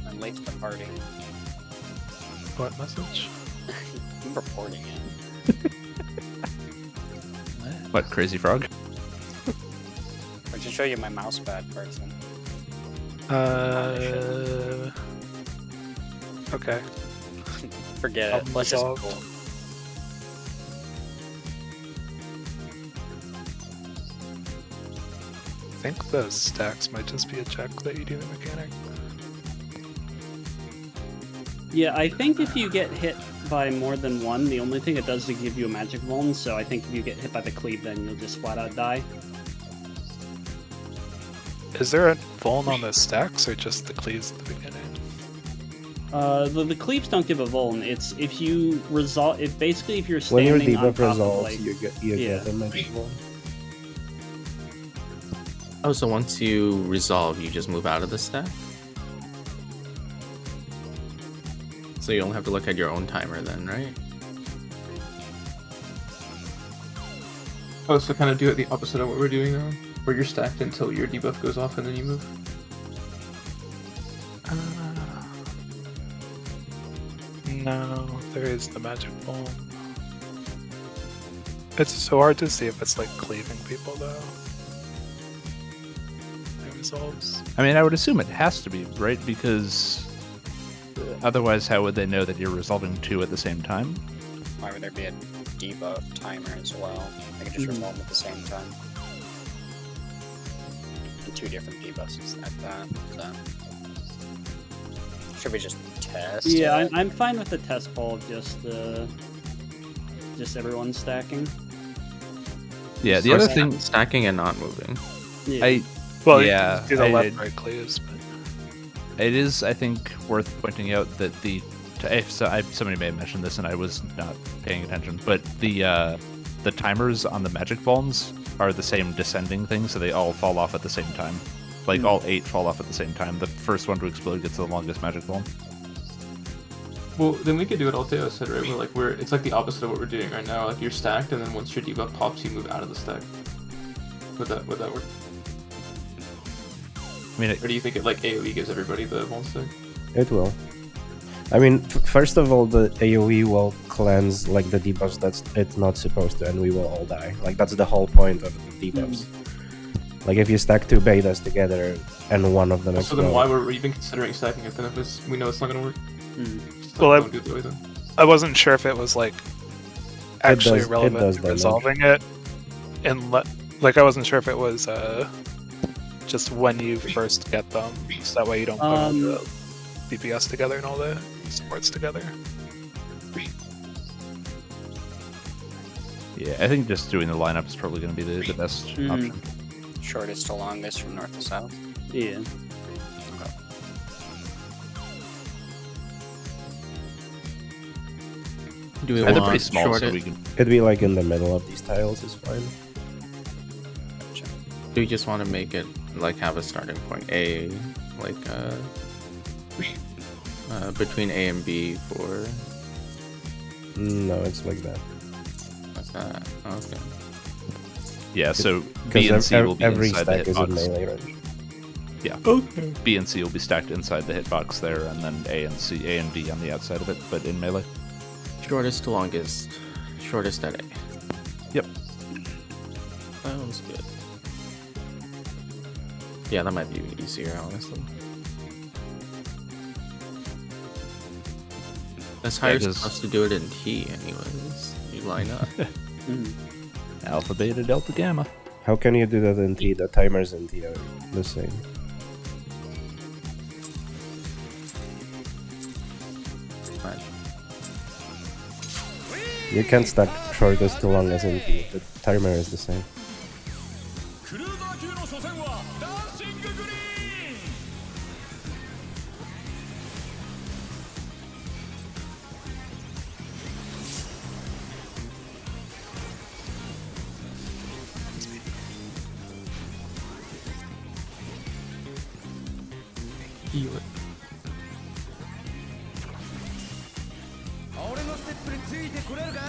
Speaker 4: I'm late to the party.
Speaker 1: What message?
Speaker 4: I'm reporting it.
Speaker 2: what, Crazy Frog?
Speaker 4: I should show you my mouse pad person.
Speaker 1: Okay.
Speaker 4: Forget it.
Speaker 1: Problem
Speaker 4: Let's just
Speaker 1: solved.
Speaker 4: pull.
Speaker 1: I think the stacks might just be a check that you do the mechanic.
Speaker 5: Yeah, I think if you get hit by more than one, the only thing it does is give you a magic vuln, so I think if you get hit by the cleave, then you'll just flat out die.
Speaker 1: Is there a vuln on the stacks or just the cleaves at the beginning?
Speaker 5: The cleaves don't give a vuln. It's if you resolve. If basically if you're
Speaker 6: When
Speaker 5: standing
Speaker 6: your
Speaker 5: on
Speaker 6: debuff
Speaker 5: top
Speaker 6: resolves,
Speaker 5: of like,
Speaker 6: you get a magic one.
Speaker 7: Oh, so once you resolve, you just move out of the stack? So you only have to look at your own timer then, right?
Speaker 3: Oh, so kind of do it the opposite of what we're doing now, where you're stacked until your debuff goes off and then you move.
Speaker 1: No, there is the magic vuln. It's so hard to see if it's like cleaving people though. It resolves.
Speaker 2: I mean, I would assume it has to be, right? Because otherwise, how would they know that you're resolving two at the same time?
Speaker 4: Why would there be a debuff timer as well? I could just resolve at the same time. And two different debuffs is like that. So. Should we just test?
Speaker 5: yeah,
Speaker 4: it?
Speaker 5: I'm fine with the test poll of just everyone stacking.
Speaker 2: Yeah, the
Speaker 7: Or
Speaker 2: other thing,
Speaker 7: stacking and not moving.
Speaker 5: Yeah.
Speaker 1: Well,
Speaker 2: Yeah,
Speaker 1: you can do the
Speaker 2: I-
Speaker 1: left right cleaves, but
Speaker 2: it is, I think, worth pointing out that somebody may have mentioned this and I was not paying attention, but the timers on the magic vulns are the same descending thing, so they all fall off at the same time. Like all 8 fall off at the same time. The first one to explode gets the longest magic vuln.
Speaker 3: Well, then we could do what Alteo said, right? It's like the opposite of what we're doing right now. Like you're stacked, and then once your debuff pops, you move out of the stack. Would that work?
Speaker 2: I mean,
Speaker 3: Or do you think it like AoE gives everybody the vuln stack?
Speaker 6: It will. I mean, first of all, the AoE will cleanse like the debuffs that's it's not supposed to, and we will all die. Like that's the whole point of the debuffs. Like if you stack 2 betas together and one of them
Speaker 3: So
Speaker 6: explodes.
Speaker 3: then why were we even considering stacking it then if we know it's not gonna work? Just,
Speaker 1: Well,
Speaker 3: don't do it that way then.
Speaker 1: I wasn't sure if it was like actually
Speaker 6: does
Speaker 1: relevant to
Speaker 6: damage.
Speaker 1: resolving it, and like I wasn't sure if it was just when you first get them, so that way you don't put all the DPS together and all the supports together.
Speaker 2: Yeah, I think just doing the lineup is probably going to be the best option.
Speaker 4: Shortest to longest from north to south.
Speaker 5: Yeah.
Speaker 7: Do we
Speaker 2: They're
Speaker 7: want
Speaker 2: pretty small,
Speaker 7: short
Speaker 2: so
Speaker 7: it?
Speaker 2: we can.
Speaker 6: Could be like in the middle of these tiles is fine.
Speaker 7: Do we just want to make it like have a starting point A, like between A and B for?
Speaker 6: No, it's like that.
Speaker 7: What's that? Okay.
Speaker 2: Yeah, so B and
Speaker 6: Because
Speaker 2: C will be
Speaker 6: every
Speaker 2: inside the
Speaker 6: stack is in
Speaker 2: hitbox.
Speaker 6: melee range.
Speaker 2: Yeah. B and C will be stacked inside the hitbox there, and then A and D on the outside of it, but in melee.
Speaker 7: Shortest to longest. Shortest at A.
Speaker 2: Yep.
Speaker 7: Sounds good. Yeah, that might be easier, honestly. That's how
Speaker 2: Yeah,
Speaker 7: you're
Speaker 2: 'cause-
Speaker 7: supposed to do it in T, anyways. You line up.
Speaker 2: Alpha, beta, delta, gamma.
Speaker 6: How can you do that in T? The timers in T are the same.
Speaker 7: Fine.
Speaker 6: You can't stack shortest to longest in T. The timer is the same.
Speaker 8: クルーザー級の初戦はダンシンググリーン
Speaker 3: Heal it.
Speaker 8: 俺のステップについてこれるか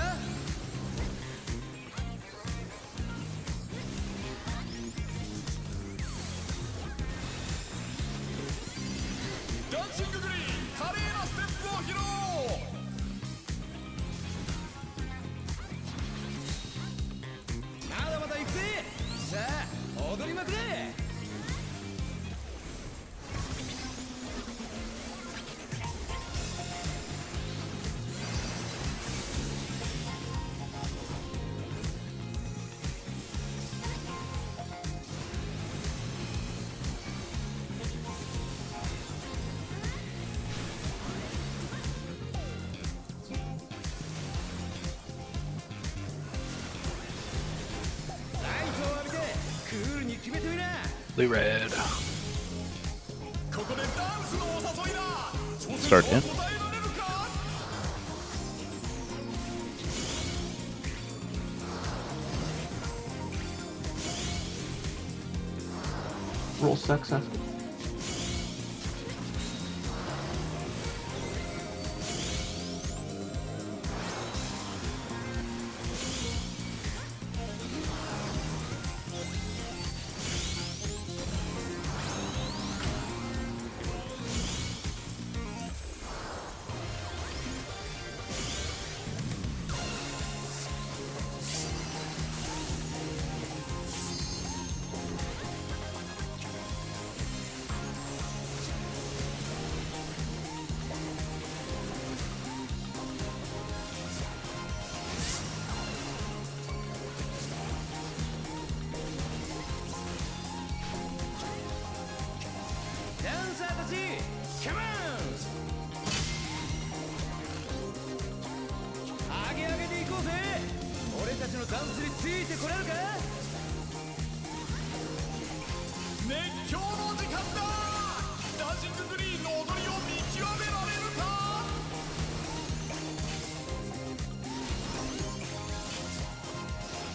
Speaker 8: ダンシンググリーン華麗なステップを披露まだまだ行くぜさあ踊りまくれ
Speaker 1: Blue red.
Speaker 2: Start in.
Speaker 3: Roll sex after.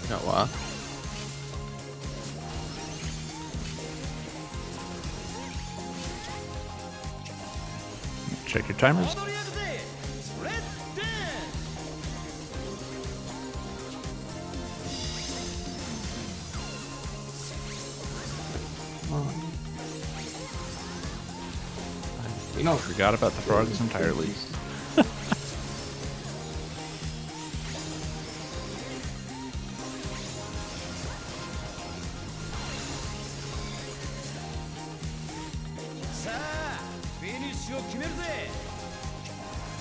Speaker 7: No, what?
Speaker 2: Check your timers.
Speaker 3: You know,
Speaker 2: Forgot about the frogs entirely.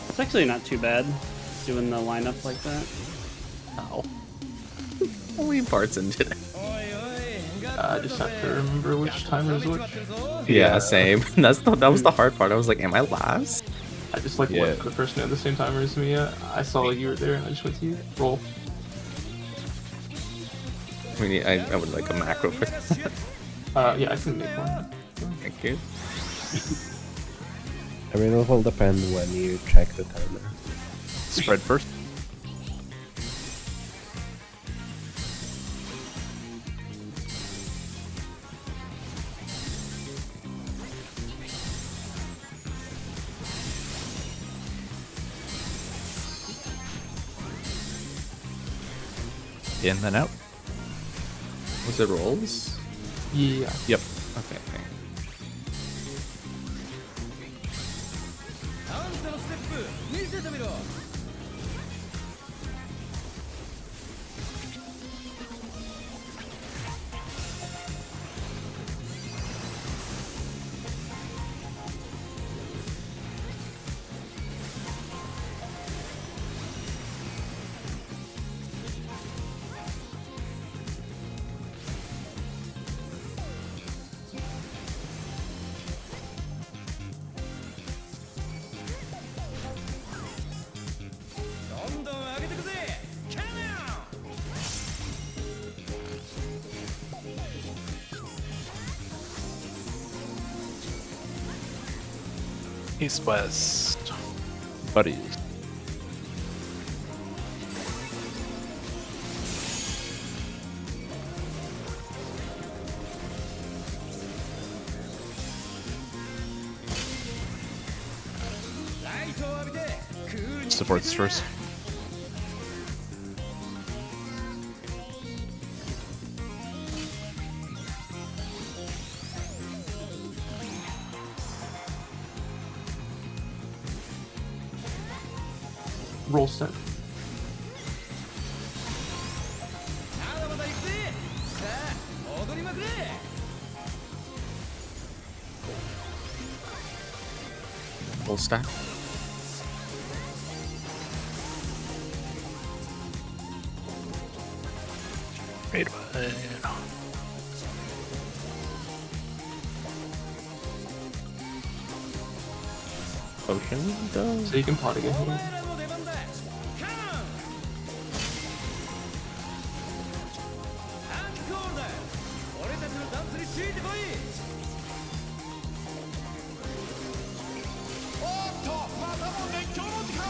Speaker 5: It's actually not too bad doing the lineup like that.
Speaker 7: Ow. Only parts into it.
Speaker 3: I just have to remember which timer is which.
Speaker 7: Yeah, same. That was the hard part. I was like, am I last?
Speaker 3: I just like went to the person who had the same timer as me. I saw you were there and I just went to you. Roll.
Speaker 7: I mean, I would like a macro for that.
Speaker 3: Yeah, I can make one.
Speaker 7: Thank you.
Speaker 6: I mean, it will depend when you check the timer.
Speaker 2: Spread first. In and out.
Speaker 7: Was it rolls?
Speaker 3: Yeah.
Speaker 2: Yep.
Speaker 7: Okay. Okay.
Speaker 8: あんたのステップ見せてみろ どんどん上げてくぜ Come on!
Speaker 1: East west.
Speaker 2: Buddies. Supports first.
Speaker 3: Roll set.
Speaker 8: まだまだ行くぜさあ踊りまくれ
Speaker 7: Full stack.
Speaker 1: Raid one.
Speaker 7: Potion does.
Speaker 3: So you can pot again.
Speaker 8: お前らの出番だ Come on! アンコールだ俺たちのダンスについてこいおっとまたも熱狂の時間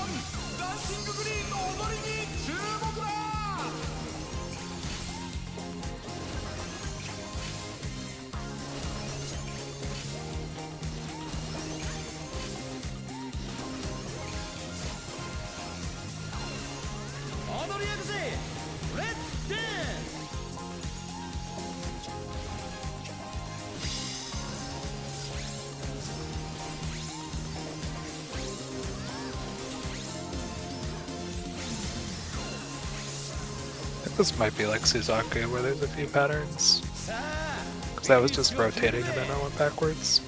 Speaker 8: ダンシンググリーンの踊りに注目だ 踊りやくぜレッツダンス
Speaker 1: I think this might be like Suzake, where there's a few patterns.
Speaker 8: さあ
Speaker 1: Because that was just rotating and then I went backwards.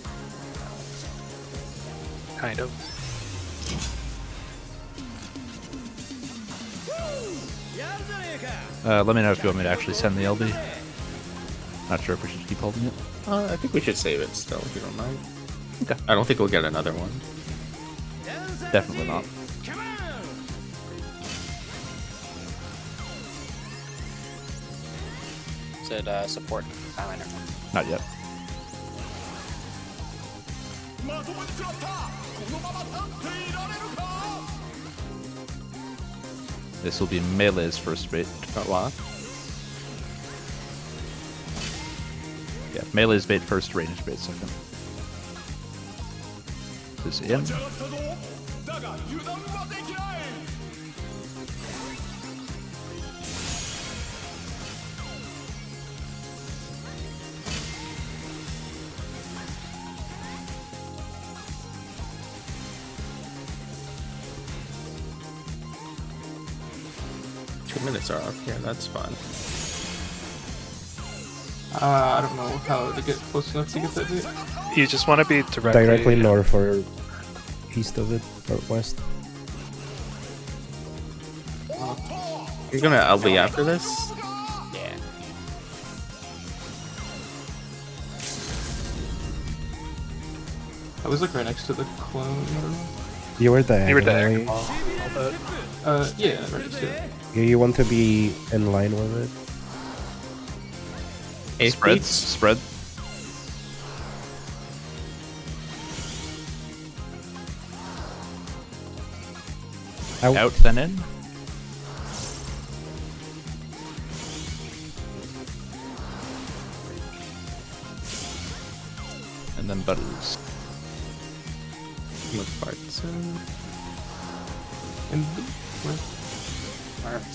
Speaker 1: Kind of.
Speaker 2: Let me know if you want me to actually send the LB. Not sure if we should keep holding it.
Speaker 7: I think we should save it still, if you don't mind.
Speaker 2: Okay.
Speaker 7: I don't think we'll get another one.
Speaker 2: Definitely not.
Speaker 8: Come on!
Speaker 4: Is it support? Oh, I know.
Speaker 2: Not yet.
Speaker 8: まともに食らったこのまま立っていられるか
Speaker 2: This will be Melee's first bait.
Speaker 7: What?
Speaker 2: Yeah, Melee's bait first, range bait second. This in.
Speaker 8: 立ち上がったぞだが油断はできない
Speaker 7: 2 minutes are up. Yeah, that's fun.
Speaker 3: I don't know how to get close enough to get that bit.
Speaker 1: You just want to be
Speaker 6: Directly north or east of it, or west.
Speaker 7: You're gonna LB after this?
Speaker 4: Yeah.
Speaker 3: I was like right next to the clone. I don't know.
Speaker 6: You were
Speaker 1: You were
Speaker 6: diagonally.
Speaker 1: diagonal.
Speaker 3: Yeah, right next to it.
Speaker 6: Yeah, you want to be in line with it.
Speaker 2: Spreads. Spread. Out then in. And then butters.
Speaker 7: Look parts.
Speaker 3: And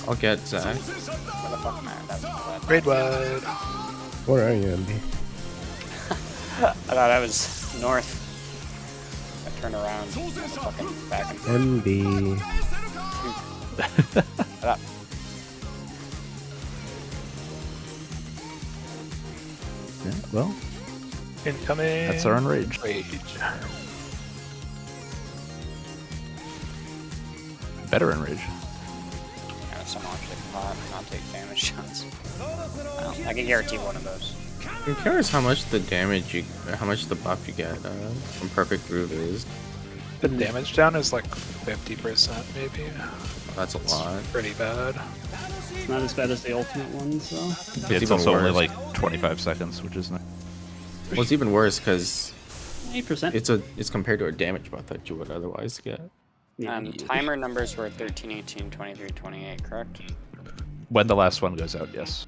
Speaker 7: I'll get Zach.
Speaker 4: Where the fuck am I? That was bad.
Speaker 1: Raid wide.
Speaker 6: Where are you, Andy?
Speaker 4: I thought I was north. I turned around. Fucking back and forth.
Speaker 6: MB.
Speaker 2: Yeah, well,
Speaker 1: Incoming.
Speaker 2: that's our enrage.
Speaker 1: Rage.
Speaker 2: Better enrage.
Speaker 4: Yeah, someone actually can not take damage shots. Well, I can guarantee one of those.
Speaker 7: I'm curious how much the buff you get from Perfect Groove is.
Speaker 1: The damage down is like 50% maybe.
Speaker 7: That's a lot.
Speaker 1: Pretty bad.
Speaker 5: It's not as bad as the ultimate ones, though.
Speaker 2: It's
Speaker 7: even
Speaker 2: also only
Speaker 7: worse.
Speaker 2: like 25 seconds, which is nice.
Speaker 7: Well, it's even worse because
Speaker 5: 8%.
Speaker 7: it's compared to a damage buff that you would otherwise get.
Speaker 5: Yeah.
Speaker 4: Timer numbers were 13, 18, 23, 28, correct?
Speaker 2: When the last one goes out, yes.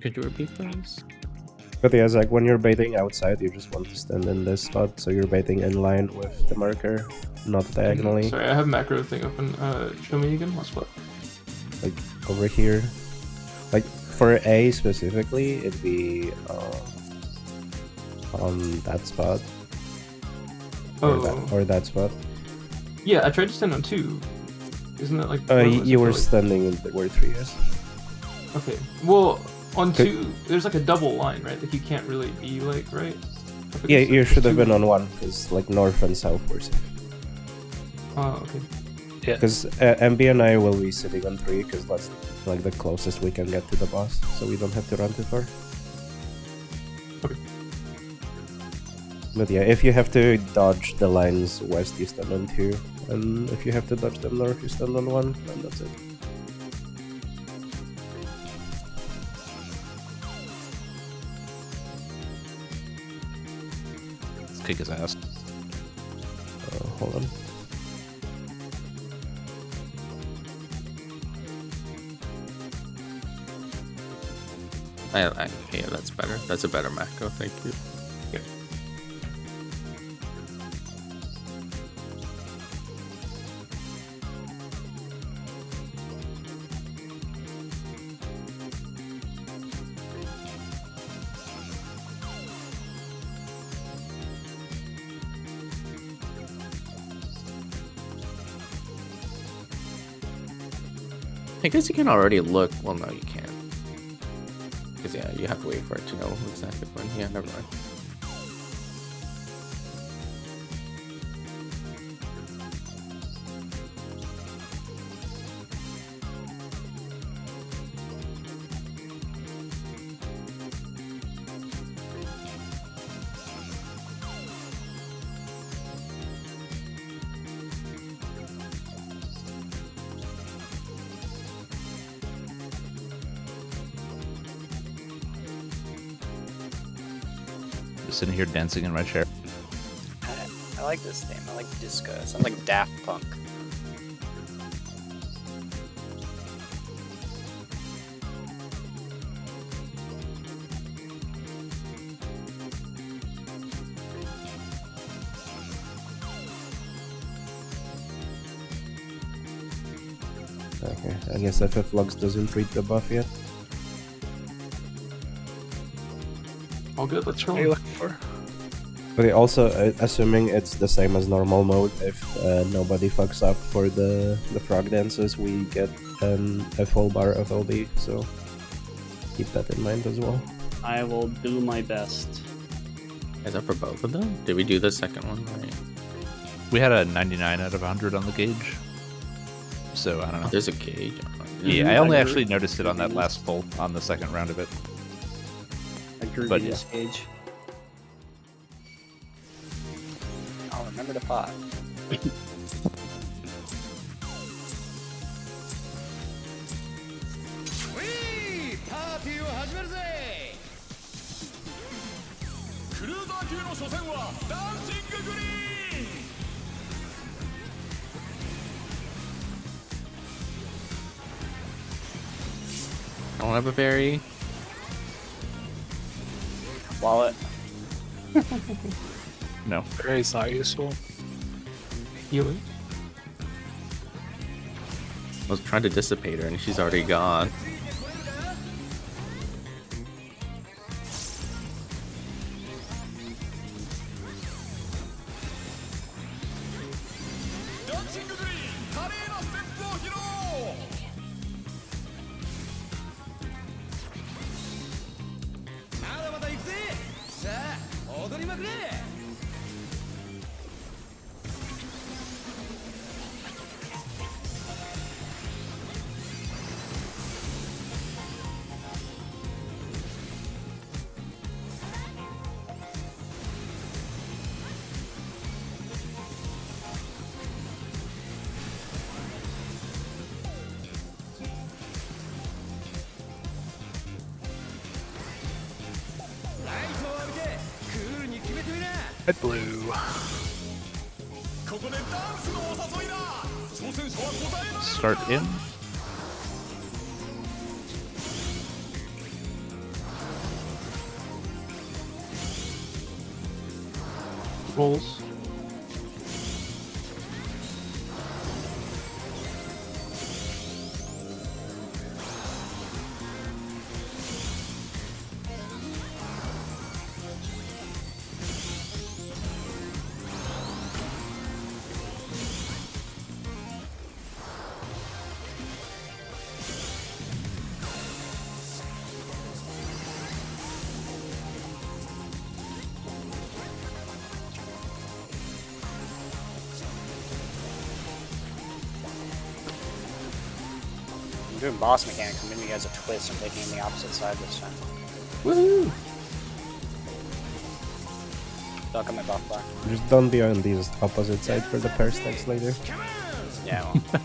Speaker 7: Could you repeat those?
Speaker 6: But yeah, Zach, when you're baiting outside, you just want to stand in this spot, so you're baiting in line with the marker, not diagonally.
Speaker 3: Sorry, I have macro thing open. Show me again. Last spot.
Speaker 6: Like over here. Like for A specifically, it'd be on that spot.
Speaker 3: Oh,
Speaker 6: Or that spot.
Speaker 3: yeah. I tried to stand on 2. Isn't that like?
Speaker 6: You were standing in where 3 is.
Speaker 3: Okay. Well, on 2, there's like a double line, right? Like you can't really be like right. Up
Speaker 6: Yeah,
Speaker 3: against
Speaker 6: you
Speaker 3: it.
Speaker 6: should have
Speaker 3: Two-
Speaker 6: been on 1, because like north and south were safe.
Speaker 3: Oh, okay.
Speaker 1: Yeah.
Speaker 6: Because MB and I will be sitting on 3, because that's like the closest we can get to the boss, so we don't have to run too far.
Speaker 3: Okay.
Speaker 6: But yeah, if you have to dodge the lines west, you stand on 2, and if you have to dodge them north, you stand on 1, and that's it.
Speaker 2: Let's kick his ass.
Speaker 6: Hold on.
Speaker 7: Yeah, that's better. That's a better macro. Thank you. I guess you can already look. Well, no, you can't. Because, yeah, you have to wait for it to know exactly when. Yeah, never mind.
Speaker 2: Just sitting here dancing in my chair.
Speaker 4: I like this theme. I like disco. It sounds like Daft Punk.
Speaker 6: Okay, I guess FF Lux doesn't read the buff yet.
Speaker 3: All good. Let's
Speaker 1: What are you
Speaker 3: roll.
Speaker 1: looking for?
Speaker 6: Okay, also, assuming it's the same as normal mode, if nobody fucks up for the frog dances, we get a full bar of LB, so keep that in mind as well.
Speaker 5: I will do my best.
Speaker 7: Is that for both of them? Did we do the second one right?
Speaker 2: We had a 99 out of 100 on the gauge. So, I don't know.
Speaker 7: There's a gauge.
Speaker 2: Yeah, I only
Speaker 5: I
Speaker 2: actually
Speaker 5: agree.
Speaker 2: noticed it on that last pull on the second round of it.
Speaker 5: I drew
Speaker 2: But
Speaker 5: this page.
Speaker 4: Remember to pause.
Speaker 8: パーティーを始めるぜ。クルーザー級の初戦はダンシンググリーン。
Speaker 7: I don't have a very.
Speaker 4: Wallet.
Speaker 2: No.
Speaker 1: Very not useful.
Speaker 3: Healing.
Speaker 7: I was trying to dissipate her and she's already gone.
Speaker 1: Red blue.
Speaker 2: Start in.
Speaker 3: Rolls.
Speaker 4: I'm doing boss mechanic. I'm giving you guys a twist. I'm taking in the opposite side this time.
Speaker 3: Woohoo!
Speaker 4: Don't cut my buff bar.
Speaker 6: Just don't be on these opposite side for the pair stacks later.
Speaker 4: Yeah, well.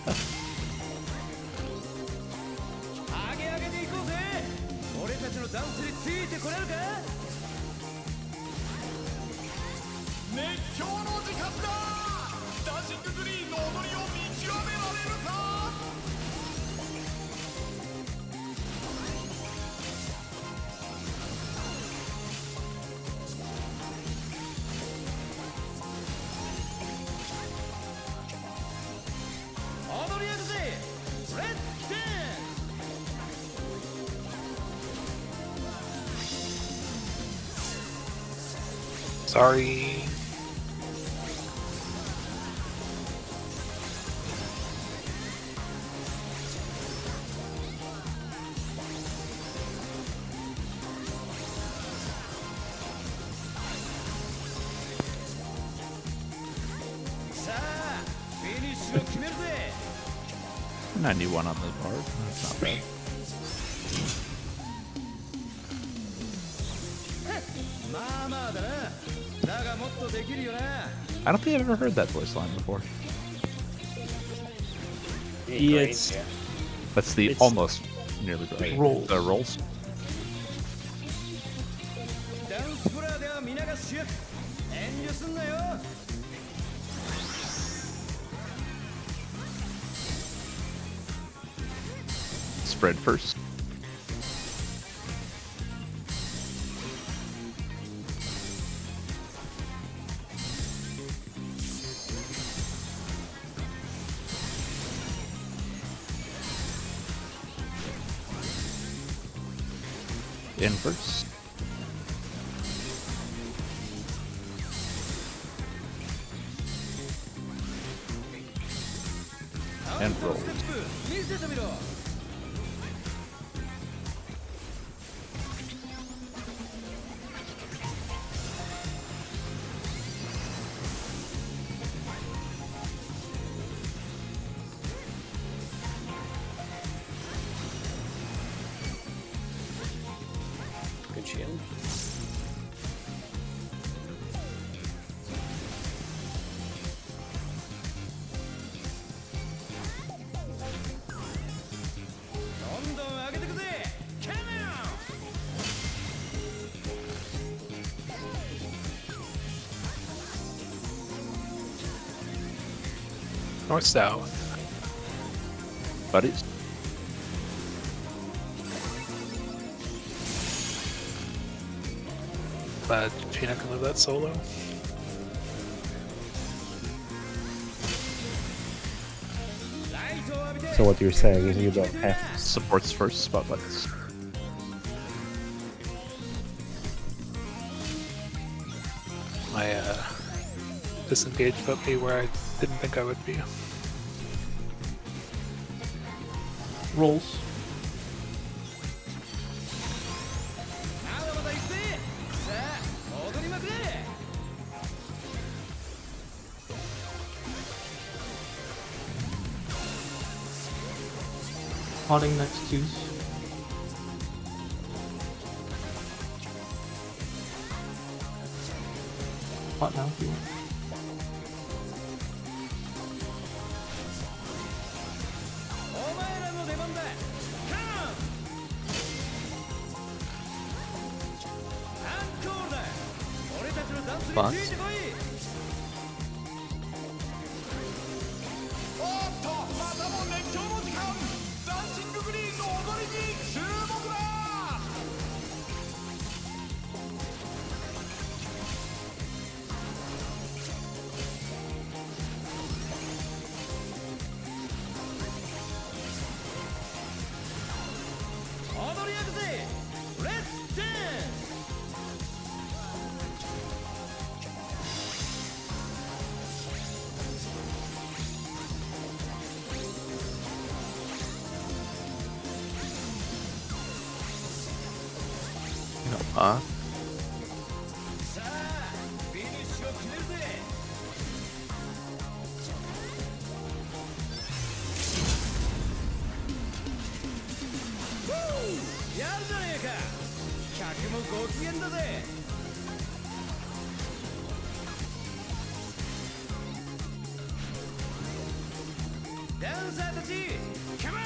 Speaker 1: Sorry.
Speaker 2: Mm. 91 on the board. That's not bad. I don't think I've ever heard that voice line before.
Speaker 4: You need
Speaker 5: It's-
Speaker 4: grades, yeah.
Speaker 2: That's the
Speaker 5: It's-
Speaker 2: almost nearly right.
Speaker 3: Rolls.
Speaker 2: Rolls. Spread first. In first. And roll.
Speaker 4: Good shield.
Speaker 1: north-south.
Speaker 2: Buddies.
Speaker 1: But Gina can live that solo.
Speaker 6: So what you're saying is you don't have to.
Speaker 2: Supports first spotlights.
Speaker 1: My disengage put me where I didn't think I would be.
Speaker 3: Rolls. Potting next twos. Pot now if you want.
Speaker 7: Box.
Speaker 8: おっとまたも熱狂の時間ダンシンググリーンの踊りに注目だ 踊り焼くぜレッツダンス
Speaker 7: No pot.
Speaker 8: さあフィニッシュを決めるぜ やるじゃねえか客もご機嫌だぜ ダンサーたちカモン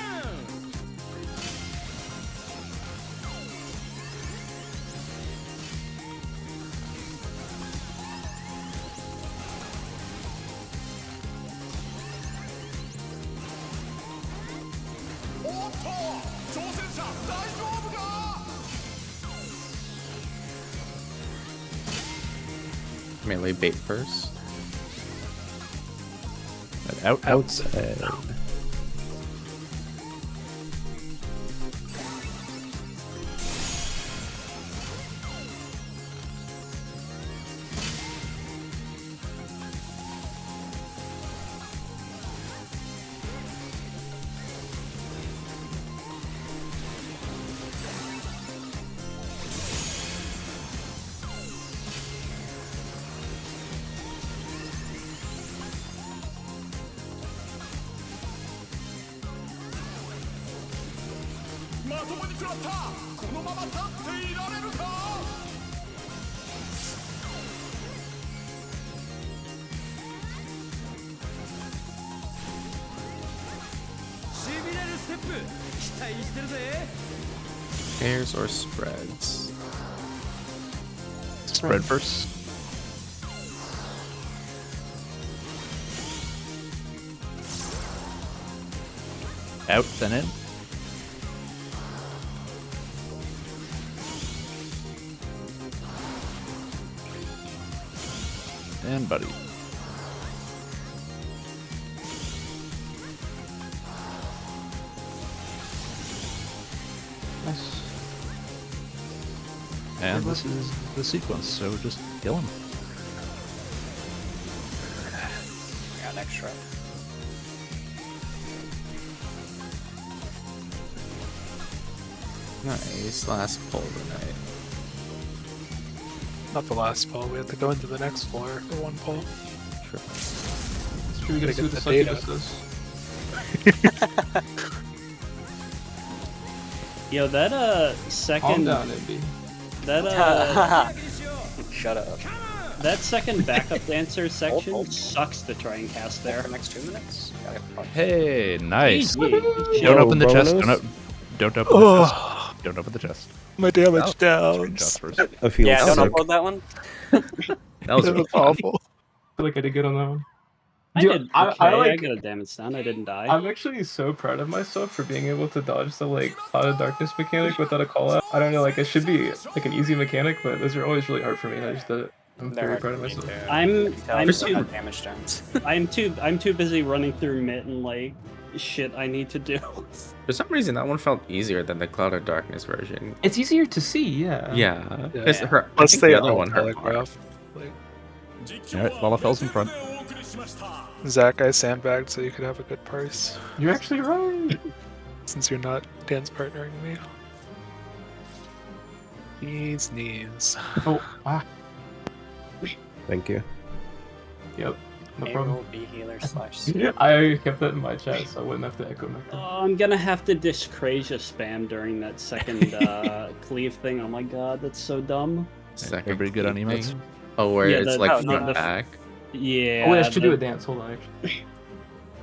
Speaker 8: おっと挑戦者大丈夫か
Speaker 7: Melee bait first.
Speaker 6: Outside.
Speaker 8: まともに食らったこのまま立っていられるか しびれるステップ期待してるぜ
Speaker 7: Pairs or spreads?
Speaker 2: Spread first. Out, then in. And buddy.
Speaker 3: Nice.
Speaker 2: And this is the sequence, so just kill him.
Speaker 4: Got an extra.
Speaker 7: Nice. Last pull tonight.
Speaker 1: Not the last pull, we have to go into the next floor for one pull.
Speaker 7: Sure.
Speaker 3: It's true, we gotta see what the
Speaker 1: Gotta get the
Speaker 3: succubus does.
Speaker 5: Yo, that
Speaker 3: Calm
Speaker 5: second
Speaker 3: down, Indy.
Speaker 5: that
Speaker 4: Shut up.
Speaker 5: that second backup dancer section
Speaker 4: hold.
Speaker 5: sucks to try and cast there.
Speaker 4: For the next 2 minutes? Gotta punch.
Speaker 2: Hey, nice.
Speaker 5: GG.
Speaker 2: Don't open the chest.
Speaker 6: bonus?
Speaker 2: Don't open the chest. Don't open the chest.
Speaker 1: My damage
Speaker 2: Oh,
Speaker 1: down.
Speaker 2: Screenshots first.
Speaker 6: I feel
Speaker 4: Yeah, don't
Speaker 6: sick.
Speaker 4: upload that one.
Speaker 2: That was
Speaker 1: It
Speaker 2: really
Speaker 1: was
Speaker 2: fun.
Speaker 1: awful.
Speaker 3: I feel like I did good on that one.
Speaker 5: I
Speaker 3: Dude,
Speaker 5: did
Speaker 3: I
Speaker 5: okay. I
Speaker 3: like-
Speaker 5: got a damage down. I didn't die.
Speaker 3: I'm actually so proud of myself for being able to dodge the like Cloud of Darkness mechanic without a call out. I don't know, like it should be like an easy mechanic, but those are always really hard for me. And I just did it. I'm
Speaker 4: They're
Speaker 3: very
Speaker 4: hard
Speaker 3: proud
Speaker 4: for
Speaker 3: of
Speaker 4: me,
Speaker 3: myself.
Speaker 4: too.
Speaker 5: I'm
Speaker 4: You can tell
Speaker 5: I'm
Speaker 4: because
Speaker 5: too
Speaker 4: I've got damage downs.
Speaker 5: I'm too busy running through Mitt and like shit I need to do.
Speaker 7: For some reason, that one felt easier than the Cloud of Darkness version.
Speaker 3: It's easier to see, yeah.
Speaker 7: Yeah.
Speaker 1: Yeah.
Speaker 7: 'Cause I
Speaker 1: Plus
Speaker 7: think
Speaker 1: they
Speaker 7: the other
Speaker 1: all
Speaker 7: one hurt more.
Speaker 1: telegraph. Like,
Speaker 2: Alright, Lalafel's in front.
Speaker 1: Zach, I sandbagged so you could have a good price.
Speaker 3: You're actually right.
Speaker 1: Since you're not dance partnering me. Knees.
Speaker 3: Oh, wow.
Speaker 6: Thank you.
Speaker 3: Yep. No
Speaker 4: A
Speaker 3: problem.
Speaker 4: will be healer slash.
Speaker 3: I kept that in my chat so I wouldn't have to echo nectar.
Speaker 5: Oh, I'm gonna have to Discrasia spam during that second cleave thing. Oh my god, that's so dumb.
Speaker 7: Second
Speaker 2: Everybody good on
Speaker 7: thing.
Speaker 2: emotes?
Speaker 7: Oh, where
Speaker 5: Yeah,
Speaker 7: it's
Speaker 5: the-
Speaker 7: like
Speaker 4: oh, no,
Speaker 7: front
Speaker 4: the-
Speaker 7: back.
Speaker 5: Yeah.
Speaker 3: Oh wait, I should do
Speaker 5: the-
Speaker 3: a dance. Hold on, actually.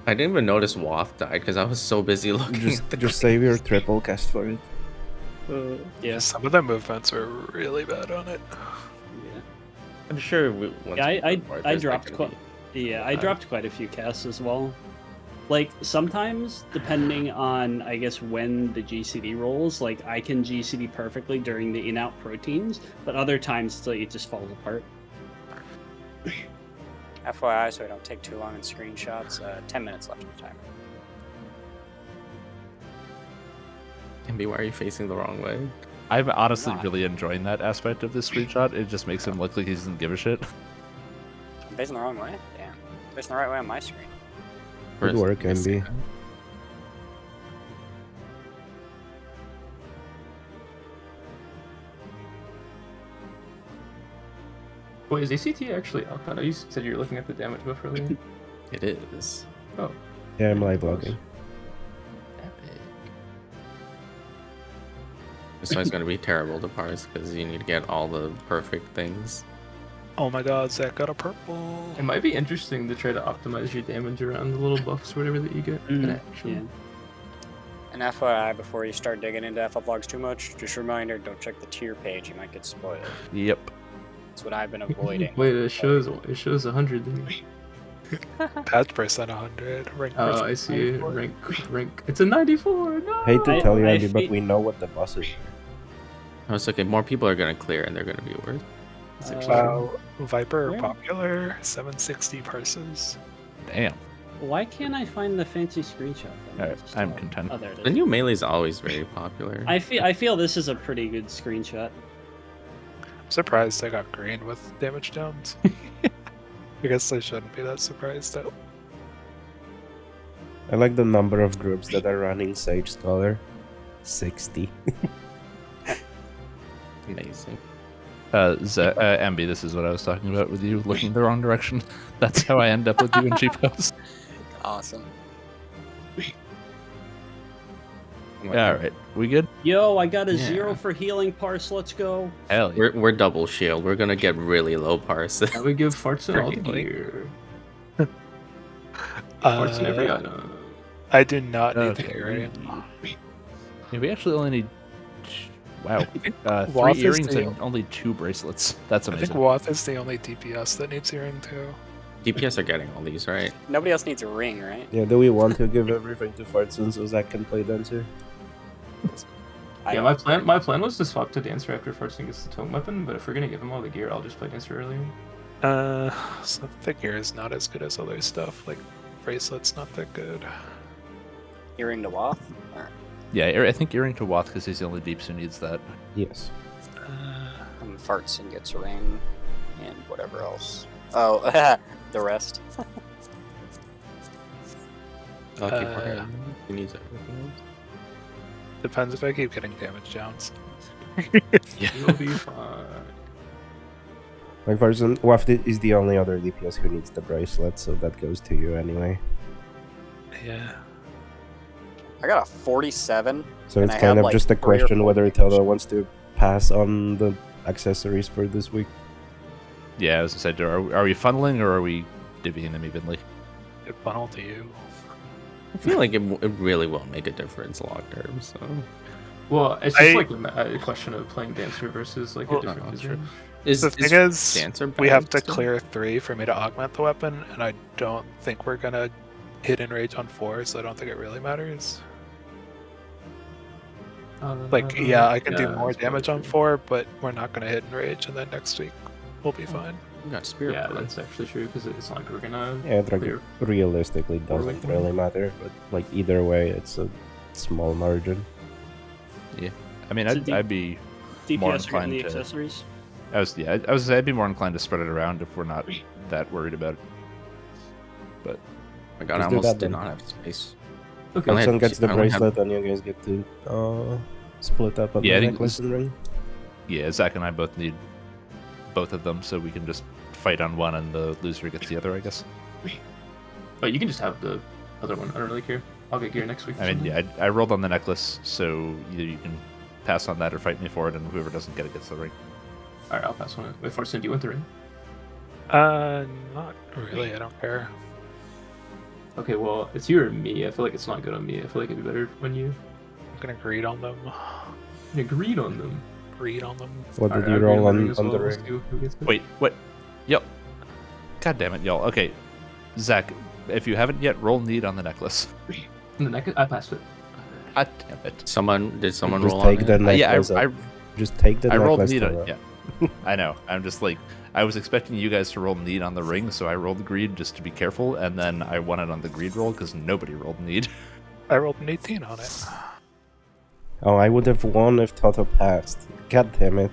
Speaker 7: I didn't even notice Wath died because I was so busy looking.
Speaker 6: Just save your triple cast for it.
Speaker 5: Yeah.
Speaker 1: Some of the movements were really bad on it.
Speaker 5: Yeah.
Speaker 7: I'm sure. Once
Speaker 5: Yeah,
Speaker 7: we
Speaker 5: I
Speaker 7: record
Speaker 5: I
Speaker 7: this,
Speaker 5: dropped
Speaker 7: can
Speaker 5: quite.
Speaker 7: be-
Speaker 5: Yeah, I dropped quite a few casts as well. Like sometimes, depending on I guess when the GCD rolls, like I can GCD perfectly during the in-out proteins, but other times it just falls apart.
Speaker 4: FYI, so I don't take too long in screenshots. 10 minutes left of the timer.
Speaker 7: Can be, why are you facing the wrong way?
Speaker 2: I'm honestly
Speaker 4: Not.
Speaker 2: really enjoying that aspect of this screenshot. It just makes him look like he doesn't give a shit.
Speaker 4: I'm facing the wrong way? Damn. Facing the right way on my screen.
Speaker 6: Good work, MB.
Speaker 3: Wait, is ACT actually up? I know you said you were looking at the damage buff earlier.
Speaker 7: It is.
Speaker 3: Oh.
Speaker 6: Yeah, I'm live logging.
Speaker 7: Epic. This one's gonna be terrible to parse because you need to get all the perfect things.
Speaker 1: Oh my god, Zach got a purple.
Speaker 3: It might be interesting to try to optimize your damage around the little buffs or whatever that you get. Actually.
Speaker 5: Yeah.
Speaker 4: And FYI, before you start digging into FF logs too much, just a reminder, don't check the tier page, you might get spoiled.
Speaker 2: Yep.
Speaker 4: That's what I've been avoiding.
Speaker 3: Wait, it shows 100. Didn't it?
Speaker 1: Patch price at 100. Rank
Speaker 3: Oh,
Speaker 1: price
Speaker 3: I
Speaker 1: at
Speaker 3: see.
Speaker 1: 94.
Speaker 3: Rank. It's a 94. No.
Speaker 6: Hate to
Speaker 5: I-
Speaker 6: tell you,
Speaker 5: I
Speaker 6: Andy, but
Speaker 5: fe-
Speaker 6: we know what the bosses are.
Speaker 7: Oh, it's okay. More people are gonna clear and they're gonna be worse.
Speaker 3: It's actually
Speaker 1: Wow, Viper
Speaker 5: Where?
Speaker 1: popular, 760 parses.
Speaker 2: Damn.
Speaker 5: Why can't I find the fancy screenshot? then?
Speaker 2: Alright,
Speaker 5: It's
Speaker 2: I'm
Speaker 5: still-
Speaker 2: content.
Speaker 5: Oh, there it
Speaker 7: The
Speaker 5: is.
Speaker 7: new melee is always very popular.
Speaker 5: I feel this is a pretty good screenshot.
Speaker 1: I'm surprised I got green with damage downs. I guess I shouldn't be that surprised though.
Speaker 6: I like the number of groups that are running Sage Scholar. 60.
Speaker 7: Amazing.
Speaker 2: Ambi, this is what I was talking about with you looking the wrong direction. That's how I end up with you in cheap codes.
Speaker 4: Awesome.
Speaker 7: Oh my God.
Speaker 2: Alright, we good?
Speaker 5: Yo, I got a
Speaker 7: Yeah.
Speaker 5: 0 for healing parse. Let's go.
Speaker 2: Hell yeah.
Speaker 7: We're double shield. We're gonna get really low parse.
Speaker 3: I would give farts in all the
Speaker 7: Really?
Speaker 3: gear. Farts in every item.
Speaker 1: I do not need
Speaker 2: Okay.
Speaker 1: the earring.
Speaker 2: Yeah, we actually only need. Wow.
Speaker 1: Wath
Speaker 2: 3
Speaker 1: is
Speaker 2: earrings
Speaker 1: the-
Speaker 2: and only 2 bracelets. That's
Speaker 1: I think
Speaker 2: amazing.
Speaker 1: Wath is the only DPS that needs earring too.
Speaker 7: DPS are getting all these, right?
Speaker 4: Nobody else needs a ring, right?
Speaker 6: Yeah, do we want to give everything to Fartson so Zach can play Dancer?
Speaker 3: Yeah, my plan was to swap to Dancer after Fartson gets the tome weapon, but if we're gonna give him all the gear, I'll just play Dancer earlier.
Speaker 1: So the gear is not as good as other stuff. Like bracelet's not that good.
Speaker 4: Earring to Wath? Or,
Speaker 2: Yeah, I think earring to Wath because he's the only deeps who needs that.
Speaker 6: Yes.
Speaker 4: farts and gets a ring, and whatever else. Oh, the rest.
Speaker 7: Lucky
Speaker 1: Uh,
Speaker 7: for him. He needs everything else.
Speaker 1: Depends if I keep getting damage downs.
Speaker 3: You'll be fine.
Speaker 6: Like Fartson, Waft is the only other DPS who needs the bracelet, so that goes to you anyway.
Speaker 1: Yeah.
Speaker 4: I got a 47.
Speaker 6: So
Speaker 4: And
Speaker 6: it's
Speaker 4: I
Speaker 6: kind
Speaker 4: have,
Speaker 6: of
Speaker 4: like,
Speaker 6: just a
Speaker 4: 3 or
Speaker 6: question
Speaker 4: 4
Speaker 6: whether Toto wants to pass on the accessories for this week.
Speaker 2: Yeah, as I said, are we funneling or are we divvying them evenly?
Speaker 1: It funneled to you.
Speaker 7: I feel like it really will make a difference long term. So
Speaker 3: Well, it's just like a question of playing Dancer versus like a different position.
Speaker 1: The thing is,
Speaker 7: Dancer
Speaker 1: we have to
Speaker 7: still?
Speaker 1: clear 3 for me to augment the weapon, and I don't think we're gonna hit Enrage on 4, so I don't think it really matters. Like, yeah, I can do more damage on 4, but we're not gonna hit Enrage, and then next week we'll be fine.
Speaker 7: You got Spirit
Speaker 3: Yeah,
Speaker 7: Blade.
Speaker 3: that's actually true because it's not like we're gonna.
Speaker 6: Yeah, it
Speaker 3: clear.
Speaker 6: realistically doesn't
Speaker 3: Forward.
Speaker 6: really matter, but like either way, it's a small margin.
Speaker 2: Yeah, I mean,
Speaker 5: So
Speaker 2: I'd be more
Speaker 5: DPS are getting
Speaker 2: inclined
Speaker 5: the
Speaker 2: to.
Speaker 5: accessories.
Speaker 2: I was I'd be more inclined to spread it around if we're not that worried about it. But
Speaker 7: Oh my god, I
Speaker 6: Let's do
Speaker 7: almost
Speaker 6: that
Speaker 7: did
Speaker 6: then.
Speaker 7: not have space.
Speaker 3: Okay.
Speaker 7: Only had-
Speaker 6: Wilson gets the
Speaker 7: I only had-
Speaker 6: bracelet, and you guys get to split up on
Speaker 2: Yeah, I
Speaker 6: the
Speaker 2: think
Speaker 6: necklace and ring.
Speaker 2: yeah, Zach and I both need both of them, so we can just fight on one, and the loser gets the other, I guess.
Speaker 3: But you can just have the other one. I don't really care. I'll get gear next week. or
Speaker 2: I mean,
Speaker 3: something.
Speaker 2: yeah, I rolled on the necklace, so either you can pass on that or fight me for it, and whoever doesn't get it gets the ring.
Speaker 3: All right, I'll pass on it. Wait, Fortune, do you want the ring?
Speaker 1: Not really. I don't care.
Speaker 3: Okay, well, it's you or me. I feel like it's not good on me. I feel like it'd be better when you
Speaker 1: I'm gonna greed on them.
Speaker 3: agreed on them.
Speaker 1: Greed on them.
Speaker 6: What
Speaker 3: All
Speaker 6: did
Speaker 3: right,
Speaker 6: you
Speaker 3: I'll agree
Speaker 6: roll
Speaker 3: on the ring
Speaker 6: on
Speaker 3: as
Speaker 6: the
Speaker 3: well. Let's
Speaker 6: ring?
Speaker 3: see who gets it.
Speaker 2: Wait, what? Yep. God damn it, y'all. Okay, Zach, if you haven't yet, roll need on the necklace.
Speaker 3: And the neck, I passed it.
Speaker 2: God damn it.
Speaker 7: Did someone
Speaker 6: Just
Speaker 7: roll
Speaker 6: take
Speaker 7: on
Speaker 6: the
Speaker 7: it?
Speaker 2: Yeah,
Speaker 6: necklace. Just take the
Speaker 2: I rolled
Speaker 6: necklace.
Speaker 2: need on
Speaker 6: to
Speaker 2: it. Yeah, I know. I'm just like, I was expecting you guys to roll need on the ring, so I rolled greed just to be careful, and then I won it on the greed roll because nobody rolled need.
Speaker 1: I rolled an 18 on it.
Speaker 6: Oh, I would have won if Toto passed. God damn it.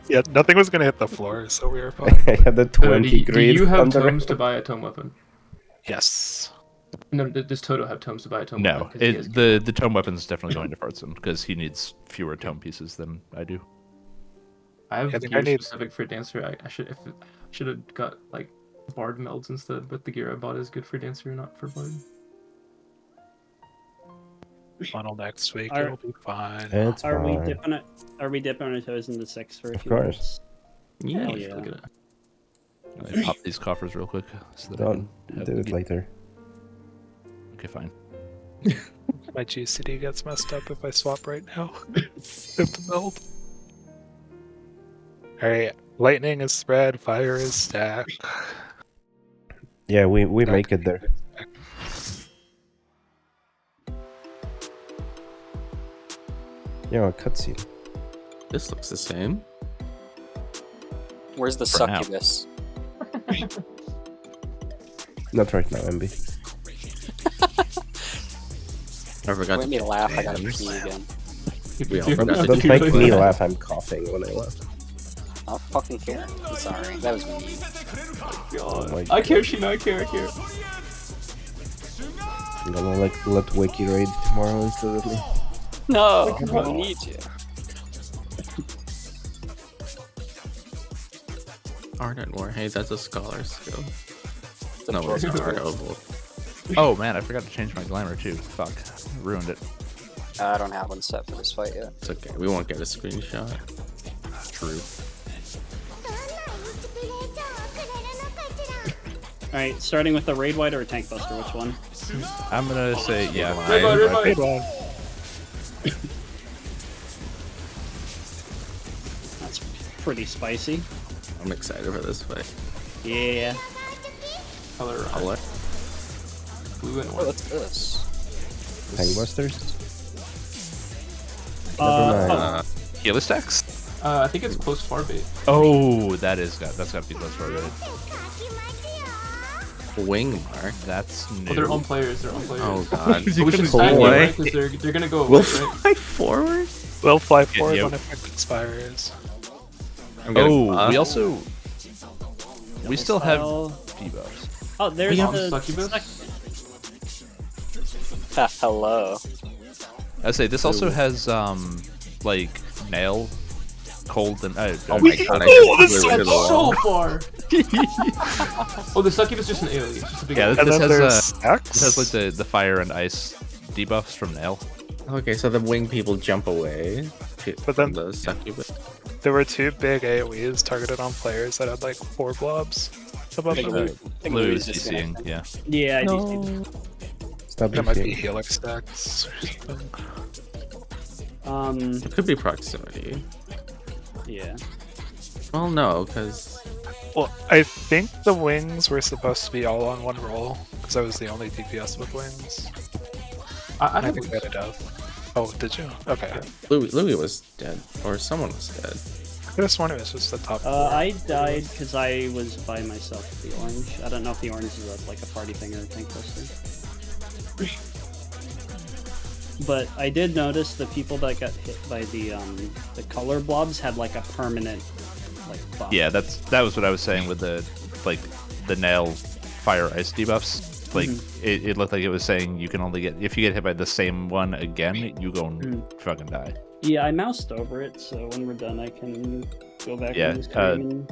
Speaker 1: Yeah, nothing was gonna hit the floor, so we were fine.
Speaker 6: I had the 20
Speaker 3: do
Speaker 6: greed
Speaker 3: you have
Speaker 6: on the
Speaker 3: tomes
Speaker 6: ring.
Speaker 3: to buy a tome weapon?
Speaker 1: Yes.
Speaker 3: No, does Toto have tomes to buy a tome
Speaker 2: No,
Speaker 3: weapon? 'Cause he has gear.
Speaker 2: the tome weapon's definitely going to Fartson because he needs fewer tome pieces than I do.
Speaker 3: I have
Speaker 1: I think
Speaker 3: gear
Speaker 1: I need-
Speaker 3: specific for Dancer. I should have got like Bard melds instead, but the gear I bought is good for Dancer, not for Bard.
Speaker 1: Funnel next week.
Speaker 5: Are-
Speaker 1: It'll be fine.
Speaker 6: It's
Speaker 5: Are we
Speaker 6: fine.
Speaker 5: dipping it? Are we dipping our toes into 6 for a
Speaker 6: Of
Speaker 5: few
Speaker 6: course.
Speaker 5: minutes?
Speaker 3: Yeah,
Speaker 5: Hell
Speaker 3: we should
Speaker 5: yeah.
Speaker 3: look at it.
Speaker 2: Let me pop these coffers real quick. So that I
Speaker 6: Don't
Speaker 2: can have
Speaker 6: do
Speaker 2: the
Speaker 6: it
Speaker 2: gear.
Speaker 6: later.
Speaker 2: Okay, fine.
Speaker 1: My GCD gets messed up if I swap right now. Have to meld. Alright, lightning is spread, fire is stack.
Speaker 6: Yeah, we make it there. Yo, a cutscene.
Speaker 7: This looks the same.
Speaker 4: Where's the
Speaker 2: For now.
Speaker 4: succubus?
Speaker 6: Not right now, MB.
Speaker 7: I forgot
Speaker 4: Made
Speaker 7: to
Speaker 4: me laugh. I gotta
Speaker 7: Yes.
Speaker 4: pee again.
Speaker 7: We all
Speaker 3: Dude,
Speaker 7: forgot to
Speaker 6: Don't
Speaker 7: do
Speaker 6: make
Speaker 7: it.
Speaker 6: me laugh, I'm coughing when I laugh.
Speaker 4: I don't fucking care. I'm sorry. That was mean.
Speaker 6: Oh my
Speaker 3: I care, Sheena. I care.
Speaker 6: I'm gonna like let Wiki raid tomorrow instead of me.
Speaker 4: No, I don't need you.
Speaker 7: Art and War. Hey, that's a scholar skill.
Speaker 4: It's a
Speaker 7: No, it's
Speaker 4: book.
Speaker 7: not noble.
Speaker 2: Oh man, I forgot to change my glamour too. Fuck, ruined it.
Speaker 4: I don't have one set for this fight yet.
Speaker 7: It's okay. We won't get a screenshot.
Speaker 2: True.
Speaker 5: Alright, starting with the Raid Wight or a Tank Buster, which one?
Speaker 2: I'm gonna say yeah.
Speaker 3: Red light.
Speaker 5: That's pretty spicy.
Speaker 7: I'm excited for this fight.
Speaker 5: Yeah.
Speaker 3: Color
Speaker 7: Color.
Speaker 3: blue and
Speaker 4: Oh,
Speaker 3: orange.
Speaker 4: what's this?
Speaker 6: Tangbusters?
Speaker 5: Uh,
Speaker 2: Healer stacks.
Speaker 3: I think it's close far bait.
Speaker 2: Oh, that's got to be close for it.
Speaker 7: Wing mark.
Speaker 2: That's new.
Speaker 3: Oh, they're on players. They're on players.
Speaker 7: Oh god.
Speaker 3: So we should
Speaker 6: pull
Speaker 3: stack it,
Speaker 6: away.
Speaker 3: right? Because they're gonna go away,
Speaker 7: We'll
Speaker 3: right?
Speaker 7: fly forward.
Speaker 1: We'll fly forward
Speaker 2: yep.
Speaker 1: when effect expires.
Speaker 7: I'm getting
Speaker 2: Oh,
Speaker 7: buffed.
Speaker 2: we still have
Speaker 5: Well-
Speaker 2: debuffs.
Speaker 5: Oh, there's
Speaker 3: We have
Speaker 5: the
Speaker 3: succubus?
Speaker 4: Hello.
Speaker 2: I say this also has like nail, cold, and
Speaker 7: Oh my god, I just flew into the wall.
Speaker 3: So far. Oh, the succubus is just an AoE. It's just a big
Speaker 2: Yeah,
Speaker 3: AoE.
Speaker 1: And
Speaker 2: This
Speaker 1: then
Speaker 2: has,
Speaker 1: there's
Speaker 2: It has like
Speaker 1: stacks.
Speaker 2: the fire and ice debuffs from nail.
Speaker 7: Okay, so the wing people jump away.
Speaker 1: But then-
Speaker 7: the succubus.
Speaker 1: There were 2 big AoEs targeted on players that had like 4 blobs above
Speaker 4: Think
Speaker 1: them.
Speaker 4: Lou- think
Speaker 2: Blue
Speaker 4: Lou's
Speaker 2: is
Speaker 4: just gonna-
Speaker 2: CCing, yeah.
Speaker 5: Yeah, I do see that.
Speaker 6: Stop
Speaker 1: That might be
Speaker 6: DCing.
Speaker 1: healer stacks or something.
Speaker 7: It could be proximity.
Speaker 5: Yeah.
Speaker 7: Well, no, because
Speaker 1: Well, I think the wings were supposed to be all on one roll because I was the only DPS with wings.
Speaker 3: I
Speaker 1: I
Speaker 3: have
Speaker 1: think
Speaker 3: wings.
Speaker 1: that it does. Oh, did you? Okay.
Speaker 7: Louis was dead, or someone was dead.
Speaker 1: I could have sworn it was just the top four.
Speaker 5: I died because I was by myself with the orange. I don't know if the orange is like a party thing or a tank buster. But I did notice the people that got hit by the color blobs had like a permanent like buff.
Speaker 2: Yeah, that was what I was saying with the nail fire ice debuffs. Like it looked like it was saying you can only get if you get hit by the same one again, you go and fucking die.
Speaker 5: Yeah, I moused over it, so when we're done, I can go back
Speaker 2: Yeah,
Speaker 5: on the screen.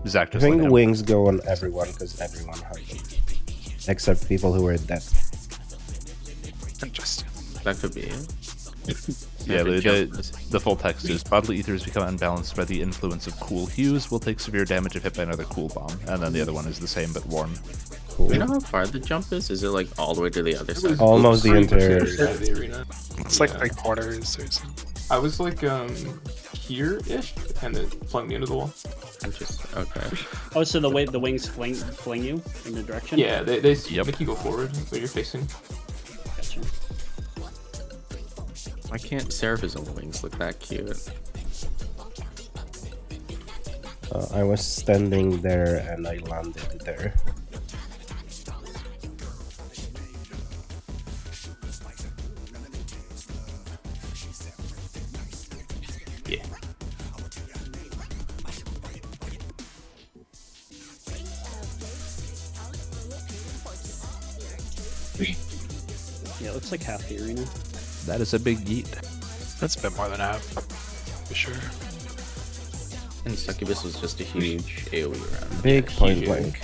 Speaker 2: Zach
Speaker 6: I
Speaker 2: just
Speaker 6: think
Speaker 2: let him.
Speaker 6: wings go on everyone because everyone has them. Except people who are dead.
Speaker 1: Interesting.
Speaker 7: That could be it.
Speaker 2: Yeah,
Speaker 7: Maybe
Speaker 2: the full text is bodily ethers become unbalanced by the influence of cool hues, will take severe damage if hit by another cool bomb, and then the other one is the same but warm.
Speaker 6: Cool.
Speaker 7: Do you know how far the jump is? Is it like all the way to the other side?
Speaker 6: Almost the
Speaker 3: Pretty much
Speaker 6: entire-
Speaker 3: other side of the arena.
Speaker 1: It's like
Speaker 3: Yeah.
Speaker 1: 3/4 or something.
Speaker 3: I was like here-ish, and it flung me into the wall.
Speaker 7: Okay.
Speaker 5: Oh, so the way the wings fling you in the direction?
Speaker 3: Yeah, they
Speaker 2: Yep.
Speaker 3: make you go forward where you're facing.
Speaker 5: Gotcha.
Speaker 7: Why can't Seraph's own wings look that cute?
Speaker 6: I was standing there and I landed there.
Speaker 3: Yeah.
Speaker 5: Yeah, it looks like half the arena.
Speaker 2: That is a big yeet.
Speaker 1: That's a bit more than half, for sure.
Speaker 7: And Succubus was just a huge AoE round.
Speaker 6: Big point
Speaker 3: huge.
Speaker 6: blank.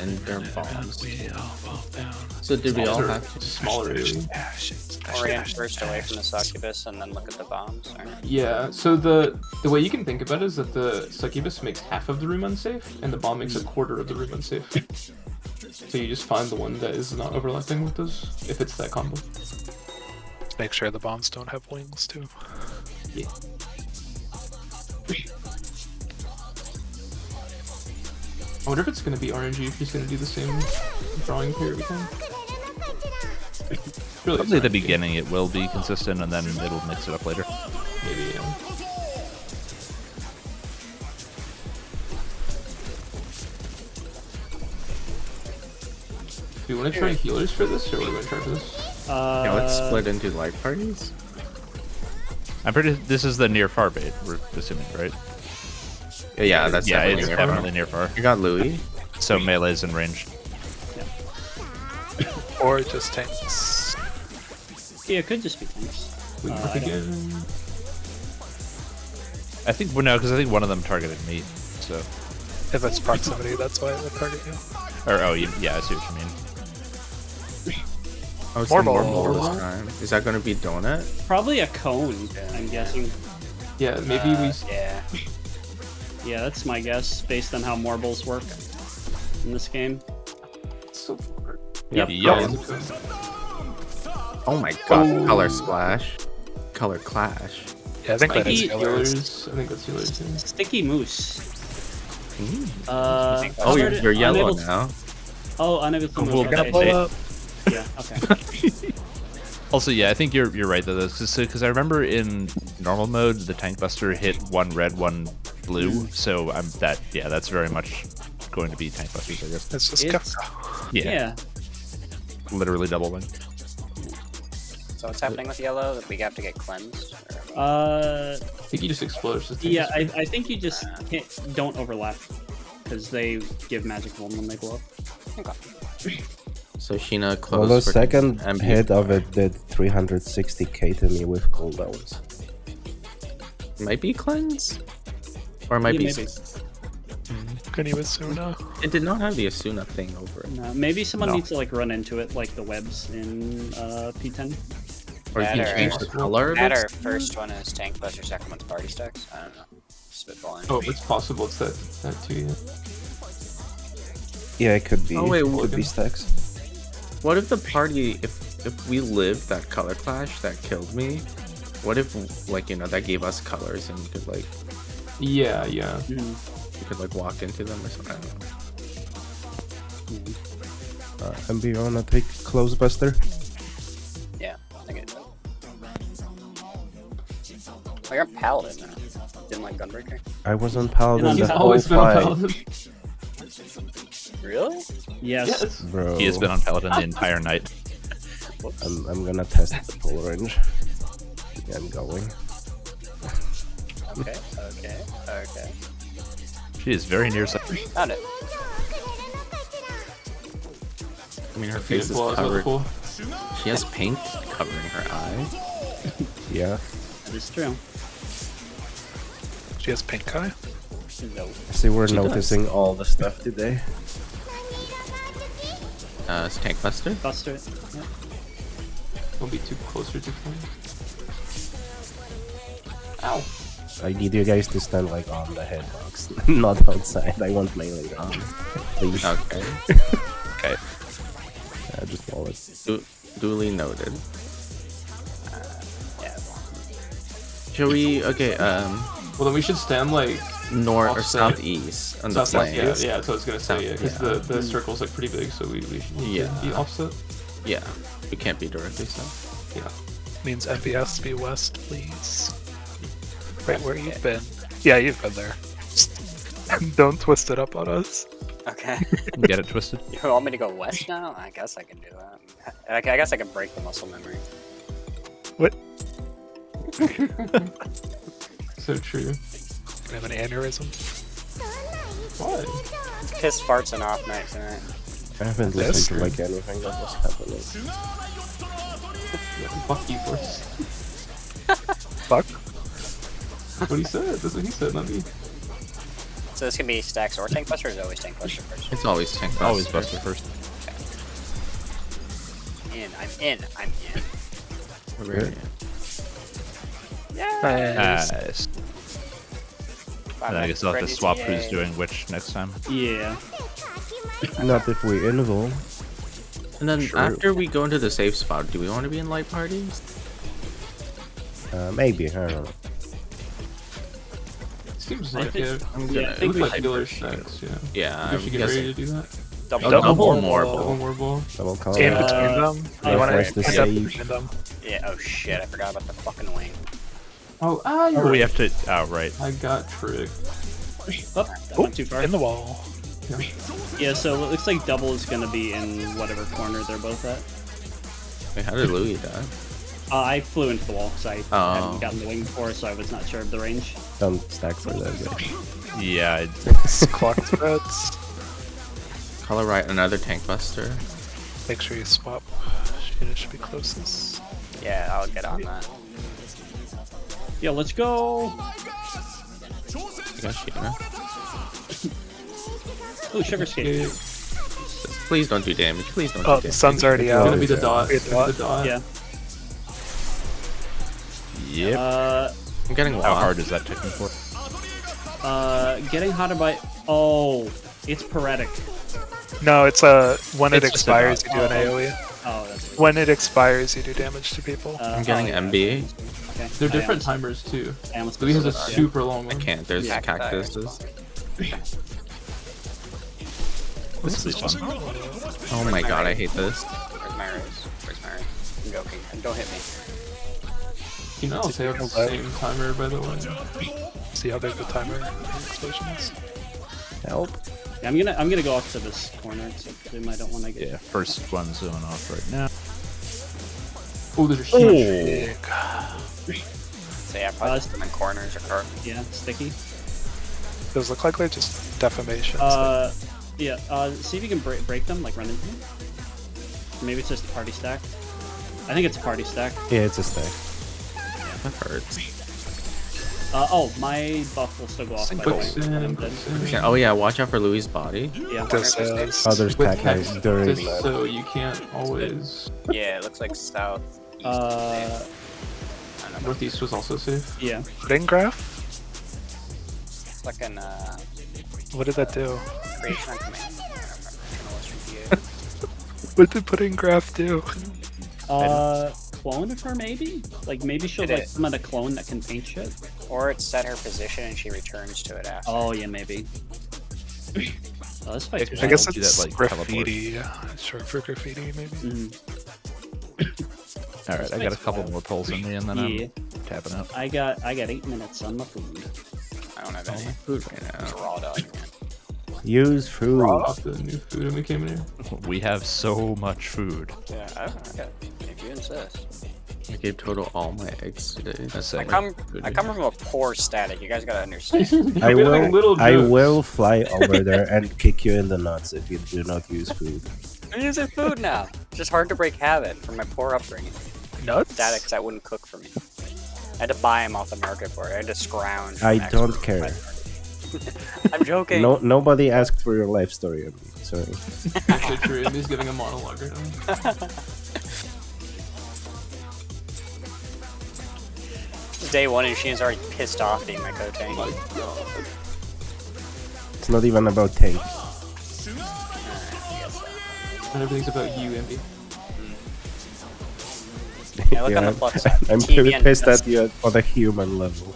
Speaker 7: And their bombs.
Speaker 1: We all fall down.
Speaker 7: So did we all
Speaker 3: Smaller-
Speaker 7: have to...
Speaker 3: smaller AoE.
Speaker 4: Orient first away from the succubus and then look at the bombs. Or...
Speaker 3: Yeah, so the way you can think about it is that the succubus makes half of the room unsafe, and the bomb makes a quarter of the room unsafe. So you just find the one that is not overlapping with those, if it's that combo.
Speaker 1: Make sure the bombs don't have wings too.
Speaker 3: Yeah. I wonder if it's gonna be RNG if he's gonna do the same drawing here every time. Really,
Speaker 2: Probably at the
Speaker 3: it's
Speaker 2: beginning it will be consistent, and then it'll mix it up later.
Speaker 3: maybe, yeah. Do you want to try healers for this, or what are we going to try for this?
Speaker 7: Yeah, let's split into light parties.
Speaker 2: I'm pretty. This is the near far bait. We're assuming, right?
Speaker 7: Yeah, that's
Speaker 2: Yeah,
Speaker 7: definitely
Speaker 2: it's
Speaker 7: near
Speaker 2: definitely
Speaker 7: far.
Speaker 2: near far.
Speaker 7: You got Louis.
Speaker 2: So melee's in range.
Speaker 1: Or just tanks.
Speaker 5: Yeah, it could just be tanks.
Speaker 3: We
Speaker 5: I
Speaker 3: work
Speaker 5: don't-
Speaker 3: again.
Speaker 2: I think well, no, because I think one of them targeted me. So,
Speaker 1: If it's proximity, that's why it would target you.
Speaker 2: yeah, I see what you mean.
Speaker 7: Oh, it's
Speaker 1: Marble.
Speaker 7: the Marble this time. Is that going to be Donut?
Speaker 5: Probably a cone, I'm guessing.
Speaker 3: Yeah, maybe we.
Speaker 4: Yeah.
Speaker 5: Yeah, that's my guess, based on how marbles work in this game.
Speaker 3: So far.
Speaker 5: Yep.
Speaker 2: Yup.
Speaker 7: Oh my god, color splash. Color clash.
Speaker 1: Yeah, I think that is
Speaker 5: Spiky
Speaker 1: healers.
Speaker 3: Healers. I think that's healers. Yeah.
Speaker 5: Sticky moose.
Speaker 7: Oh,
Speaker 5: started
Speaker 7: you're yellow
Speaker 5: unable to-
Speaker 7: now.
Speaker 5: Oh, unable to move.
Speaker 2: We'll
Speaker 5: Okay.
Speaker 2: get blow up.
Speaker 5: Yeah, okay.
Speaker 2: Also, yeah, I think you're right though. Because I remember in normal mode, the tank buster hit one red, one blue. So that's very much going to be tank busters, I guess.
Speaker 1: It's just
Speaker 5: It's-
Speaker 1: Kafka.
Speaker 5: Yeah.
Speaker 2: Literally double wing.
Speaker 4: So what's happening with yellow? We have to get cleansed? Or...
Speaker 3: I think he just explodes. The thing.
Speaker 5: Yeah, I think you just don't overlap, because they give magic one when they blow up.
Speaker 4: Okay.
Speaker 7: So Sheena close.
Speaker 6: Well, the
Speaker 7: for
Speaker 6: second
Speaker 7: MB.
Speaker 6: hit of it did 360k to me with cooldowns.
Speaker 7: Might be cleanse? Or it might
Speaker 5: Yeah,
Speaker 7: be...
Speaker 5: maybe.
Speaker 1: Kunibasuna.
Speaker 7: It did not have the Asuna thing over it.
Speaker 5: No, maybe someone
Speaker 2: No.
Speaker 5: needs to like run into it, like the webs in P10.
Speaker 7: Or you can
Speaker 4: That or-
Speaker 7: change the color of
Speaker 4: That
Speaker 7: it.
Speaker 4: our first one is tank buster, second one's party stacks. I don't know. Spitballing.
Speaker 3: Oh, it's possible it's that too. Yeah.
Speaker 6: Yeah, it could be.
Speaker 7: Oh, wait,
Speaker 6: could be stacks.
Speaker 7: What if the party, if we lived that color clash that killed me, What if, like, you know, that gave us colors and you could, like,
Speaker 3: Yeah.
Speaker 7: you could, like, walk into them or something? I don't know.
Speaker 6: MB, you wanna take Close Buster?
Speaker 4: Yeah, I think it. Oh, you're a paladin now. Didn't like Gunbreaker?
Speaker 6: I was on Paladin
Speaker 5: He's
Speaker 6: the
Speaker 3: He's
Speaker 6: whole
Speaker 3: always been a
Speaker 6: fight.
Speaker 3: paladin.
Speaker 4: Really?
Speaker 5: Yes.
Speaker 6: Bro,
Speaker 2: He has been on Paladin the entire night.
Speaker 4: Whoops.
Speaker 6: I'm gonna test the pull range. Yeah, I'm going.
Speaker 4: Okay.
Speaker 2: She is very near.
Speaker 4: Found it.
Speaker 7: I mean, her
Speaker 3: Dude,
Speaker 7: face is
Speaker 3: well,
Speaker 7: covered.
Speaker 3: cool.
Speaker 7: She has paint covering her eye.
Speaker 6: Yeah.
Speaker 5: That is true.
Speaker 1: She has pink eye.
Speaker 4: No.
Speaker 6: I see we're
Speaker 7: She does.
Speaker 6: noticing all the stuff today.
Speaker 7: It's Tank Buster.
Speaker 5: Buster it. Yeah.
Speaker 3: Won't be too closer to flame. Ow.
Speaker 6: I need you guys to stand like on the headbox, not outside. I want melee round. Please.
Speaker 7: Okay.
Speaker 2: Okay.
Speaker 6: Yeah, just roll it.
Speaker 7: Duly noted.
Speaker 4: Yeah.
Speaker 7: Shall we? Okay.
Speaker 3: Well, then we should stand like
Speaker 7: North or
Speaker 3: Offset.
Speaker 7: southeast on the
Speaker 3: south. Yeah,
Speaker 7: flames.
Speaker 3: that's what I was gonna say. Yeah, because
Speaker 7: Yeah.
Speaker 3: the circle's like pretty big, so we should need
Speaker 7: Yeah.
Speaker 3: to be offset.
Speaker 7: Yeah. We can't be directly south.
Speaker 3: Yeah.
Speaker 1: Means MBS to be west, please. Right where you've been. Yeah, you've been there. Don't twist it up on us.
Speaker 4: Okay.
Speaker 2: Get it twisted.
Speaker 4: You want me to go west now? I guess I can do that. I guess I can break the muscle memory.
Speaker 1: What?
Speaker 3: So true.
Speaker 1: I have an aneurysm.
Speaker 3: Why?
Speaker 4: Piss farts and off night tonight.
Speaker 6: I haven't
Speaker 1: Yes.
Speaker 6: listened to like anything that was happening.
Speaker 3: Yeah, fuck you, Force.
Speaker 1: Fuck.
Speaker 3: What he said. That's what he said, not me.
Speaker 4: So this can be stacks or tank buster, or is it always tank buster first?
Speaker 7: It's always Tank Buster.
Speaker 2: Always Buster first.
Speaker 4: I'm in.
Speaker 7: Very-
Speaker 2: Nice. And I guess I'll have to swap who's
Speaker 4: GTA.
Speaker 2: doing which next time.
Speaker 5: Yeah.
Speaker 6: Not if we involve.
Speaker 7: And then
Speaker 6: Sure.
Speaker 7: after we go into the safe spot, do we want to be in light parties?
Speaker 6: Maybe, I don't know.
Speaker 3: Seems
Speaker 5: I
Speaker 3: like
Speaker 5: think-
Speaker 3: it.
Speaker 7: I'm
Speaker 5: Yeah,
Speaker 7: gonna.
Speaker 5: I
Speaker 3: It
Speaker 5: think
Speaker 3: looks
Speaker 5: we
Speaker 3: like
Speaker 5: should-
Speaker 3: killer stacks, yeah.
Speaker 7: Yeah,
Speaker 3: We
Speaker 7: I'm
Speaker 3: should get
Speaker 7: guessing.
Speaker 3: ready to do that.
Speaker 4: Double,
Speaker 7: Double
Speaker 4: double.
Speaker 7: more
Speaker 3: Double
Speaker 7: ball.
Speaker 3: more ball.
Speaker 6: Double call.
Speaker 1: Aim
Speaker 5: Uh,
Speaker 1: between them.
Speaker 5: I
Speaker 1: You want to
Speaker 6: forced to
Speaker 1: end up
Speaker 6: save.
Speaker 1: between them.
Speaker 4: Yeah. Oh shit! I forgot about the fucking wing.
Speaker 3: Oh, you're
Speaker 2: Oh, we
Speaker 3: right.
Speaker 2: have to. Oh, right.
Speaker 3: I got tricked.
Speaker 5: Oh, that
Speaker 1: Oh,
Speaker 5: went too far.
Speaker 1: in the wall.
Speaker 5: Yeah, so it looks like double is gonna be in whatever corner they're both at.
Speaker 7: Wait, how did Louis die?
Speaker 5: I flew into the wall because I
Speaker 7: Oh.
Speaker 5: hadn't gotten the wing before, so I was not sure of the range.
Speaker 6: Don't stack for that guy.
Speaker 2: Yeah.
Speaker 1: Clock spreads.
Speaker 7: Color right, another Tank Buster.
Speaker 1: Make sure you swap. It should be closest.
Speaker 4: Yeah, I'll get on that.
Speaker 5: Yeah, let's go.
Speaker 7: I got Sheena.
Speaker 5: Ooh, sugar skate.
Speaker 7: Please don't do damage. Please don't
Speaker 1: Oh,
Speaker 7: do
Speaker 1: the
Speaker 7: damage.
Speaker 1: sun's already
Speaker 3: It's
Speaker 1: out.
Speaker 3: gonna be the dot.
Speaker 1: It's
Speaker 3: It's gonna be the dot.
Speaker 5: Yeah.
Speaker 2: Yep.
Speaker 7: I'm getting
Speaker 2: How
Speaker 7: lost.
Speaker 2: hard is that taking for?
Speaker 5: Getting hotter by. Oh, it's paretic.
Speaker 1: No, it's when it
Speaker 2: It's just a
Speaker 1: expires, you
Speaker 2: dot.
Speaker 1: do an AoE.
Speaker 5: Oh, that's.
Speaker 1: When it expires, you do damage to people.
Speaker 7: I'm getting
Speaker 5: yeah.
Speaker 7: MB.
Speaker 5: Okay.
Speaker 3: They're
Speaker 5: I
Speaker 3: different
Speaker 5: am-
Speaker 3: timers too.
Speaker 5: I am
Speaker 3: Louis has a
Speaker 5: supposed to-
Speaker 3: super long
Speaker 7: I
Speaker 3: one.
Speaker 7: can't. There's
Speaker 4: Yeah.
Speaker 7: cactuses.
Speaker 1: This is fun.
Speaker 7: Oh my god, I hate this.
Speaker 4: Where's my raise? Where's my raise? I'm joking. Don't hit me.
Speaker 3: You know, they have the same timer, by the way.
Speaker 1: See how big the timer explosion is.
Speaker 6: Help.
Speaker 5: Yeah, I'm gonna go off to this corner, except I don't want to get.
Speaker 2: Yeah, first one's going off right now.
Speaker 3: Oh, those are huge.
Speaker 1: Big.
Speaker 4: So yeah, probably just them in corners or
Speaker 5: Yeah, sticky.
Speaker 1: Those look like they're just deformations.
Speaker 5: Yeah. See if you can break them, like run into them. Maybe it's just a party stack. I think it's a party stack.
Speaker 6: Yeah, it's a stack.
Speaker 7: That hurts.
Speaker 5: Oh, my buff will still go off. By the way.
Speaker 3: Quick sin, quick sin.
Speaker 7: Oh yeah, watch out for Louis' body.
Speaker 5: Yeah.
Speaker 1: This is
Speaker 6: Oh, there's
Speaker 3: With
Speaker 6: pack guys
Speaker 3: text,
Speaker 6: during
Speaker 3: just
Speaker 6: that.
Speaker 3: so you can't always.
Speaker 4: Yeah, it looks like south.
Speaker 3: Northeast was also safe.
Speaker 5: Yeah.
Speaker 1: pudding graph.
Speaker 4: Fucking
Speaker 1: What did that do?
Speaker 4: creation on command.
Speaker 1: What did pudding graph do?
Speaker 5: clone of her, maybe? Like, maybe she'll,
Speaker 4: It
Speaker 5: like,
Speaker 4: is.
Speaker 5: summon a clone that can paint shit?
Speaker 4: Or it's set her position and she returns to it after.
Speaker 5: Oh, yeah, maybe. Oh, this fight's
Speaker 1: I guess
Speaker 2: do that,
Speaker 1: it's
Speaker 2: like,
Speaker 1: graffiti. Short for graffiti, maybe.
Speaker 2: All right, I got a couple more pulls in me, and then
Speaker 5: Yeah.
Speaker 2: I'm tapping out.
Speaker 5: I got 8 minutes on my food.
Speaker 4: I don't have any.
Speaker 7: Food right now.
Speaker 4: It's raw dog, man.
Speaker 6: Use food.
Speaker 3: Off the new food and we came in here.
Speaker 2: We have so much food.
Speaker 4: Yeah, I don't know. If you insist.
Speaker 7: I gave Total all my eggs today. That's
Speaker 4: I
Speaker 7: like
Speaker 4: come
Speaker 7: food.
Speaker 4: from a poor static. You guys gotta understand.
Speaker 6: I
Speaker 3: You're getting little
Speaker 6: will. I
Speaker 3: jokes.
Speaker 6: will fly over there and kick you in the nuts if you do not use food.
Speaker 4: I'm using food now. It's just hard to break habit from my poor upbringing.
Speaker 1: Nuts?
Speaker 4: Statics that wouldn't cook for me. I had to buy them off the market for it. I had to scrounge.
Speaker 6: I
Speaker 4: from
Speaker 6: don't
Speaker 4: expert
Speaker 6: care.
Speaker 4: prices. I'm joking.
Speaker 6: No, nobody asked for your life story. Emily. Sorry.
Speaker 3: That's so true. Amy's giving a monologue right now.
Speaker 4: Day one and she's already pissed off being my co-tank.
Speaker 3: Oh my god.
Speaker 6: It's not even about tank.
Speaker 3: And everything's about you, Envy.
Speaker 4: Yeah, look on the plus side.
Speaker 6: I'm
Speaker 4: TV
Speaker 6: pretty
Speaker 4: and
Speaker 6: pissed
Speaker 4: this-
Speaker 6: at you on a human level.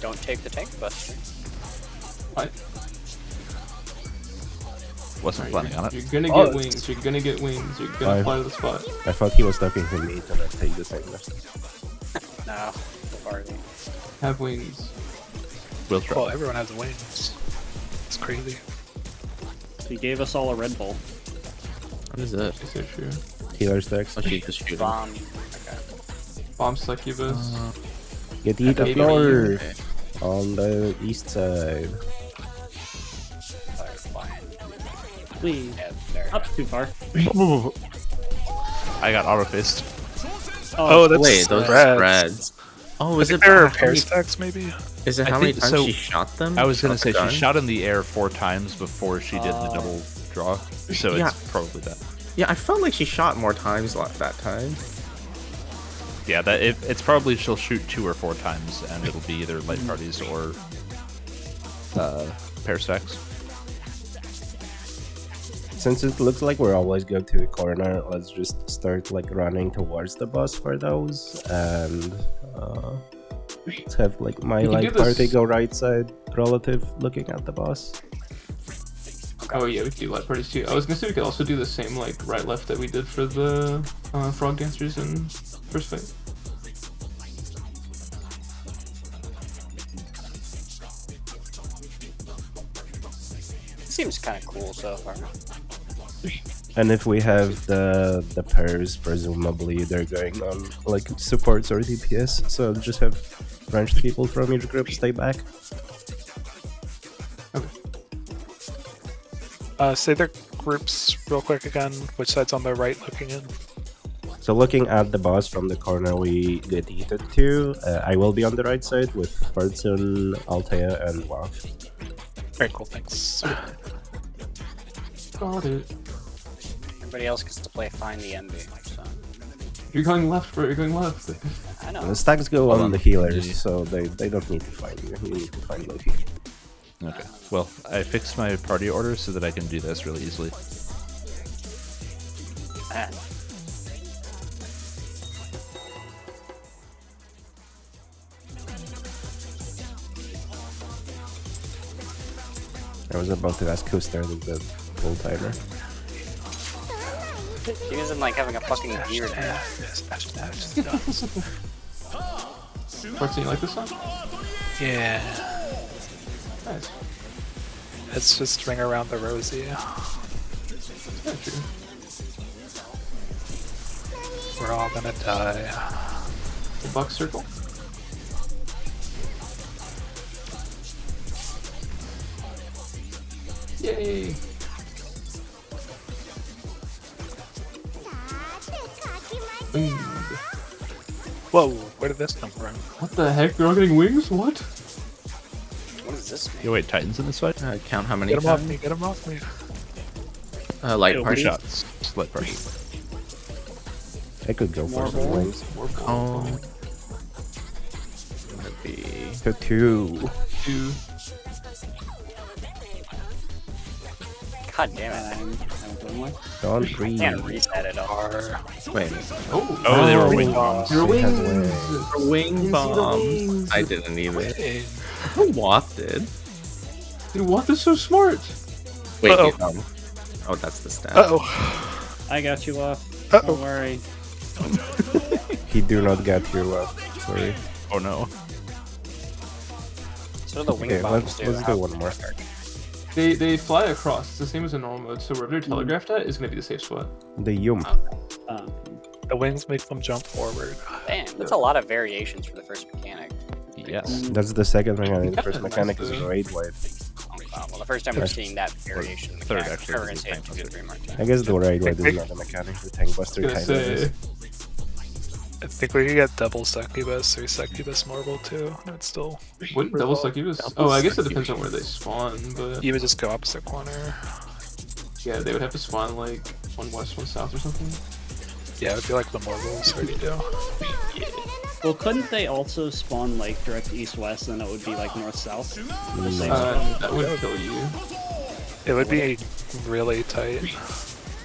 Speaker 4: Don't take the tank buster.
Speaker 3: What?
Speaker 2: Wasn't planning on it.
Speaker 3: You're gonna
Speaker 1: Oh,
Speaker 3: get wings. You're gonna get wings. You're gonna
Speaker 6: Why?
Speaker 3: fly to the spot.
Speaker 6: I thought he was talking to me, and I take the same message.
Speaker 4: No, the party.
Speaker 3: Have wings.
Speaker 2: We'll try.
Speaker 1: Well, everyone has wings. It's crazy.
Speaker 5: He gave us all a Red Bull.
Speaker 7: What is it?
Speaker 3: It's so true.
Speaker 6: Healer stacks.
Speaker 7: Oh, she just shoot him.
Speaker 4: Bomb.
Speaker 3: Bomb succubus.
Speaker 6: Get eat up
Speaker 3: Maybe.
Speaker 6: north on the east side.
Speaker 5: Please.
Speaker 4: Yeah, there.
Speaker 5: Up too far.
Speaker 2: I got auto fist.
Speaker 1: Oh, that's
Speaker 7: Wait, those
Speaker 1: spreads.
Speaker 7: spreads. Oh, is it
Speaker 1: There are
Speaker 7: how
Speaker 1: pair
Speaker 7: many-
Speaker 1: stacks, maybe?
Speaker 7: Is it
Speaker 2: I
Speaker 7: how many
Speaker 2: think
Speaker 7: times
Speaker 2: so.
Speaker 7: she shot them?
Speaker 2: I was gonna
Speaker 7: Shot
Speaker 2: say
Speaker 7: the gun?
Speaker 2: she shot in the air 4 times before she did the double draw, so
Speaker 7: Yeah.
Speaker 2: it's probably that.
Speaker 7: Yeah, I felt like she shot more times that time.
Speaker 2: Yeah, it's probably she'll shoot 2 or 4 times, and it'll be either light parties or pair stacks.
Speaker 6: Since it looks like we're always going to the corner, let's just start like running towards the boss for those, and let's have like my
Speaker 3: We can
Speaker 6: light
Speaker 3: do this-
Speaker 6: party go right side relative looking at the boss.
Speaker 3: Oh yeah, we could do light parties too. I was gonna say we could also do the same like right left that we did for the frog dancers in first fight.
Speaker 4: Seems kind of cool so far.
Speaker 6: And if we have the pairs, presumably they're going on like supports or DPS, so just have ranged people from each group stay back.
Speaker 1: Say their groups real quick again. Which side's on the right looking in?
Speaker 6: So looking at the boss from the corner we get eaten to, I will be on the right side with Fartsun, Altea, and Waff.
Speaker 1: Very cool, thanks.
Speaker 3: Got it.
Speaker 4: Everybody else gets to play Find the Envy. So.
Speaker 3: You're going left, bro. You're going left.
Speaker 4: I know.
Speaker 6: The stacks go
Speaker 2: Hold
Speaker 6: on
Speaker 2: on.
Speaker 6: the healers, so they don't need to find you. You need to find Loki.
Speaker 2: Okay. Well, I fixed my party order so that I can do this really easily.
Speaker 4: Ah.
Speaker 6: I was about to ask who started the pull timer.
Speaker 4: She isn't like having a fucking gear now.
Speaker 3: Parts, you like this song?
Speaker 1: Yeah.
Speaker 3: Nice.
Speaker 1: Let's just ring around the rosy.
Speaker 3: Yeah, true.
Speaker 1: We're all gonna die.
Speaker 3: The buck circle. Yay! Ooh.
Speaker 1: Whoa, where did this come from?
Speaker 3: What the heck? They're all getting wings? What?
Speaker 4: What does this mean?
Speaker 2: Yo, wait, Titans in this fight?
Speaker 7: Count how many
Speaker 1: Get him off
Speaker 7: times?
Speaker 1: me, get him off me.
Speaker 7: Light
Speaker 5: Yo,
Speaker 7: party.
Speaker 2: Shots. Light party.
Speaker 6: I could go for
Speaker 5: More
Speaker 6: some
Speaker 5: balls?
Speaker 6: wings.
Speaker 3: More balls.
Speaker 7: Oh. Would be
Speaker 6: To 2.
Speaker 3: 2.
Speaker 4: God damn it.
Speaker 5: I'm doing one.
Speaker 6: Don't breathe.
Speaker 4: Can't reset it all.
Speaker 7: Wait.
Speaker 2: Oh, they were wing bombs.
Speaker 3: Your
Speaker 6: They have
Speaker 3: wings!
Speaker 7: Wing
Speaker 3: see the
Speaker 7: bombs.
Speaker 3: wings.
Speaker 7: I didn't even.
Speaker 1: Hey,
Speaker 7: Waff did.
Speaker 3: Dude, Waff is so smart!
Speaker 7: Wait.
Speaker 1: Uh-oh.
Speaker 7: Oh, that's the stat.
Speaker 1: Uh-oh.
Speaker 5: I got you off.
Speaker 1: Uh-oh.
Speaker 5: Don't worry.
Speaker 6: He do not get you up. Sorry.
Speaker 2: Oh no.
Speaker 4: So the wing
Speaker 6: Okay,
Speaker 4: bombs
Speaker 6: let's do one more.
Speaker 3: They fly across. It's the same as in normal mode, so wherever they're telegraphed at is gonna be the safe spot.
Speaker 6: The yum.
Speaker 5: Um,
Speaker 1: The wings make them jump forward.
Speaker 4: Damn, that's a lot of variations for the first mechanic.
Speaker 2: Yes.
Speaker 6: That's the second mechanic. The
Speaker 3: Yeah,
Speaker 6: first
Speaker 3: nice
Speaker 6: mechanic is
Speaker 3: though.
Speaker 6: raid wide.
Speaker 4: Well, the first time we're seeing that variation, in the
Speaker 2: Third,
Speaker 4: mechanic,
Speaker 2: actually,
Speaker 4: we're gonna
Speaker 2: is
Speaker 4: say
Speaker 2: tank
Speaker 4: 2 to 3 more times.
Speaker 6: I guess the raid wide is not a mechanic. The tank buster
Speaker 3: I was
Speaker 6: kind
Speaker 3: gonna
Speaker 6: of
Speaker 3: say.
Speaker 6: is.
Speaker 1: I think we could get double succubus or succubus marble too. That's still.
Speaker 3: Wouldn't double succubus? Oh, I guess it depends on where they spawn, but
Speaker 1: You would just go opposite corner.
Speaker 3: yeah, they would have to spawn like one west, one south, or something.
Speaker 1: Yeah, it would be like the marbles already do.
Speaker 5: well, couldn't they also spawn like direct east-west, and it would be like north-south? The same
Speaker 3: That would kill you.
Speaker 1: It would be really tight.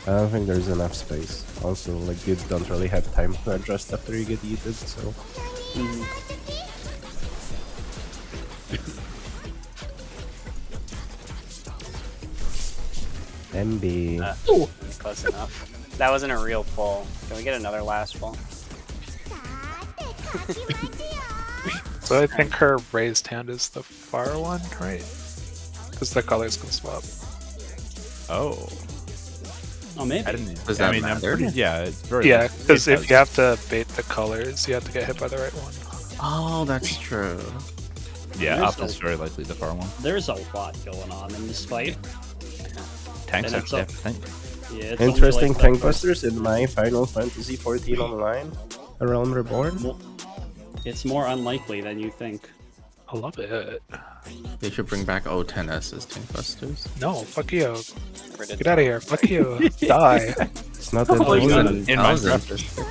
Speaker 6: I don't think there's enough space. Also, like, you don't really have time to adjust after you get yeeted, so... MB.
Speaker 4: Close enough. That wasn't a real pull. Can we get another last pull?
Speaker 1: So I think her raised hand is the far one, right? Because the colors can swap.
Speaker 2: Oh.
Speaker 5: Oh, maybe.
Speaker 2: I didn't.
Speaker 7: Does that
Speaker 2: I mean,
Speaker 7: matter?
Speaker 2: yeah, it's very.
Speaker 1: Yeah, because
Speaker 2: it
Speaker 1: if you have to bait the colors, you have to get hit by the right one.
Speaker 7: Oh, that's true.
Speaker 2: Yeah,
Speaker 5: There's
Speaker 2: up is very likely the far one.
Speaker 5: There's a lot going on in this fight.
Speaker 2: Tanks
Speaker 5: And it's
Speaker 2: actually
Speaker 5: up-
Speaker 2: have to think.
Speaker 5: Yeah, it's only
Speaker 6: Interesting
Speaker 5: like
Speaker 6: tank
Speaker 5: the-
Speaker 6: busters in my Final Fantasy XIV Online. A Realm Reborn.
Speaker 5: It's more unlikely than you think.
Speaker 1: I love it.
Speaker 7: They should bring back O10S as tank busters.
Speaker 1: No, fuck you.
Speaker 4: Never did
Speaker 1: Get out of here. Fuck you. Die.
Speaker 6: It's not that
Speaker 5: Oh, you
Speaker 6: easy.
Speaker 5: mean-
Speaker 2: In
Speaker 7: I was
Speaker 2: Minecraft.
Speaker 7: interested.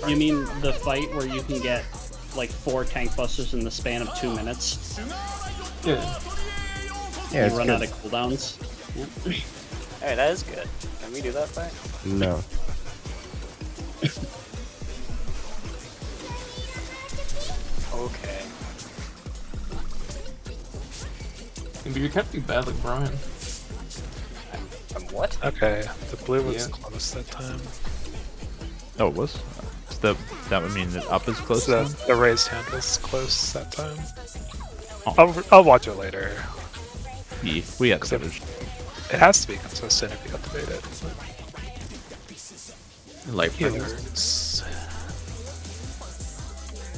Speaker 5: You mean the fight where you can get like 4 tank busters in the span of 2 minutes?
Speaker 3: Yeah.
Speaker 6: Yeah,
Speaker 5: You
Speaker 6: it's
Speaker 5: run
Speaker 6: good.
Speaker 5: out of cooldowns.
Speaker 4: Hey, that is good. Can we do that fight?
Speaker 6: No.
Speaker 4: Okay.
Speaker 3: But you're kind of too bad like Brian.
Speaker 4: I'm what?
Speaker 1: Okay, the blue was
Speaker 3: Yeah.
Speaker 1: close that time.
Speaker 2: Oh, it was. So that would mean that up is close.
Speaker 1: So
Speaker 2: then?
Speaker 1: the raised hand was close that time.
Speaker 2: Oh.
Speaker 1: I'll watch it later.
Speaker 2: Yeah, we had
Speaker 1: Except-
Speaker 2: footage.
Speaker 1: It has to be consistent if you activate it.
Speaker 7: Life bringers.
Speaker 1: Healers.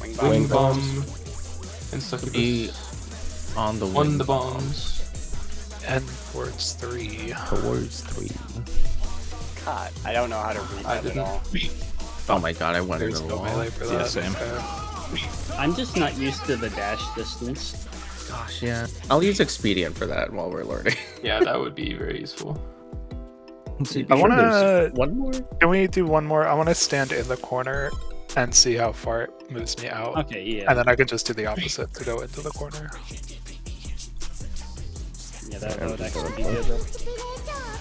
Speaker 4: Wing
Speaker 3: Wing
Speaker 4: bomb.
Speaker 3: bomb. And succubus.
Speaker 7: Be on the
Speaker 3: On
Speaker 7: wing.
Speaker 3: the bombs.
Speaker 1: And towards 3.
Speaker 6: Towards 3.
Speaker 4: God, I don't know how to read
Speaker 3: I
Speaker 4: that at
Speaker 3: didn't.
Speaker 4: all.
Speaker 7: Oh my god, I went
Speaker 1: There's
Speaker 7: into the
Speaker 1: no
Speaker 7: wall.
Speaker 1: melee for
Speaker 2: Yeah,
Speaker 1: that.
Speaker 2: same.
Speaker 1: Okay.
Speaker 5: I'm just not used to the dash distance.
Speaker 7: Gosh, yeah. I'll use Expedient for that while we're learning.
Speaker 3: Yeah, that would be very useful.
Speaker 2: Let's see.
Speaker 1: I wanna.
Speaker 7: One more?
Speaker 1: Can we do one more? I want to stand in the corner and see how far it moves me out.
Speaker 5: Okay, yeah.
Speaker 1: And then I can just do the opposite to go into the corner.
Speaker 5: Yeah, that would actually be good.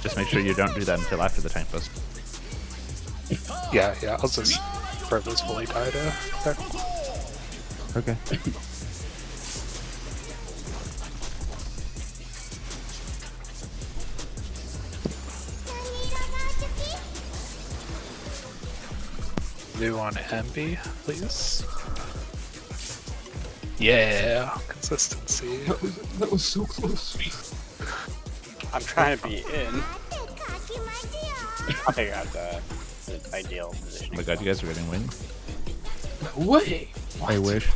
Speaker 2: Just make sure you don't do that until after the tank bust.
Speaker 1: Yeah, I'll just purposefully die to there.
Speaker 6: Okay.
Speaker 1: Do on MB, please. Yeah, consistency.
Speaker 3: That was so close.
Speaker 4: I'm trying to be in. I'll figure out the ideal
Speaker 2: Oh
Speaker 4: position.
Speaker 2: my god, you guys are getting wings.
Speaker 3: No way!
Speaker 6: I wish.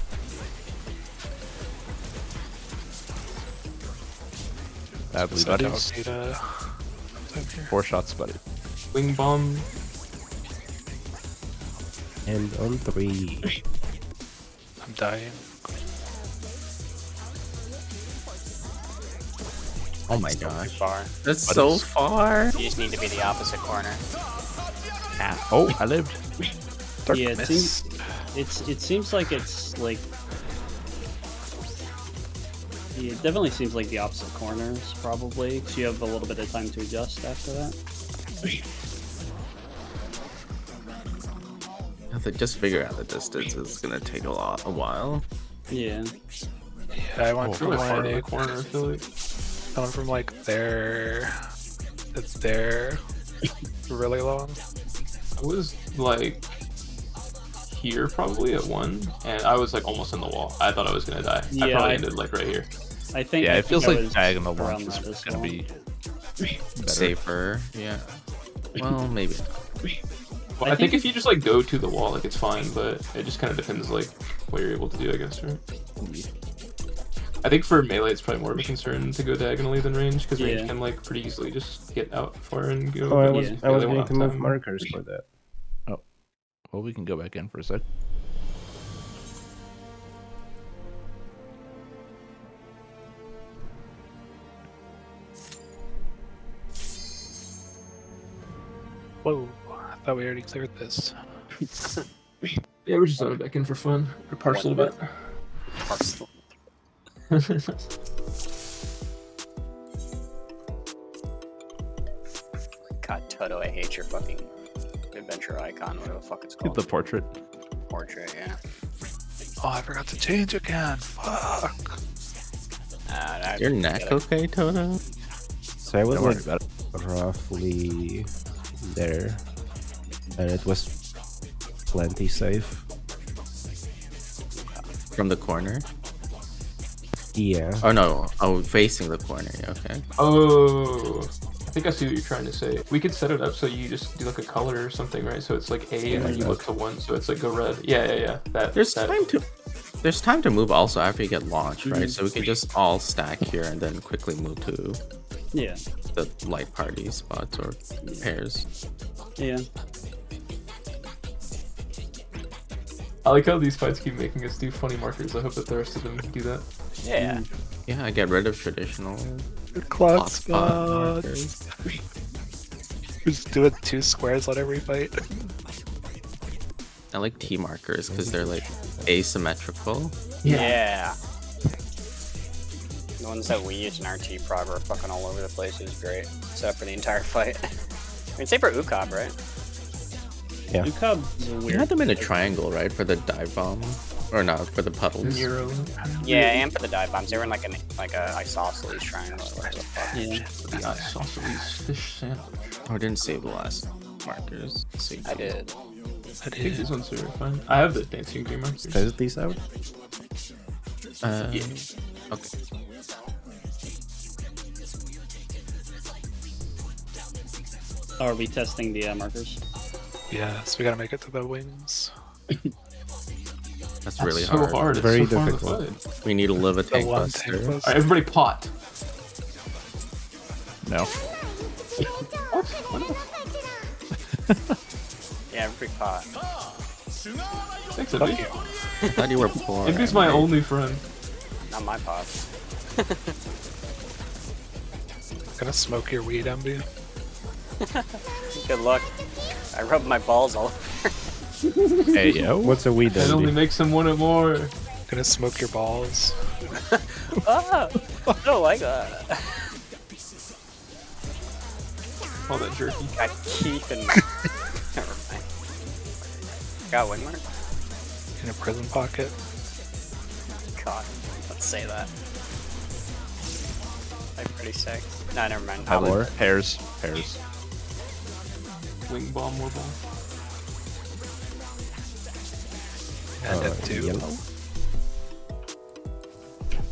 Speaker 2: Badly
Speaker 1: So I don't
Speaker 2: buddies.
Speaker 1: need a.
Speaker 2: 4 shots, buddy.
Speaker 3: Wing bomb.
Speaker 6: And on 3.
Speaker 1: I'm dying.
Speaker 7: Oh my
Speaker 4: Too
Speaker 7: gosh.
Speaker 4: far.
Speaker 7: That's
Speaker 2: But
Speaker 7: so
Speaker 2: it's-
Speaker 7: far.
Speaker 4: You just need to be the opposite corner.
Speaker 2: Ah. Oh, I lived.
Speaker 1: Dark
Speaker 5: Yeah, it
Speaker 1: mist.
Speaker 5: it seems like it's like Yeah, it definitely seems like the opposite corners, probably, because you have a little bit of time to adjust after that.
Speaker 7: Just figure out the distance is gonna take a while.
Speaker 5: Yeah.
Speaker 1: Yeah, I went from
Speaker 3: Really far to the
Speaker 1: like
Speaker 3: corner, I feel like.
Speaker 1: coming from like there to there really long.
Speaker 3: I was like here probably at 1, and I was like almost in the wall. I thought I was gonna die. I
Speaker 5: Yeah,
Speaker 3: probably ended like right here.
Speaker 5: I think.
Speaker 2: Yeah,
Speaker 5: I
Speaker 2: it feels
Speaker 5: think I
Speaker 2: like
Speaker 5: was
Speaker 2: diagonal
Speaker 5: around
Speaker 2: launch
Speaker 5: that
Speaker 2: is
Speaker 5: as
Speaker 2: gonna
Speaker 5: well.
Speaker 2: be better.
Speaker 7: Safer, yeah. Well, maybe.
Speaker 3: Well, I think if you just like go to the wall, like it's fine, but it just kind of depends like what you're able to do, I guess, right? I think for melee, it's probably more of a concern to go diagonally than range, because range
Speaker 5: Yeah.
Speaker 3: can like pretty easily just get out far and go.
Speaker 6: Oh, I
Speaker 3: but
Speaker 6: was
Speaker 5: Yeah.
Speaker 6: I was
Speaker 3: melee
Speaker 6: going
Speaker 3: won't
Speaker 6: to
Speaker 3: have
Speaker 6: move
Speaker 3: time.
Speaker 6: markers for that.
Speaker 2: Well, we can go back in for a sec.
Speaker 1: Whoa, I thought we already cleared this.
Speaker 3: Yeah, we're just back in for fun. Or parcel a bit.
Speaker 4: Parcel. God, Toto, I hate your fucking adventure icon, whatever the fuck it's called.
Speaker 2: The portrait.
Speaker 4: Portrait, yeah.
Speaker 1: Oh, I forgot to change again. Fuck.
Speaker 7: Your neck okay, Toto?
Speaker 6: So I was
Speaker 2: Don't worry
Speaker 6: like
Speaker 2: about it.
Speaker 6: roughly there, and it was plenty safe.
Speaker 7: From the corner?
Speaker 6: Yeah.
Speaker 7: Oh no, facing the corner, okay.
Speaker 3: Oh, I think I see what you're trying to say. We could set it up so you just do like a color or something, right? So it's like A, and then you look to 1, so it's like go red. Yeah.
Speaker 7: There's time to move also after you get launched, right? So we can just all stack here and then quickly move to
Speaker 5: Yeah.
Speaker 7: the light party spots or pairs.
Speaker 5: Yeah.
Speaker 3: I like how these fights keep making us do funny markers. I hope that the rest of them do that.
Speaker 4: Yeah.
Speaker 7: Yeah, I get rid of traditional
Speaker 1: Clock
Speaker 7: hot spot markers.
Speaker 1: spots. Just do it 2 squares, let every fight.
Speaker 7: I like T markers because they're like asymmetrical.
Speaker 4: Yeah. The ones that we use in our T-Prog are fucking all over the place. It was great. Set up for the entire fight. I mean, same for Ukab, right?
Speaker 6: Yeah.
Speaker 5: Ukab is a
Speaker 7: You
Speaker 5: weird.
Speaker 7: had them in a triangle, right? For the dive bomb? Or not, for the puddles.
Speaker 3: Nero.
Speaker 4: Yeah, and for the dive bombs. They were in like a isosceles triangle. What the fuck?
Speaker 5: Yeah.
Speaker 3: The isosceles fish sandwich.
Speaker 7: Oh, I didn't save the last markers. Save
Speaker 4: I did.
Speaker 3: I think these ones are fine. I have the dancing green markers.
Speaker 6: Test these out.
Speaker 7: Okay.
Speaker 5: Are we testing the markers?
Speaker 1: Yeah, so we gotta make it to the wings.
Speaker 7: That's really
Speaker 3: so hard. It's
Speaker 6: Very
Speaker 3: so far in the
Speaker 6: difficult.
Speaker 3: fight.
Speaker 7: We need to live a
Speaker 1: The
Speaker 7: tank
Speaker 1: one tank
Speaker 7: buster.
Speaker 1: buster.
Speaker 3: Alright, everybody pot.
Speaker 2: No.
Speaker 4: Yeah, every pot.
Speaker 3: Thanks, Envy.
Speaker 7: I thought you were poor.
Speaker 3: Envy's my only friend.
Speaker 4: Not my pot.
Speaker 1: Gonna smoke your weed, MB.
Speaker 4: Good luck. I rubbed my balls all over.
Speaker 2: Hey, yo.
Speaker 6: What's a weed
Speaker 3: It only
Speaker 6: envy?
Speaker 3: makes him want it more.
Speaker 1: Gonna smoke your balls.
Speaker 4: Ah, I don't like that.
Speaker 3: All that jerky.
Speaker 4: Got Keith and. Never mind. Got wing mark?
Speaker 1: In a prison pocket.
Speaker 4: God, let's say that. Like pretty sick. No, never mind.
Speaker 2: Tyler, pairs.
Speaker 3: Wing bomb, more bomb.
Speaker 1: And a 2.
Speaker 6: Yellow.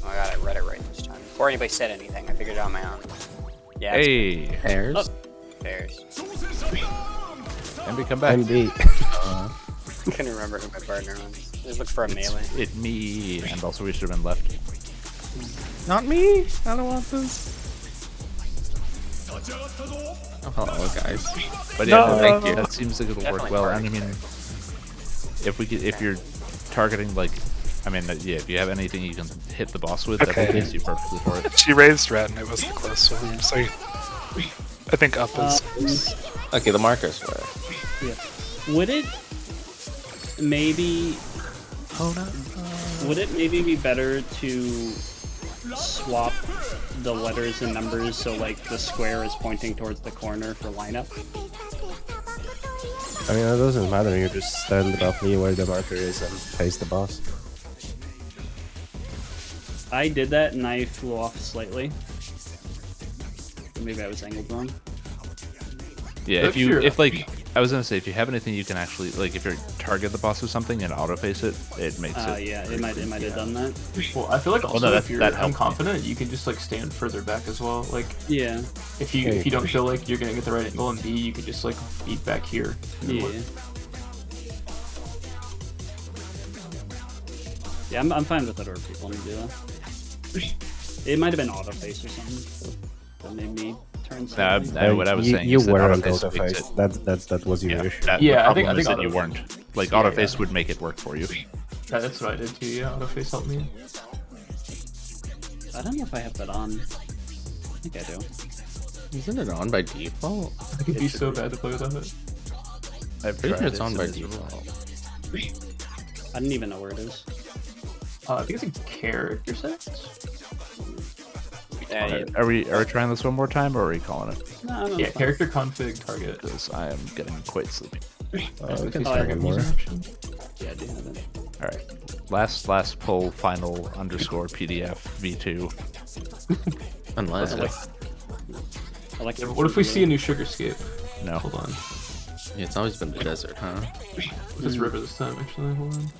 Speaker 4: Oh my god, I read it right this time. Before anybody said anything, I figured it out on my own. Yeah, it's
Speaker 2: Hey,
Speaker 7: Pairs?
Speaker 4: bears.
Speaker 2: MB, come back.
Speaker 6: MB.
Speaker 4: I couldn't remember who my partner was. Just look for a melee.
Speaker 2: It me. And also, we should have been left.
Speaker 7: Not me! I don't want this. Oh, hello, guys.
Speaker 2: But yeah,
Speaker 1: No.
Speaker 2: thank you. That seems like it'll work
Speaker 4: Definitely
Speaker 2: well.
Speaker 4: works.
Speaker 2: And I mean, if you're targeting like, I mean, yeah, if you have anything you can hit the boss with,
Speaker 1: Okay.
Speaker 2: that fits you perfectly for it.
Speaker 1: She raised red and it was the close one, so I think up is.
Speaker 7: Okay, the markers were.
Speaker 5: Would it maybe
Speaker 1: Oh no.
Speaker 5: would it maybe be better to swap the letters and numbers so like the square is pointing towards the corner for lineup.
Speaker 6: I mean, it doesn't matter, you just stand roughly where the marker is and face the boss.
Speaker 5: I did that and I flew off slightly. Maybe I was angled wrong.
Speaker 2: Yeah, if like I was gonna say, if you have anything you can actually like, if you target the boss with something and auto face it, it makes it.
Speaker 5: Yeah, it might have done that.
Speaker 3: Well, I feel like also
Speaker 2: no,
Speaker 3: if you're unconfident, you can just like stand further back as well. Like
Speaker 5: yeah,
Speaker 3: if you don't feel like you're gonna get the right angle and B, you can just like beat back here.
Speaker 5: Yeah. Yeah, I'm fine with whatever people want to do that. It might have been auto face or something that made me turn slightly.
Speaker 2: No, what I was saying
Speaker 6: you
Speaker 2: is that
Speaker 6: weren't
Speaker 2: autoface
Speaker 6: autoface. That was your issue.
Speaker 3: Yeah, I
Speaker 2: the
Speaker 3: think
Speaker 2: problem is that you
Speaker 3: autoface-
Speaker 2: weren't. Like autoface would make it work for you.
Speaker 3: Yeah, that's what I did too. Yeah, autoface helped me.
Speaker 5: I don't know if I have that on. I think I do.
Speaker 7: Isn't it on by default?
Speaker 3: It'd be so bad to play without it.
Speaker 2: I've
Speaker 7: Pretty
Speaker 2: tried
Speaker 7: sure it's
Speaker 2: it,
Speaker 7: on
Speaker 2: so
Speaker 7: by
Speaker 2: it's-
Speaker 7: default.
Speaker 5: I didn't even know where it is.
Speaker 3: I think it's in character settings.
Speaker 4: Yeah,
Speaker 2: Are we trying this one more time, or are we calling it?
Speaker 5: No, I don't
Speaker 3: Yeah,
Speaker 5: know.
Speaker 3: character config target.
Speaker 2: Because I am getting quite sleepy.
Speaker 6: We can
Speaker 5: Oh,
Speaker 6: start
Speaker 5: yeah.
Speaker 6: more.
Speaker 5: Yeah, I do have it.
Speaker 2: All right, last pull final underscore PDF v2.
Speaker 7: Unless
Speaker 5: I like
Speaker 3: Yeah, but what if we see a new sugarscape?
Speaker 2: No,
Speaker 3: Hold on.
Speaker 7: yeah, it's always been the desert, huh?
Speaker 3: This river this time, actually. Hold on.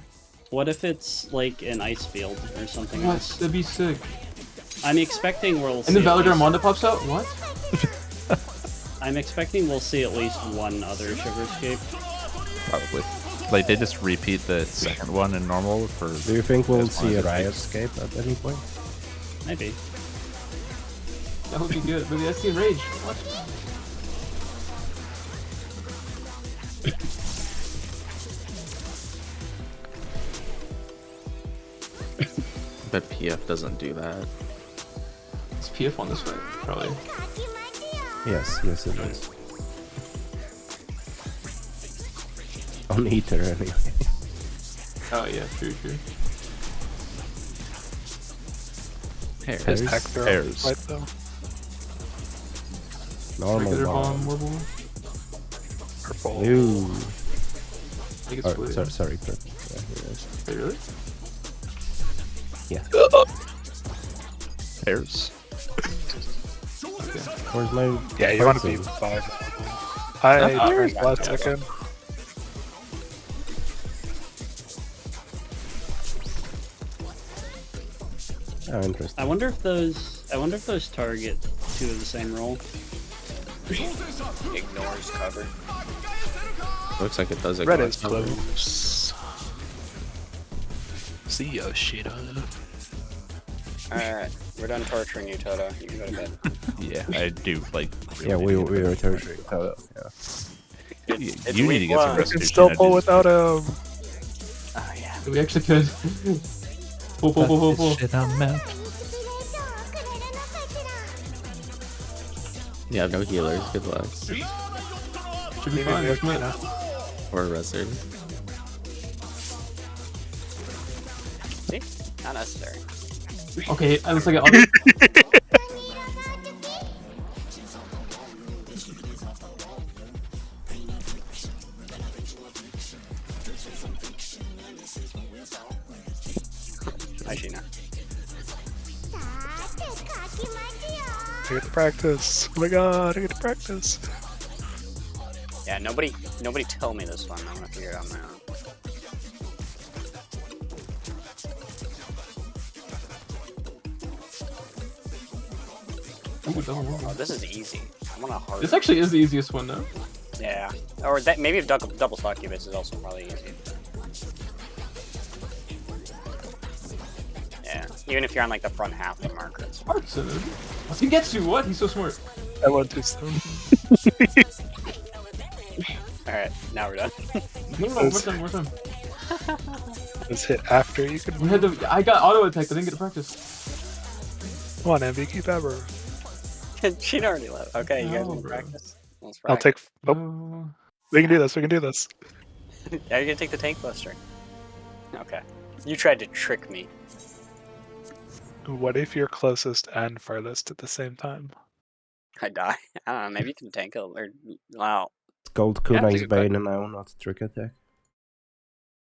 Speaker 5: What if it's like an ice field or something
Speaker 3: What?
Speaker 5: else?
Speaker 3: That'd be sick.
Speaker 5: I'm expecting we'll see
Speaker 3: And then
Speaker 5: at
Speaker 3: Valor
Speaker 5: least-
Speaker 3: Armanda pops out? What?
Speaker 5: I'm expecting we'll see at least one other sugarscape.
Speaker 2: probably. Like they just repeat the second one in normal for.
Speaker 6: Do you think we'll
Speaker 2: as long
Speaker 6: see
Speaker 2: as
Speaker 6: a
Speaker 2: it
Speaker 6: riot
Speaker 2: takes.
Speaker 6: escape at any point?
Speaker 5: Maybe.
Speaker 3: That would be good. Maybe that's the enrage. What?
Speaker 7: But PF doesn't do that.
Speaker 3: It's PF on this way, probably.
Speaker 6: Yes, it is. On Ether, anyway.
Speaker 3: Oh yeah, true.
Speaker 2: Hairs.
Speaker 1: Hector
Speaker 2: Hairs.
Speaker 1: right though.
Speaker 6: Normal
Speaker 3: Regular
Speaker 6: bomb.
Speaker 3: bomb, war bomb.
Speaker 1: Purple.
Speaker 6: Ooh.
Speaker 3: I think it's blue.
Speaker 6: Sorry, purple. Yeah, here it is.
Speaker 3: Wait, really?
Speaker 6: Yeah.
Speaker 2: Hairs.
Speaker 3: Okay.
Speaker 6: Where's my...
Speaker 1: Yeah, you want to be
Speaker 6: person?
Speaker 1: 5. I turned last second.
Speaker 6: Oh, interesting.
Speaker 5: I wonder if those target two of the same role.
Speaker 4: ignores cover.
Speaker 7: Looks like it does it.
Speaker 1: Red is close. See Yoshida.
Speaker 4: Alright, we're done torturing you, Toto. You can go to bed.
Speaker 2: Yeah, I do like.
Speaker 6: Yeah,
Speaker 2: really
Speaker 6: we
Speaker 2: need to
Speaker 6: were
Speaker 2: get
Speaker 6: torturing Toto. Yeah.
Speaker 4: It's
Speaker 2: You need to
Speaker 4: week
Speaker 2: get some
Speaker 4: one.
Speaker 1: You
Speaker 2: rest.
Speaker 1: can still pull without him.
Speaker 4: Oh, yeah.
Speaker 3: We actually could. Pull.
Speaker 2: Shit, I'm out.
Speaker 7: You have no healers. Good luck.
Speaker 3: Should be fine. Just might.
Speaker 7: Or a reserve.
Speaker 4: See? Not necessary.
Speaker 3: Okay, I was like,
Speaker 4: Hi, Sheena.
Speaker 1: I get to practice. Oh my god, I get to practice.
Speaker 4: Yeah, nobody tell me this one. I'm gonna figure it out on my own. Oh, this is easy. I want a hard.
Speaker 3: this actually is the easiest one though.
Speaker 4: Yeah, or that maybe if double succubus is also probably easy. Yeah, even if you're on like the front half of the marker, it's fine.
Speaker 3: Hard Synod. He gets you. What? He's so smart.
Speaker 1: I went too soon.
Speaker 4: All right, now we're done.
Speaker 3: No, more time.
Speaker 1: This hit after you can.
Speaker 3: We had the. I got auto attack. I didn't get to practice.
Speaker 1: Come on, MV, keep ever.
Speaker 4: She already left. Okay, you guys
Speaker 3: No,
Speaker 4: want to
Speaker 3: bro.
Speaker 4: practice? Let's
Speaker 1: I'll
Speaker 4: practice.
Speaker 1: take. Oh,
Speaker 3: No.
Speaker 1: we can do this. We can do this.
Speaker 4: Yeah, you're gonna take the tank buster. Okay. You tried to trick me.
Speaker 1: What if you're closest and farthest at the same time?
Speaker 4: I die. I don't know. Maybe you can tank it or wow.
Speaker 6: It's called
Speaker 2: Yeah,
Speaker 6: Kunai's
Speaker 4: that's a good
Speaker 6: Bane now, not Trick Attack.